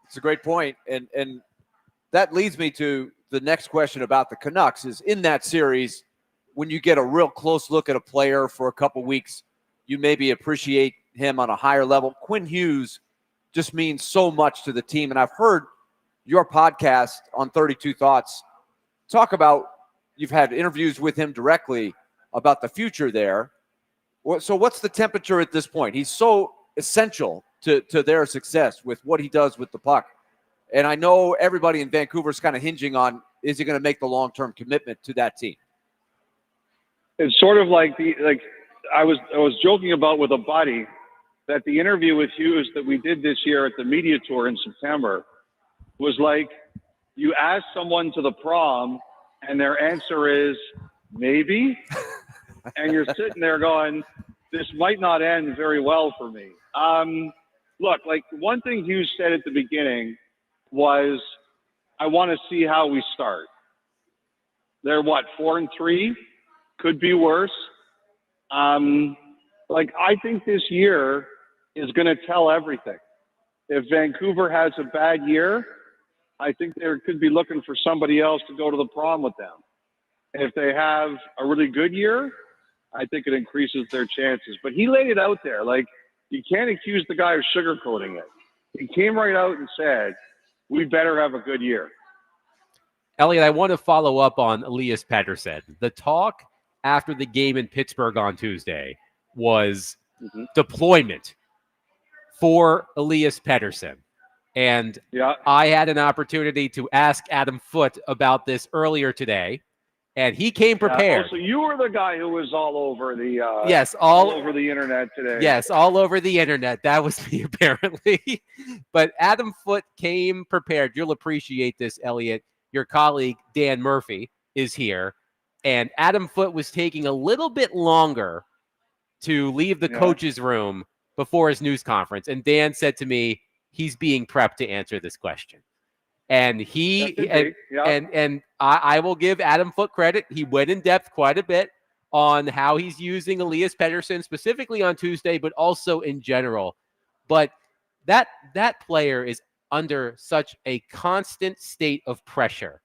C: It's a great point. And that leads me to the next question about the Canucks is in that series, when you get a real close look at a player for a couple weeks, you maybe appreciate him on a higher level. Quinn Hughes just means so much to the team. And I've heard your podcast on 32 Thoughts talk about, you've had interviews with him directly about the future there. So what's the temperature at this point? He's so essential to their success with what he does with the puck. And I know everybody in Vancouver is kind of hinging on, is he going to make the long-term commitment to that team?
I: It's sort of like I was joking about with a buddy that the interview with Hughes that we did this year at the media tour in September was like you ask someone to the prom and their answer is maybe, and you're sitting there going, this might not end very well for me. Look, like one thing Hughes said at the beginning was, I want to see how we start. They're 4-3? Could be worse. I think this year is going to tell everything. If Vancouver has a bad year, I think they could be looking for somebody else to go to the prom with them. If they have a really good year, I think it increases their chances. But he laid it out there. Like, you can't accuse the guy of sugarcoating it. He came right out and said, we better have a good year.
A: Elliot, I want to follow up on Elias Pettersson. The talk after the game in Pittsburgh on Tuesday was deployment for Elias Pettersson. And I had an opportunity to ask Adam Foote about this earlier today, and he came prepared.
I: So you were the guy who was all over the
A: all
I: over the internet today.
A: Yes, all over the internet. That was me, apparently. But Adam Foote came prepared. You'll appreciate this, Elliot. Your colleague, Dan Murphy, is here. And Adam Foote was taking a little bit longer to leave the coach's room before his news conference. And Dan said to me, he's being prepped to answer this question. And I will give Adam Foote credit. He went in depth quite a bit on how he's using Elias Pettersson, specifically on Tuesday, but also in general. But that player is under such a constant state of pressure.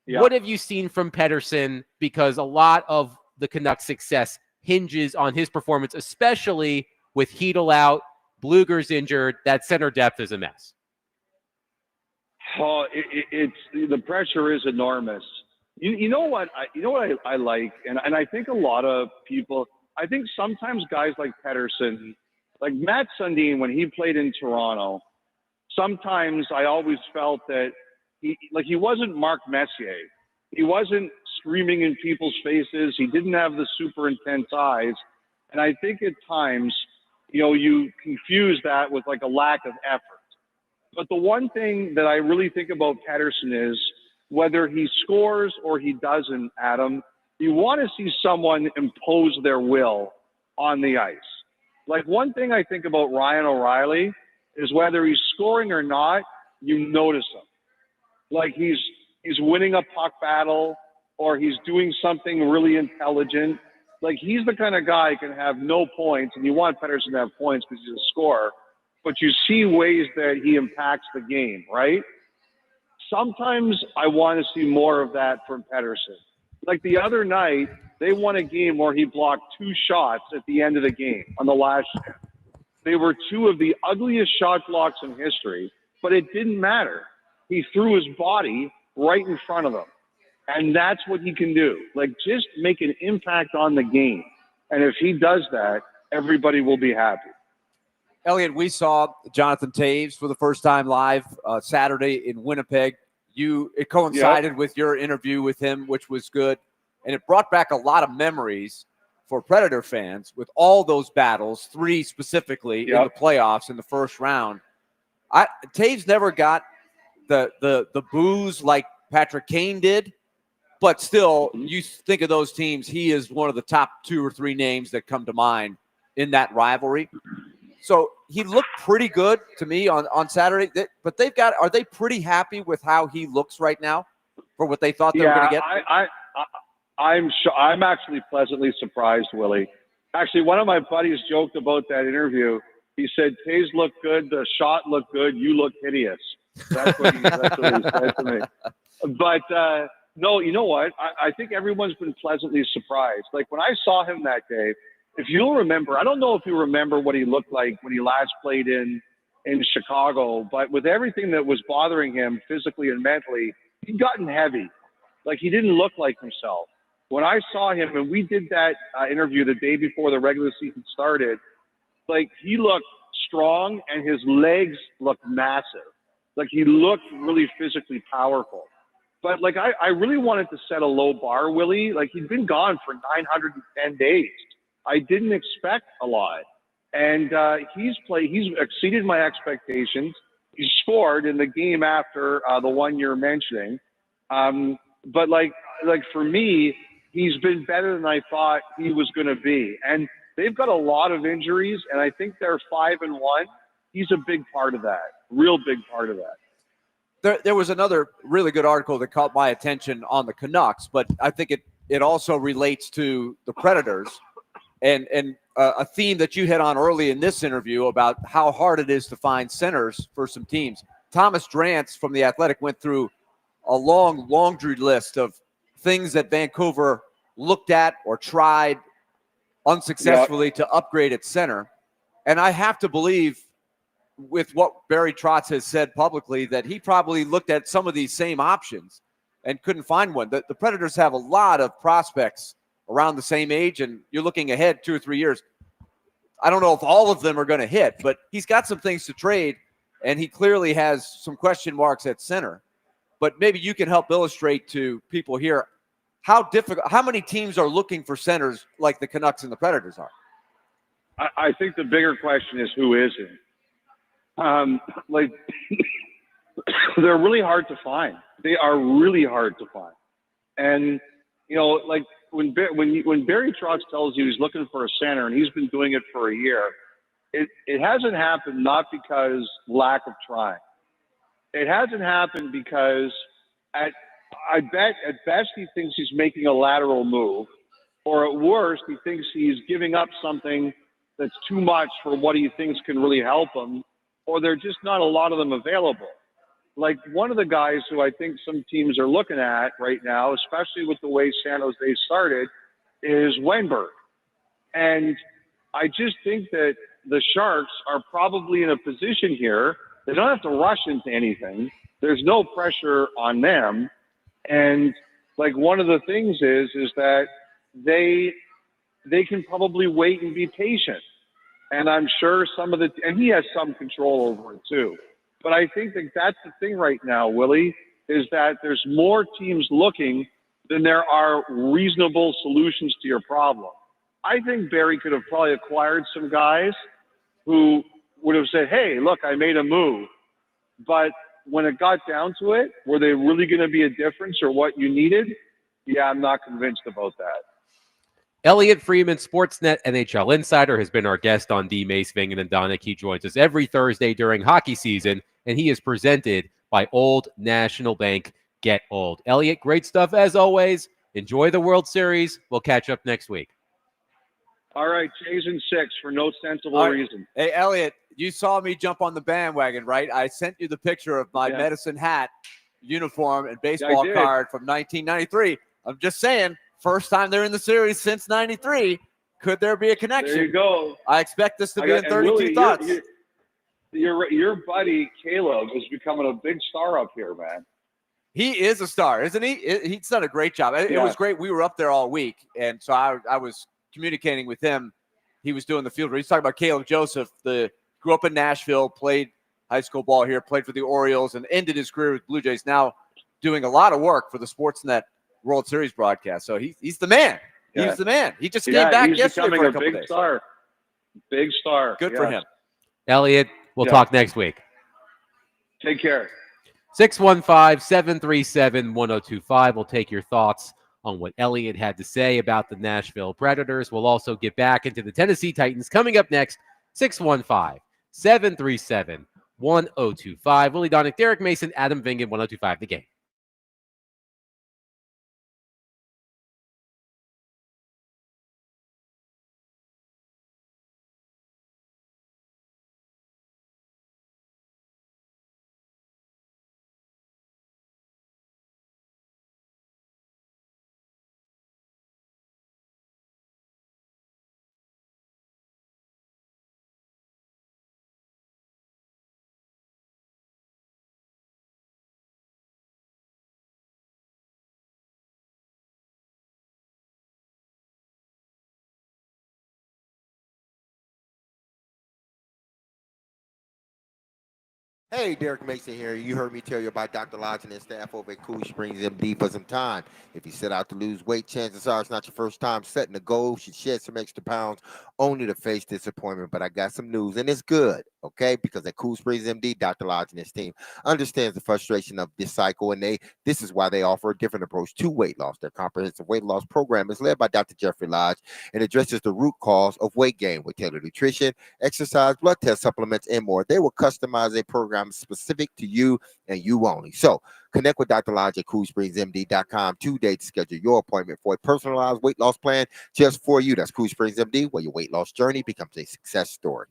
A: Yeah. What have you seen from Pettersson? Because a lot of the Canucks' success hinges on his performance, especially with Hedl out, Bluger's injured. That center depth is a mess.
I: Oh, it's the pressure is enormous. You know what I like, and I think a lot of people. I think sometimes guys like Pettersson, like Matt Sundin, when he played in Toronto, sometimes I always felt that he wasn't Mark Messier. He wasn't screaming in people's faces. He didn't have the super intense eyes, and I think at times, you confuse that with like a lack of effort. But the one thing that I really think about Pettersson is whether he scores or he doesn't, Adam, you want to see someone impose their will on the ice. Like one thing I think about Ryan O'Reilly is whether he's scoring or not, you notice him. Like he's winning a puck battle or he's doing something really intelligent. Like he's the kind of guy who can have no points, and you want Pettersson to have points because he's a scorer, but you see ways that he impacts the game, right? Sometimes I want to see more of that from Pettersson. Like the other night, they won a game where he blocked 2 shots at the end of the game on the last shift. They were 2 of the ugliest shot blocks in history, but it didn't matter. He threw his body right in front of them. And that's what he can do. Like just make an impact on the game. And if he does that, everybody will be happy.
C: Elliot, we saw Jonathan Toews for the first time live Saturday in Winnipeg. It coincided with your interview with him, which was good. And it brought back a lot of memories for Predator fans with all those battles, 3 specifically in the playoffs in the first round. Taves never got the boos like Patrick Kane did, but still, you think of those teams, he is one of the top 2 or 3 names that come to mind in that rivalry. So he looked pretty good to me on Saturday, but are they pretty happy with how he looks right now for what they thought they were going to get?
I: I'm actually pleasantly surprised, Willie. Actually, one of my buddies joked about that interview. He said, Taves looked good, the shot looked good, you look hideous. That's what he said to me. But no, you know what? I think everyone's been pleasantly surprised. Like when I saw him that day, if you'll remember, I don't know if you remember what he looked like when he last played in Chicago, but with everything that was bothering him physically and mentally, he'd gotten heavy. Like he didn't look like himself. When I saw him, and we did that interview the day before the regular season started, like he looked strong and his legs looked massive. Like he looked really physically powerful. But like I really wanted to set a low bar, Willie. Like he'd been gone for 910 days. I didn't expect a lot. And he's exceeded my expectations. He scored in the game after the one you're mentioning. But like for me, he's been better than I thought he was going to be. And they've got a lot of injuries, and I think they're 5-1. He's a big part of that, real big part of that.
C: There was another really good article that caught my attention on the Canucks, but I think it also relates to the Predators and a theme that you hit on early in this interview about how hard it is to find centers for some teams. Thomas Drance from The Athletic went through a long laundry list of things that Vancouver looked at or tried unsuccessfully to upgrade at center. And I have to believe, with what Barry Trotz has said publicly, that he probably looked at some of these same options and couldn't find one. The Predators have a lot of prospects around the same age, and you're looking ahead 2 or 3 years. I don't know if all of them are going to hit, but he's got some things to trade, and he clearly has some question marks at center. But maybe you can help illustrate to people here how many teams are looking for centers like the Canucks and the Predators are.
I: I think the bigger question is who isn't. Like they're really hard to find. They are really hard to find. And like when Barry Trotz tells you he's looking for a center and he's been doing it for a year, it hasn't happened not because lack of trying. It hasn't happened because I bet at best he thinks he's making a lateral move, or at worst he thinks he's giving up something that's too much for what he thinks can really help him, or there are just not a lot of them available. Like one of the guys who I think some teams are looking at right now, especially with the way San Jose started, is Wenberg. And I just think that the Sharks are probably in a position here. They don't have to rush into anything. There's no pressure on them. And like one of the things is that they can probably wait and be patient. And I'm sure and he has some control over it too. But I think that that's the thing right now, Willie, is that there's more teams looking than there are reasonable solutions to your problem. I think Barry could have probably acquired some guys who would have said, hey, look, I made a move. But when it got down to it, were they really going to be a difference or what you needed? Yeah, I'm not convinced about that.
A: Elliot Freeman, Sportsnet NHL Insider, has been our guest on D. Mace, Vingan, and Donick. He joins us every Thursday during hockey season, and he is presented by Old National Bank. Get old. Elliot, great stuff as always. Enjoy the World Series. We'll catch up next week.
I: All right, Jays in 6 for no sensible reason.
C: Hey, Elliot, you saw me jump on the bandwagon, right? I sent you the picture of my medicine hat, uniform, and baseball card from 1993. I'm just saying, first time they're in the series since 93. Could there be a connection?
I: There you go.
C: I expect this to be in 32
I: Willie,
C: thoughts.
I: Your buddy Caleb is becoming a big star up here, man.
C: He is a star, isn't he? He's done a great job. It was great. We were up there all week, and so I was communicating with him. He was doing the field. He's talking about Caleb Joseph, grew up in Nashville, played high school ball here, played for the Orioles, and ended his career with Blue Jays. Now doing a lot of work for the Sportsnet World Series broadcast. So he's the man. He's the man. He just came
I: Yeah,
C: back
I: he's
C: yesterday
I: becoming
C: for a
I: a
C: couple
I: big
C: days.
I: star. Big star.
C: Good for him.
A: Elliot, we'll talk next week.
I: Take care.
A: 615-737-1025. We'll take your thoughts on what Elliot had to say about the Nashville Predators. We'll also get back into the Tennessee Titans coming up next. 615-737-1025. Willie Donick, Derek Mason, Adam Vingan, 1025 The Game.
B: Hey, Derek Mason here. You heard me tell you about Dr. Lodge and his staff over at Cool Springs MD for some time. If you set out to lose weight, chances are it's not your first time setting a goal. You should shed some extra pounds only to face disappointment. But I got some news, and it's good, okay? Because at Cool Springs MD, Dr. Lodge and his team understands the frustration of this cycle, and this is why they offer a different approach to weight loss. Their comprehensive weight loss program is led by Dr. Jeffrey Lodge and addresses the root cause of weight gain with tailored nutrition, exercise, blood test supplements, and more. They will customize a program specific to you and you only. So connect with Dr. Lodge at CoolSpringsMD.com today to schedule your appointment for a personalized weight loss plan just for you. That's Cool Springs MD, where your weight loss journey becomes a success story.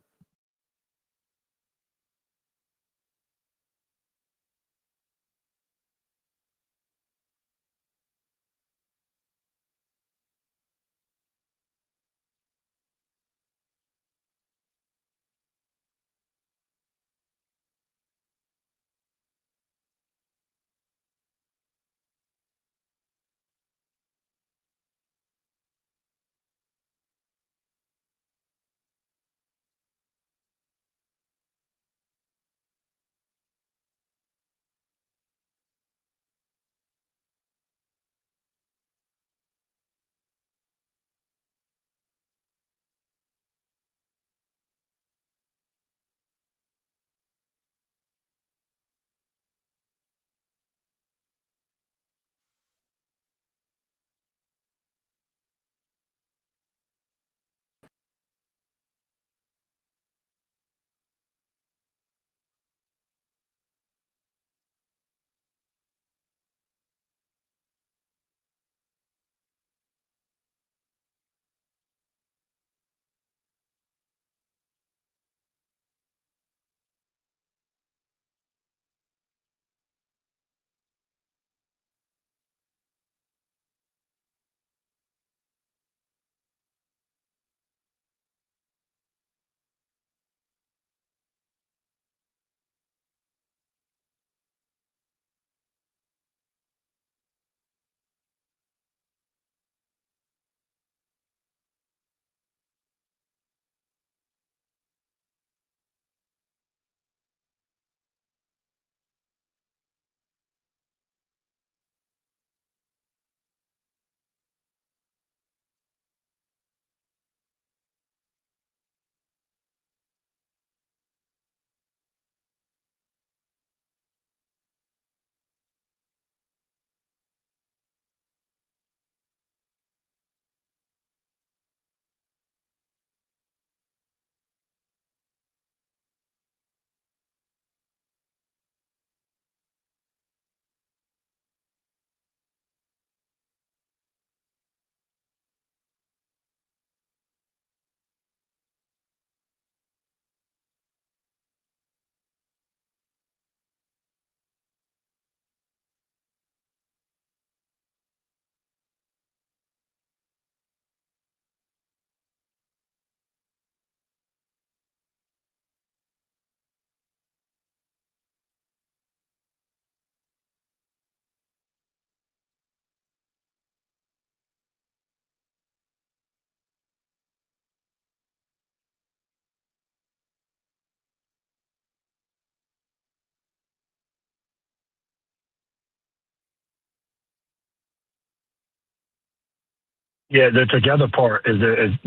J: Yeah, the together part is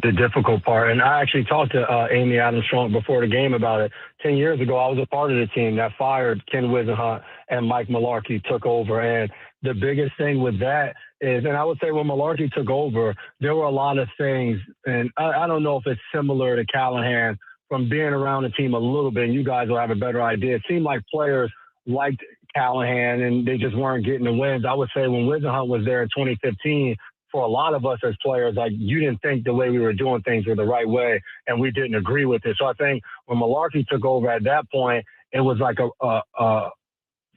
J: the difficult part. And I actually talked to Amy Adams-Strunk before the game about it. 10 years ago, I was a part of the team that fired Ken Wisenhunt and Mike Mularkey took over. And the biggest thing with that is, and I would say when Mularkey took over, there were a lot of things, and I don't know if it's similar to Callahan from being around the team a little bit, and you guys will have a better idea. It seemed like players liked Callahan, and they just weren't getting the wins. I would say when Wisenhunt was there in 2015, for a lot of us as players, like you didn't think the way we were doing things were the right way, and we didn't agree with it. So I think when Mularkey took over at that point, it was like a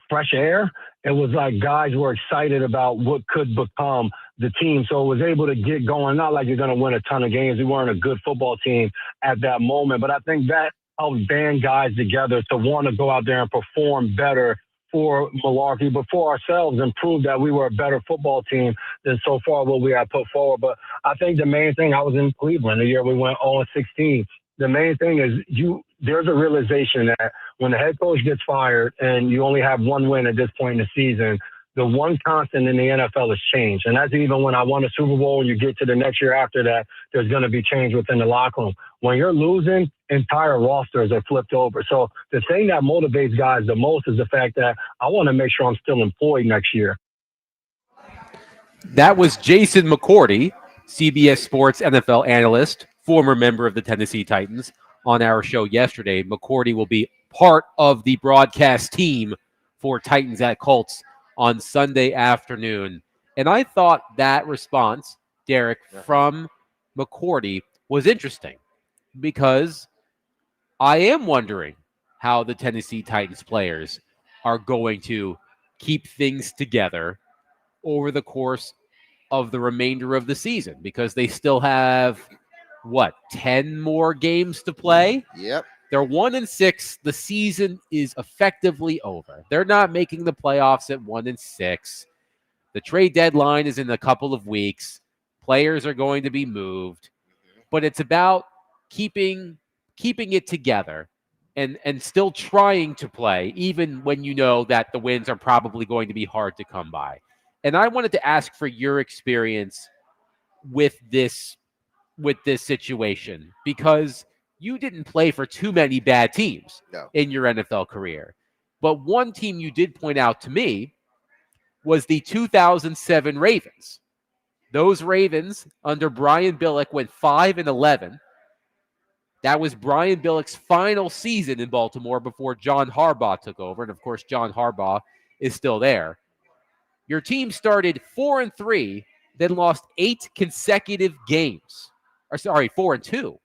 J: fresh air. It was like guys were excited about what could become the team. So it was able to get going. Not like you're going to win a ton of games. We weren't a good football team at that moment, but I think that helped band guys together to want to go out there and perform better for Mularkey, but for ourselves, and prove that we were a better football team than so far what we had put forward. But I think the main thing, I was in Cleveland the year we went 0-16. The main thing is there's a realization that when the head coach gets fired and you only have one win at this point in the season, the one constant in the NFL is change. And that's even when I won a Super Bowl and you get to the next year after that, there's going to be change within the locker room. When you're losing, entire rosters are flipped over. So the thing that motivates guys the most is the fact that I want to make sure I'm still employed next year.
A: That was Jason McCourty, CBS Sports NFL analyst, former member of the Tennessee Titans, on our show yesterday. McCourty will be part of the broadcast team for Titans at Colts on Sunday afternoon. And I thought that response, Derek, from McCourty was interesting because I am wondering how the Tennessee Titans players are going to keep things together over the course of the remainder of the season, because they still have, 10 more games to play?
B: Yep.
A: They're 1-6. The season is effectively over. They're not making the playoffs at 1-6. The trade deadline is in a couple of weeks. Players are going to be moved, but it's about keeping it together and still trying to play, even when you know that the wins are probably going to be hard to come by. And I wanted to ask for your experience with this situation, because you didn't play for too many bad teams in your NFL career. But one team you did point out to me was the 2007 Ravens. Those Ravens under Brian Billick went 5-11. That was Brian Billick's final season in Baltimore before John Harbaugh took over. And of course, John Harbaugh is still there. Your team started 4-3, then lost 8 consecutive games. 4-2,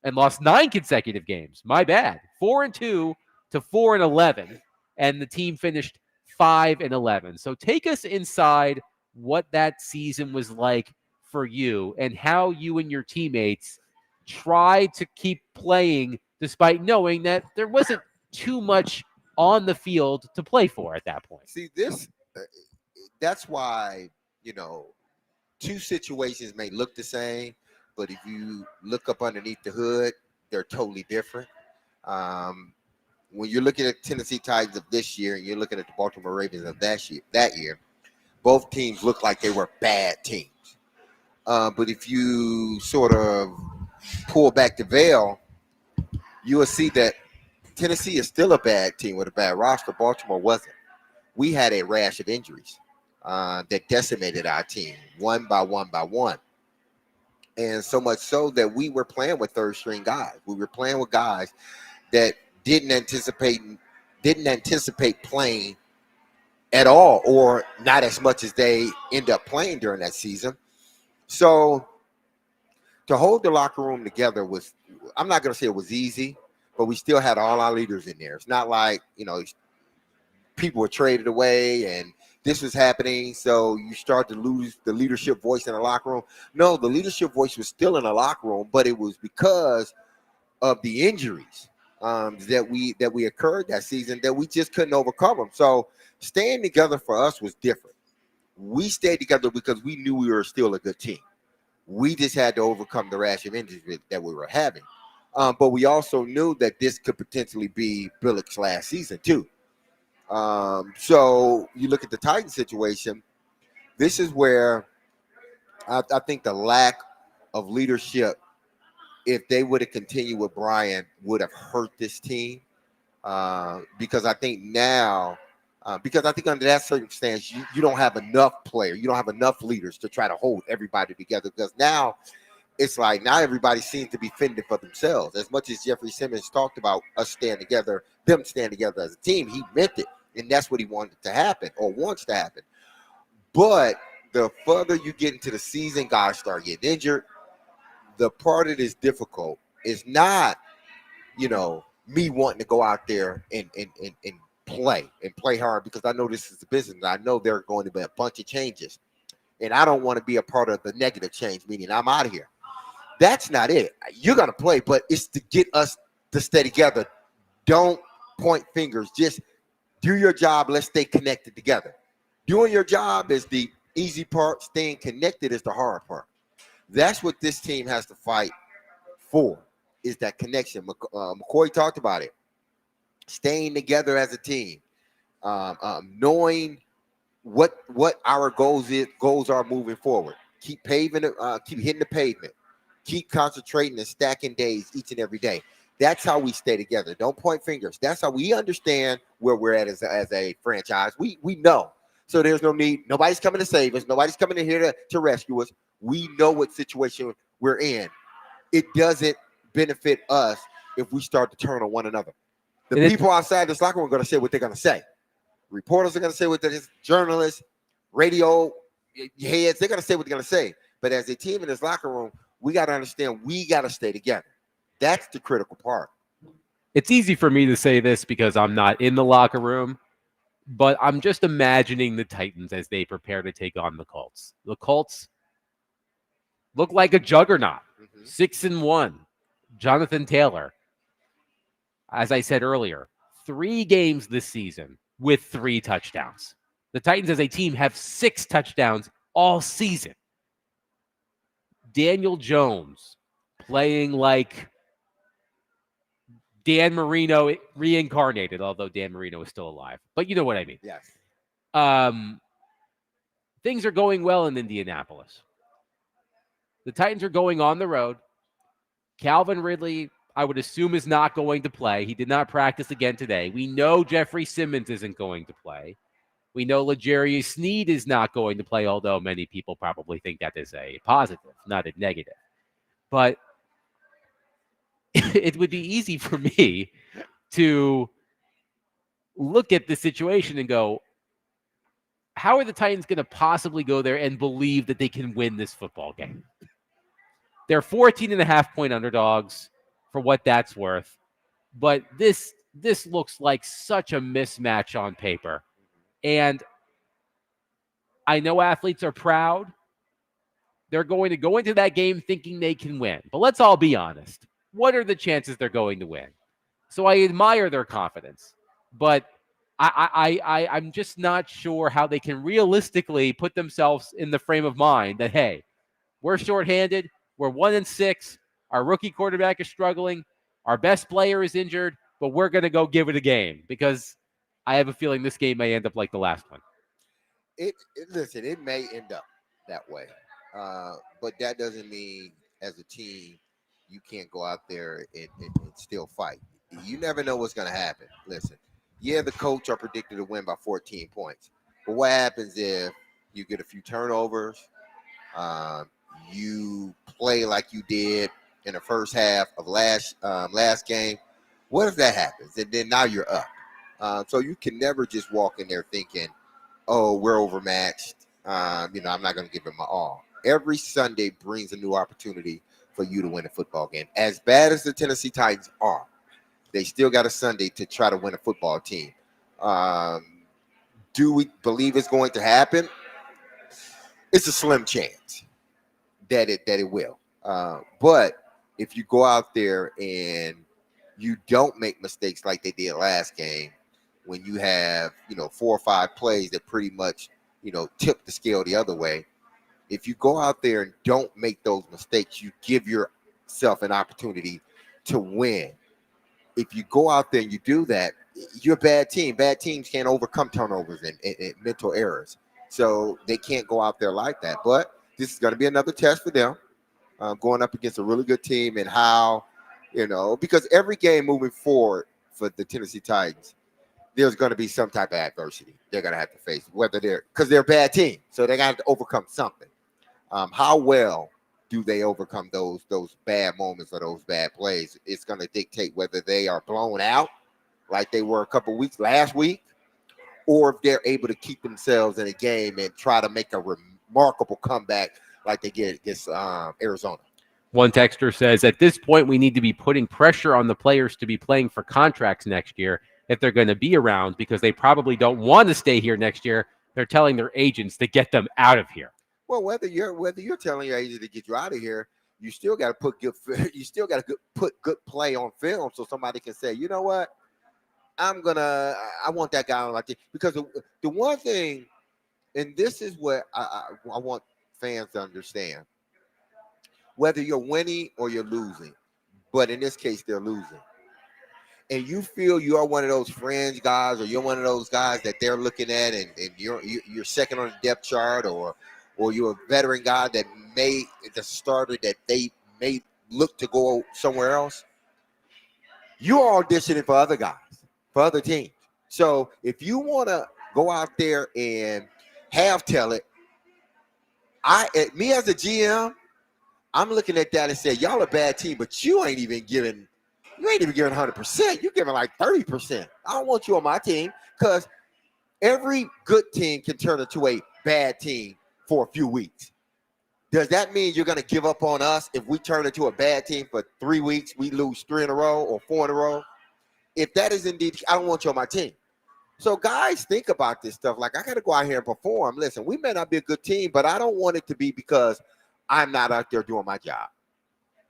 A: and lost 9 consecutive games. My bad. 4-2 to 4-11, and the team finished 5-11. So take us inside what that season was like for you and how you and your teammates tried to keep playing despite knowing that there wasn't too much on the field to play for at that point.
B: See, that's why, two situations may look the same, but if you look up underneath the hood, they're totally different. When you're looking at Tennessee Titans of this year and you're looking at the Baltimore Ravens of that year, both teams look like they were bad teams. But if you sort of pull back the veil, you will see that Tennessee is still a bad team with a bad roster. Baltimore wasn't. We had a rash of injuries that decimated our team one by one. And so much so that we were playing with third-string guys. We were playing with guys that didn't anticipate playing at all, or not as much as they end up playing during that season. So to hold the locker room together was, I'm not going to say it was easy, but we still had all our leaders in there. It's not like, people were traded away and this was happening, so you start to lose the leadership voice in the locker room. No, the leadership voice was still in the locker room, but it was because of the injuries that we occurred that season that we just couldn't overcome them. So staying together for us was different. We stayed together because we knew we were still a good team. We just had to overcome the rash of injuries that we were having. But we also knew that this could potentially be Billick's last season too. So you look at the Titans situation, this is where I think the lack of leadership, if they would have continued with Brian, would have hurt this team. Because I think now, because I think under that circumstance, you don't have enough players, you don't have enough leaders to try to hold everybody together. Because now it's like now everybody seems to be fending for themselves. As much as Jeffrey Simmons talked about us staying together, them staying together as a team, he meant it, and that's what he wanted to happen or wants to happen. But the further you get into the season, guys start getting injured. The part that is difficult is not, me wanting to go out there and play hard, because I know this is a business. I know there are going to be a bunch of changes, and I don't want to be a part of the negative change, meaning I'm out of here. That's not it. You're going to play, but it's to get us to stay together. Don't point fingers. Just do your job. Let's stay connected together. Doing your job is the easy part. Staying connected is the hard part. That's what this team has to fight for, is that connection. McCoy talked about it. Staying together as a team, knowing what our goals are moving forward. Keep hitting the pavement. Keep concentrating and stacking days each and every day. That's how we stay together. Don't point fingers. That's how we understand where we're at as a franchise. We know. So there's no need. Nobody's coming to save us. Nobody's coming in here to rescue us. We know what situation we're in. It doesn't benefit us if we start to turn on one another. The people outside this locker room are going to say what they're going to say. Reporters are going to say what they're going to say. Journalists, radio heads, they're going to say what they're going to say. But as a team in this locker room, we got to understand we got to stay together. That's the critical part.
A: It's easy for me to say this because I'm not in the locker room, but I'm just imagining the Titans as they prepare to take on the Colts. The Colts look like a juggernaut. 6-1. Jonathan Taylor, as I said earlier, 3 games this season with 3 touchdowns. The Titans as a team have 6 touchdowns all season. Daniel Jones playing like Dan Marino reincarnated, although Dan Marino is still alive. But you know what I mean.
B: Yes.
A: Things are going well in Indianapolis. The Titans are going on the road. Calvin Ridley, I would assume, is not going to play. He did not practice again today. We know Jeffrey Simmons isn't going to play. We know L'Jarius Sneed is not going to play, although many people probably think that is a positive, not a negative. But it would be easy for me to look at the situation and go, how are the Titans going to possibly go there and believe that they can win this football game? They're 14.5-point underdogs for what that's worth. But this looks like such a mismatch on paper. And I know athletes are proud. They're going to go into that game thinking they can win. But let's all be honest. What are the chances they're going to win? So I admire their confidence. But I'm just not sure how they can realistically put themselves in the frame of mind that, hey, we're shorthanded. We're 1-6. Our rookie quarterback is struggling. Our best player is injured, but we're going to go give it a game, because I have a feeling this game may end up like the last one.
B: Listen, it may end up that way. But that doesn't mean as a team you can't go out there and still fight. You never know what's going to happen. Listen, yeah, the Colts are predicted to win by 14 points. But what happens if you get a few turnovers, you play like you did in the first half of last game? What if that happens? And then now you're up. So you can never just walk in there thinking, oh, we're overmatched. I'm not going to give it my all. Every Sunday brings a new opportunity for you to win a football game. As bad as the Tennessee Titans are, they still got a Sunday to try to win a football team. Do we believe it's going to happen? It's a slim chance that it will. But if you go out there and you don't make mistakes like they did last game, when you have 4 or 5 plays that pretty much tip the scale the other way, if you go out there and don't make those mistakes, you give yourself an opportunity to win. If you go out there and you do that, you're a bad team. Bad teams can't overcome turnovers and mental errors. So they can't go out there like that. But this is going to be another test for them, going up against a really good team, and how, because every game moving forward for the Tennessee Titans, there's going to be some type of adversity they're going to have to face, because they're a bad team, so they're going to have to overcome something. How well do they overcome those bad moments or those bad plays? It's going to dictate whether they are blown out like they were a couple weeks last week, or if they're able to keep themselves in a game and try to make a remarkable comeback like they did against Arizona.
A: One texter says, at this point, we need to be putting pressure on the players to be playing for contracts next year if they're going to be around, because they probably don't want to stay here next year. They're telling their agents to get them out of here.
B: Well, whether you're telling your agent to get you out of here, you still got to put good play on film so somebody can say, you know what, I want that guy on like this. Because the one thing, and this is what I want fans to understand, whether you're winning or you're losing, but in this case, they're losing, and you feel you are one of those fringe guys, or you're one of those guys that they're looking at, and you're second on the depth chart, or you're a veteran guy that the starter that they may look to go somewhere else, you're auditioning for other guys, for other teams. So if you want to go out there and tell it, me as a GM, I'm looking at that and say, y'all a bad team, but you ain't even giving 100%. You're giving like 30%. I don't want you on my team, because every good team can turn into a bad team for a few weeks. Does that mean you're going to give up on us if we turn into a bad team for 3 weeks, we lose 3 in a row or 4 in a row? If that is indeed, I don't want you on my team. So guys, think about this stuff. Like, I got to go out here and perform. Listen, we may not be a good team, but I don't want it to be because I'm not out there doing my job.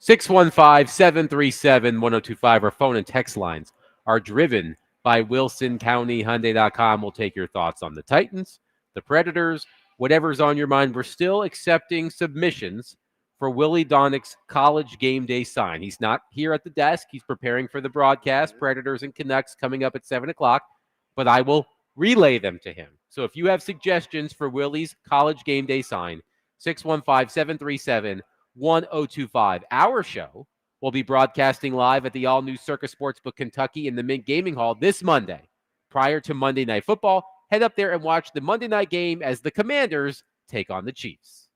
A: 615-737-1025. Our phone and text lines are driven by WilsonCountyHyundai.com. We'll take your thoughts on the Titans, the Predators, whatever's on your mind. We're still accepting submissions for Willie Donick's college game day sign. He's not here at the desk. He's preparing for the broadcast, Predators and Canucks coming up at 7 o'clock, but I will relay them to him. So if you have suggestions for Willie's college game day sign, 615-737-1025. Our show will be broadcasting live at the all-new Circus Sportsbook Kentucky in the Mint Gaming Hall this Monday. Prior to Monday Night Football, head up there and watch the Monday night game as the Commanders take on the Chiefs.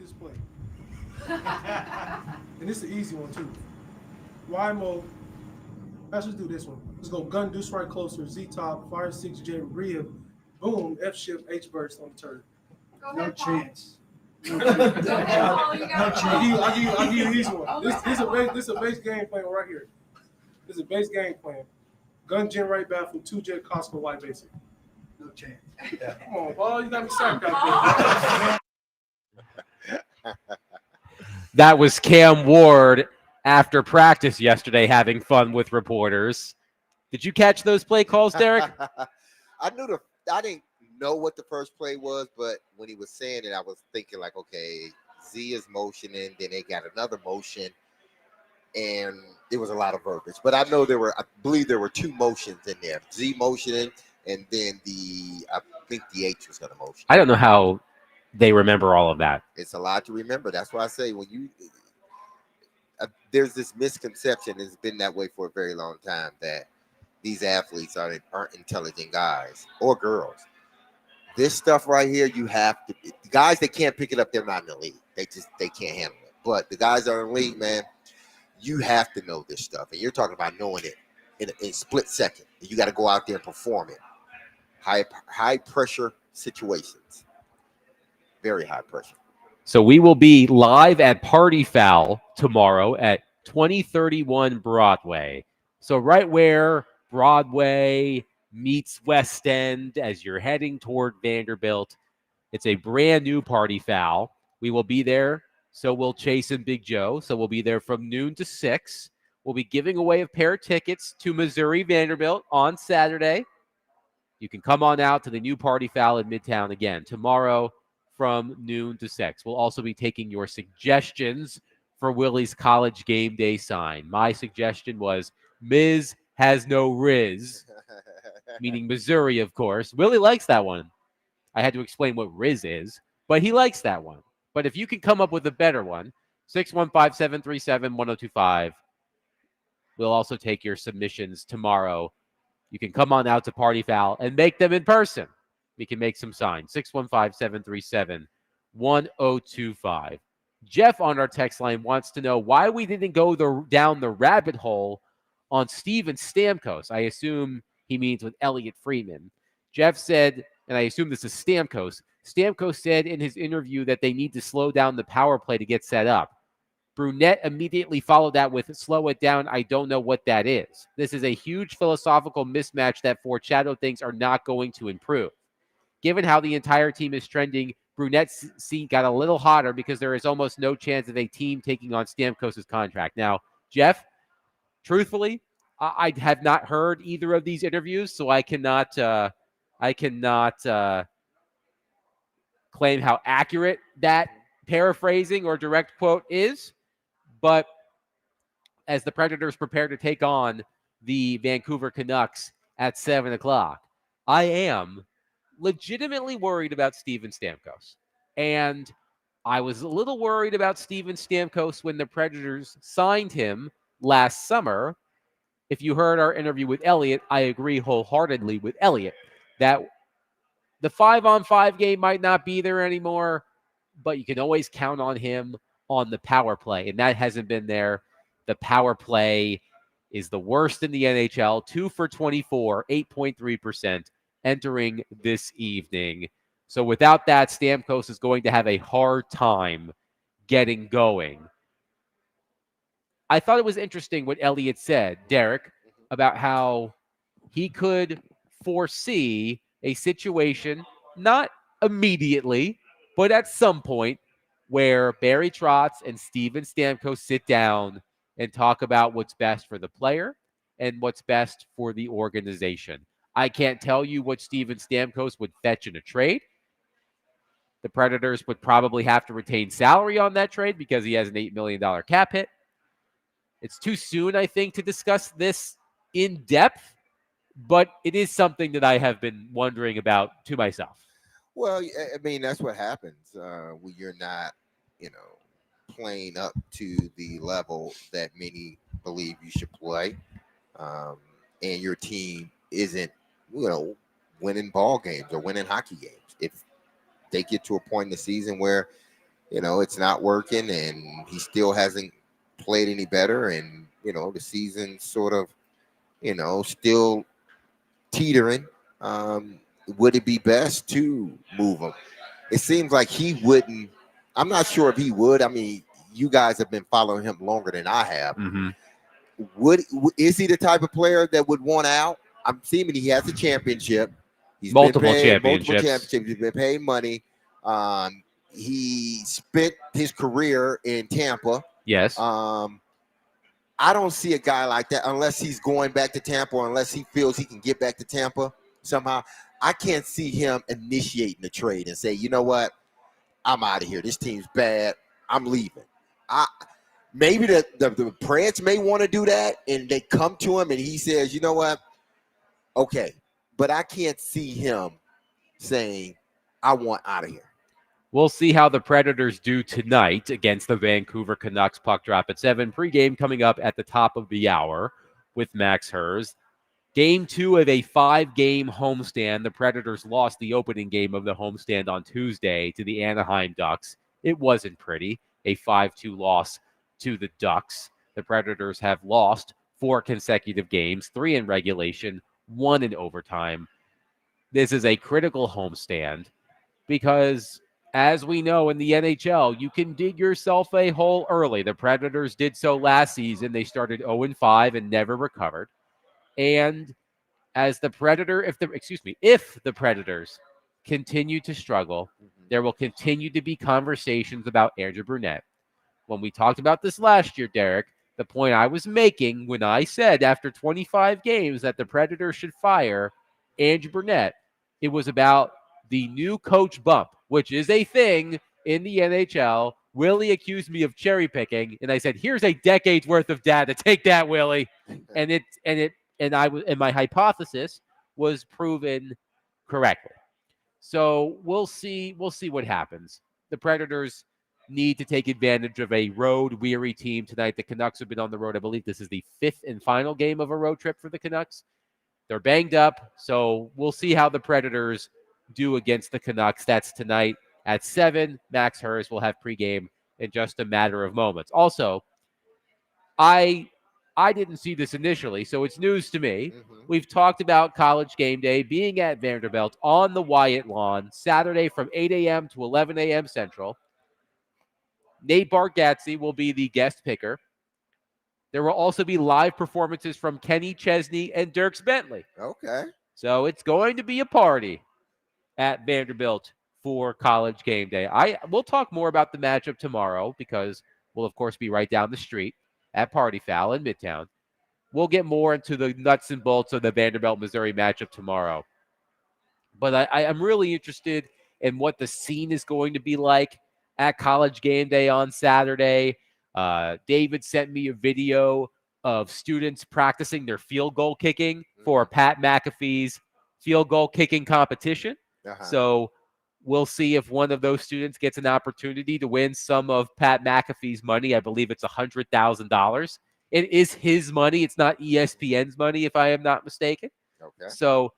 K: this play. And this is an easy one, too. YMO. Let's just do this one. Let's go gun, deuce right closer, Z top, fire 6, J, Bria, boom, F shift, H burst on the turn.
L: No chance.
K: No chance. I'll give you easy one. This is a base game plan right here. This is a base game plan. Gun, gen right baffle, 2 jet Costco white basic.
L: No chance.
K: Come on, ball. You got me sacked out there.
A: That was Cam Ward after practice yesterday having fun with reporters. Did you catch those play calls, Derek?
B: I didn't know what the first play was, but when he was saying it, I was thinking like, okay, Z is motioning, then they got another motion, and there was a lot of verbiage. But I believe there were 2 motions in there. Z motioning, and then I think the H was going to motion.
A: I don't know how they remember all of that.
B: It's a lot to remember. That's why I say there's this misconception, it's been that way for a very long time, that these athletes aren't intelligent guys or girls. This stuff right here, you have to. The guys that can't pick it up, they're not in the league. They can't handle it. But the guys that are in the league, man, you have to know this stuff. And you're talking about knowing it in a split second. You got to go out there and perform it. High pressure situations. Very high pressure.
A: So we will be live at Party Foul tomorrow at 2031 Broadway. So right where Broadway meets West End as you're heading toward Vanderbilt. It's a brand new Party Foul. We will be there. So will Chase and Big Joe. So we'll be there from noon to 6. We'll be giving away a pair of tickets to Missouri Vanderbilt on Saturday. You can come on out to the new Party Foul in Midtown again tomorrow from noon to 6. We'll also be taking your suggestions for Willie's college game day sign. My suggestion was Miz has no Riz, meaning Missouri, of course. Willie likes that one. I had to explain what Riz is, but he likes that one. But if you can come up with a better one, 615-737-1025. We'll also take your submissions tomorrow. You can come on out to Party Foul and make them in person. We can make some signs. 615-737-1025. Jeff on our text line wants to know why we didn't go down the rabbit hole on Steven Stamkos. I assume he means with Elliot Freeman. Jeff said, and I assume this is Stamkos. Stamkos said in his interview that they need to slow down the power play to get set up. Brunette immediately followed that with slow it down. I don't know what that is. This is a huge philosophical mismatch that foreshadowed things are not going to improve. Given how the entire team is trending, Brunette's seat got a little hotter because there is almost no chance of a team taking on Stamkos' contract. Now, Jeff, truthfully, I have not heard either of these interviews, so I cannot claim how accurate that paraphrasing or direct quote is. But as the Predators prepare to take on the Vancouver Canucks at 7 o'clock, I am legitimately worried about Steven Stamkos. And I was a little worried about Steven Stamkos when the Predators signed him last summer. If you heard our interview with Elliot, I agree wholeheartedly with Elliot that the 5-on-5 game might not be there anymore, but you can always count on him on the power play, and that hasn't been there. The power play is the worst in the NHL, 2 for 24, 8.3%. entering this evening. So without that, Stamkos is going to have a hard time getting going. I thought it was interesting what Elliot said, Derek, about how he could foresee a situation, not immediately, but at some point, where Barry Trotz and Steven Stamkos sit down and talk about what's best for the player and what's best for the organization. I can't tell you what Steven Stamkos would fetch in a trade. The Predators would probably have to retain salary on that trade because he has an $8 million cap hit. It's too soon, I think, to discuss this in depth, but it is something that I have been wondering about to myself.
B: Well, I mean, that's what happens when you're not, playing up to the level that many believe you should play, and your team isn't, winning ball games or winning hockey games. If they get to a point in the season where it's not working, and he still hasn't played any better. And the season's sort of, still teetering. Would it be best to move him? It seems like he wouldn't. I'm not sure if he would. I mean, you guys have been following him longer than I have.
A: Mm-hmm.
B: Is he the type of player that would want out? I'm seeing he has a championship. He's
A: Multiple
B: been paid, multiple
A: championships.
B: championships. He's been paid money. He spent his career in Tampa.
A: Yes.
B: I don't see a guy like that unless he's going back to Tampa or unless he feels he can get back to Tampa somehow. I can't see him initiating the trade and say, you know what, I'm out of here. This team's bad. I'm leaving. Maybe the Preds may want to do that, and they come to him and he says, you know what, okay. But I can't see him saying, I want out of here.
A: We'll see how the Predators do tonight against the Vancouver Canucks. Puck drop at 7. Pregame coming up at the top of the hour with Max Hers. Game 2 of a 5-game homestand. The Predators lost the opening game of the homestand on Tuesday to the Anaheim Ducks. It wasn't pretty. A 5-2 loss to the Ducks. The Predators have lost 4 consecutive games, 3 in regulation, 1 in overtime. This is a critical homestand because, as we know in the NHL, you can dig yourself a hole early. The Predators did so last season. They started 0-5 and never recovered. And as the if the Predators continue to struggle, there will continue to be conversations about Andrew Brunette. When we talked about this last year, Derek, the point I was making when I said after 25 games that the Predators should fire Andrew Brunette, it was about the new coach bump, which is a thing in the NHL. Willie accused me of cherry picking, and I said, "Here's a decade's worth of data. Take that, Willie." And my hypothesis was proven correctly. So we'll see what happens. The Predators need to take advantage of a road-weary team tonight. The Canucks have been on the road. I believe this is the 5th and final game of a road trip for the Canucks. They're banged up, so we'll see how the Predators do against the Canucks. That's tonight at 7. Max Hers will have pregame in just a matter of moments. Also, I didn't see this initially, so it's news to me.
B: Mm-hmm.
A: We've talked about College Game Day being at Vanderbilt on the Wyatt Lawn, Saturday from 8 a.m. to 11 a.m. Central. Nate Bargatze will be the guest picker. There will also be live performances from Kenny Chesney and Dierks Bentley.
B: Okay.
A: So it's going to be a party at Vanderbilt for College Game Day. We'll talk more about the matchup tomorrow because we'll, of course, be right down the street at Party Foul in Midtown. We'll get more into the nuts and bolts of the Vanderbilt-Missouri matchup tomorrow. But I'm really interested in what the scene is going to be like at College Game Day on Saturday. David sent me a video of students practicing their field goal kicking for Pat McAfee's field goal kicking competition.
B: Uh-huh.
A: So we'll see if one of those students gets an opportunity to win some of Pat McAfee's money. I believe it's $100,000. It is his money. It's not ESPN's money, if I am not mistaken.
B: Okay.
A: So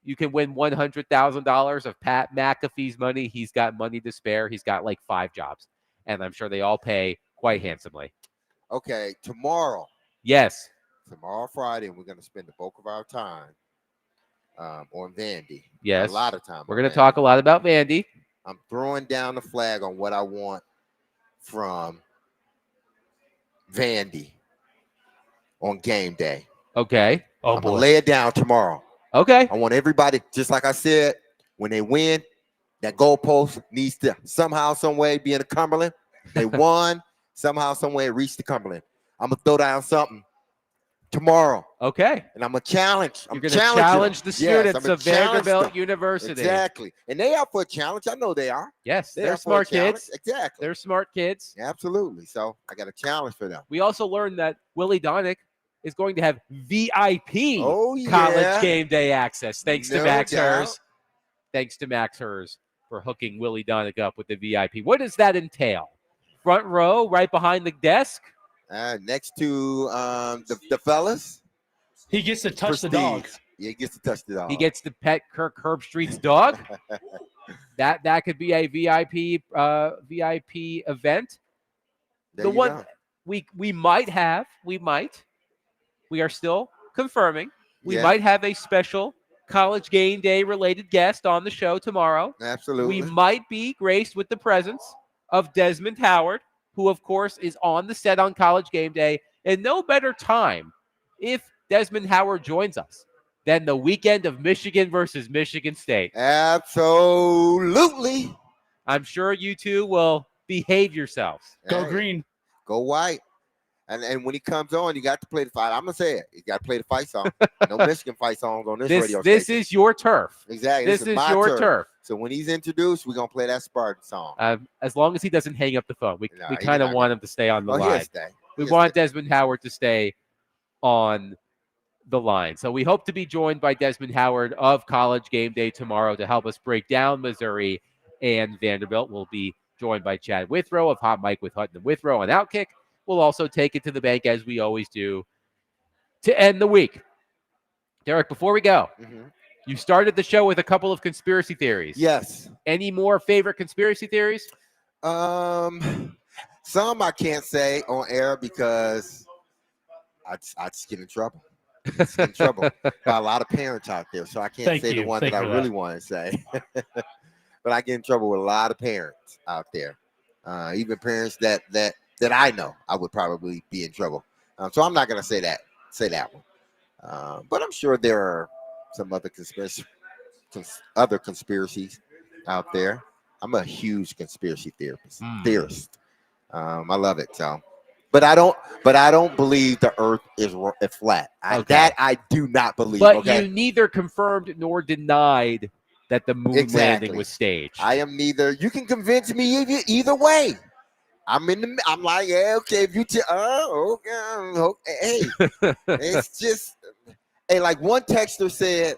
A: you can win $100,000 of Pat McAfee's money. He's got money to spare. He's got like 5 jobs, and I'm sure they all pay quite handsomely.
B: Okay, tomorrow.
A: Yes.
B: Tomorrow, Friday, we're going to spend the bulk of our time on Vandy.
A: Yes.
B: A lot of time.
A: We're going to talk a lot about Vandy.
B: I'm throwing down the flag on what I want from Vandy on game day.
A: Okay.
D: Oh,
B: I'm
D: boy.
B: going to lay it down tomorrow.
A: Okay.
B: I want everybody, just like I said, when they win, that goalpost needs to somehow, some way be in the Cumberland. They won, somehow, some way reach the Cumberland. I'm going to throw down something tomorrow.
A: Okay.
B: And I'm going to challenge.
A: You're going to challenge the students of Vanderbilt University.
B: Exactly. And they are for a challenge. I know they are.
A: Yes.
B: They
A: They're
B: are for a
A: smart
B: challenge.
A: kids.
B: Exactly.
A: They're smart kids.
B: Absolutely. So I got a challenge for them.
A: We also learned that Willie Donick is going to have VIP
B: College
A: Game Day access. Thanks to Max Hers. Thanks to Max Hers for hooking Willie Donick up with the VIP. What does that entail? Front row, right behind the desk?
B: Next to the fellas.
D: He gets to touch the dog.
B: Yeah, he gets to touch the dog.
A: He gets to pet Kirk Herbstreit's dog. that could be a VIP event.
B: There you go.
A: We might we are still confirming. We
B: Yeah.
A: might have a special College Game Day related guest on the show tomorrow.
B: Absolutely.
A: We might be graced with the presence of Desmond Howard, who of course is on the set on College Game Day, and no better time if Desmond Howard joins us than the weekend of Michigan versus Michigan State.
B: Absolutely.
A: I'm sure you two will behave yourselves.
D: Go green.
B: Go white. And when he comes on, you got to play the fight. I'm going to say it. You got to play the fight song. No Michigan fight songs on this radio station.
A: This is your turf.
B: Exactly.
A: This is your turf.
B: So when he's introduced, we're going to play that Spartan song.
A: As long as he doesn't hang up the phone. We kind of want him to stay on the line. We want Desmond Howard to stay on the line. So we hope to be joined by Desmond Howard of College Game Day tomorrow to help us break down Missouri and Vanderbilt. We'll be joined by Chad Withrow of Hot Mike with Hutton and Withrow on Outkick. We'll also take it to the bank as we always do to end the week. Derek, before we go, you started the show with a couple of conspiracy theories.
B: Yes.
A: Any more favorite conspiracy theories?
B: Some I can't say on air because I'd just get in trouble. Get in trouble. Got a lot of parents out there, so I can't say the one that I really want to say. But I get in trouble with a lot of parents out there, even parents that I know. I would probably be in trouble. So I'm not going to say that one. But I'm sure there are some other conspiracies out there. I'm a huge conspiracy theorist. I love it. So, but I don't believe the Earth is flat. That I do not believe.
A: But you neither confirmed nor denied that the moon landing was staged.
B: I am neither. You can convince me either way. I'm like, yeah, okay. If you okay, hey, it's just, hey, like one texter said,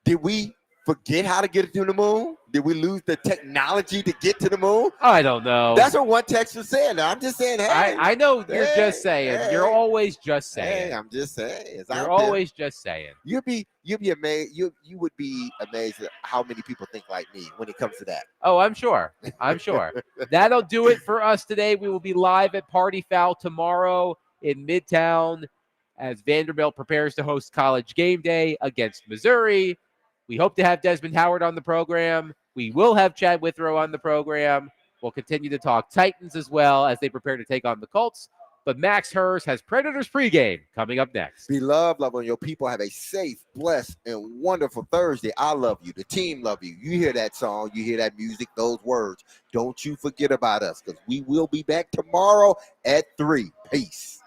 B: did we forget how to get to the moon? Did we lose the technology to get to the moon?
A: I don't know.
B: That's what one texter said. I'm just saying, hey.
A: I know you're just saying.
B: Hey,
A: you're always just saying.
B: Hey, I'm just saying. It's
A: you're always just saying.
B: You'd be amazed. You would be amazed at how many people think like me when it comes to that.
A: Oh, I'm sure. That'll do it for us today. We will be live at Party Foul tomorrow in Midtown as Vanderbilt prepares to host College Game Day against Missouri. We hope to have Desmond Howard on the program. We will have Chad Withrow on the program. We'll continue to talk Titans as well as they prepare to take on the Colts. But Max Hers has Predators pregame coming up next.
B: Be loved, love on your people. Have a safe, blessed, and wonderful Thursday. I love you. The team love you. You hear that song. You hear that music, those words. Don't you forget about us because we will be back tomorrow at 3. Peace.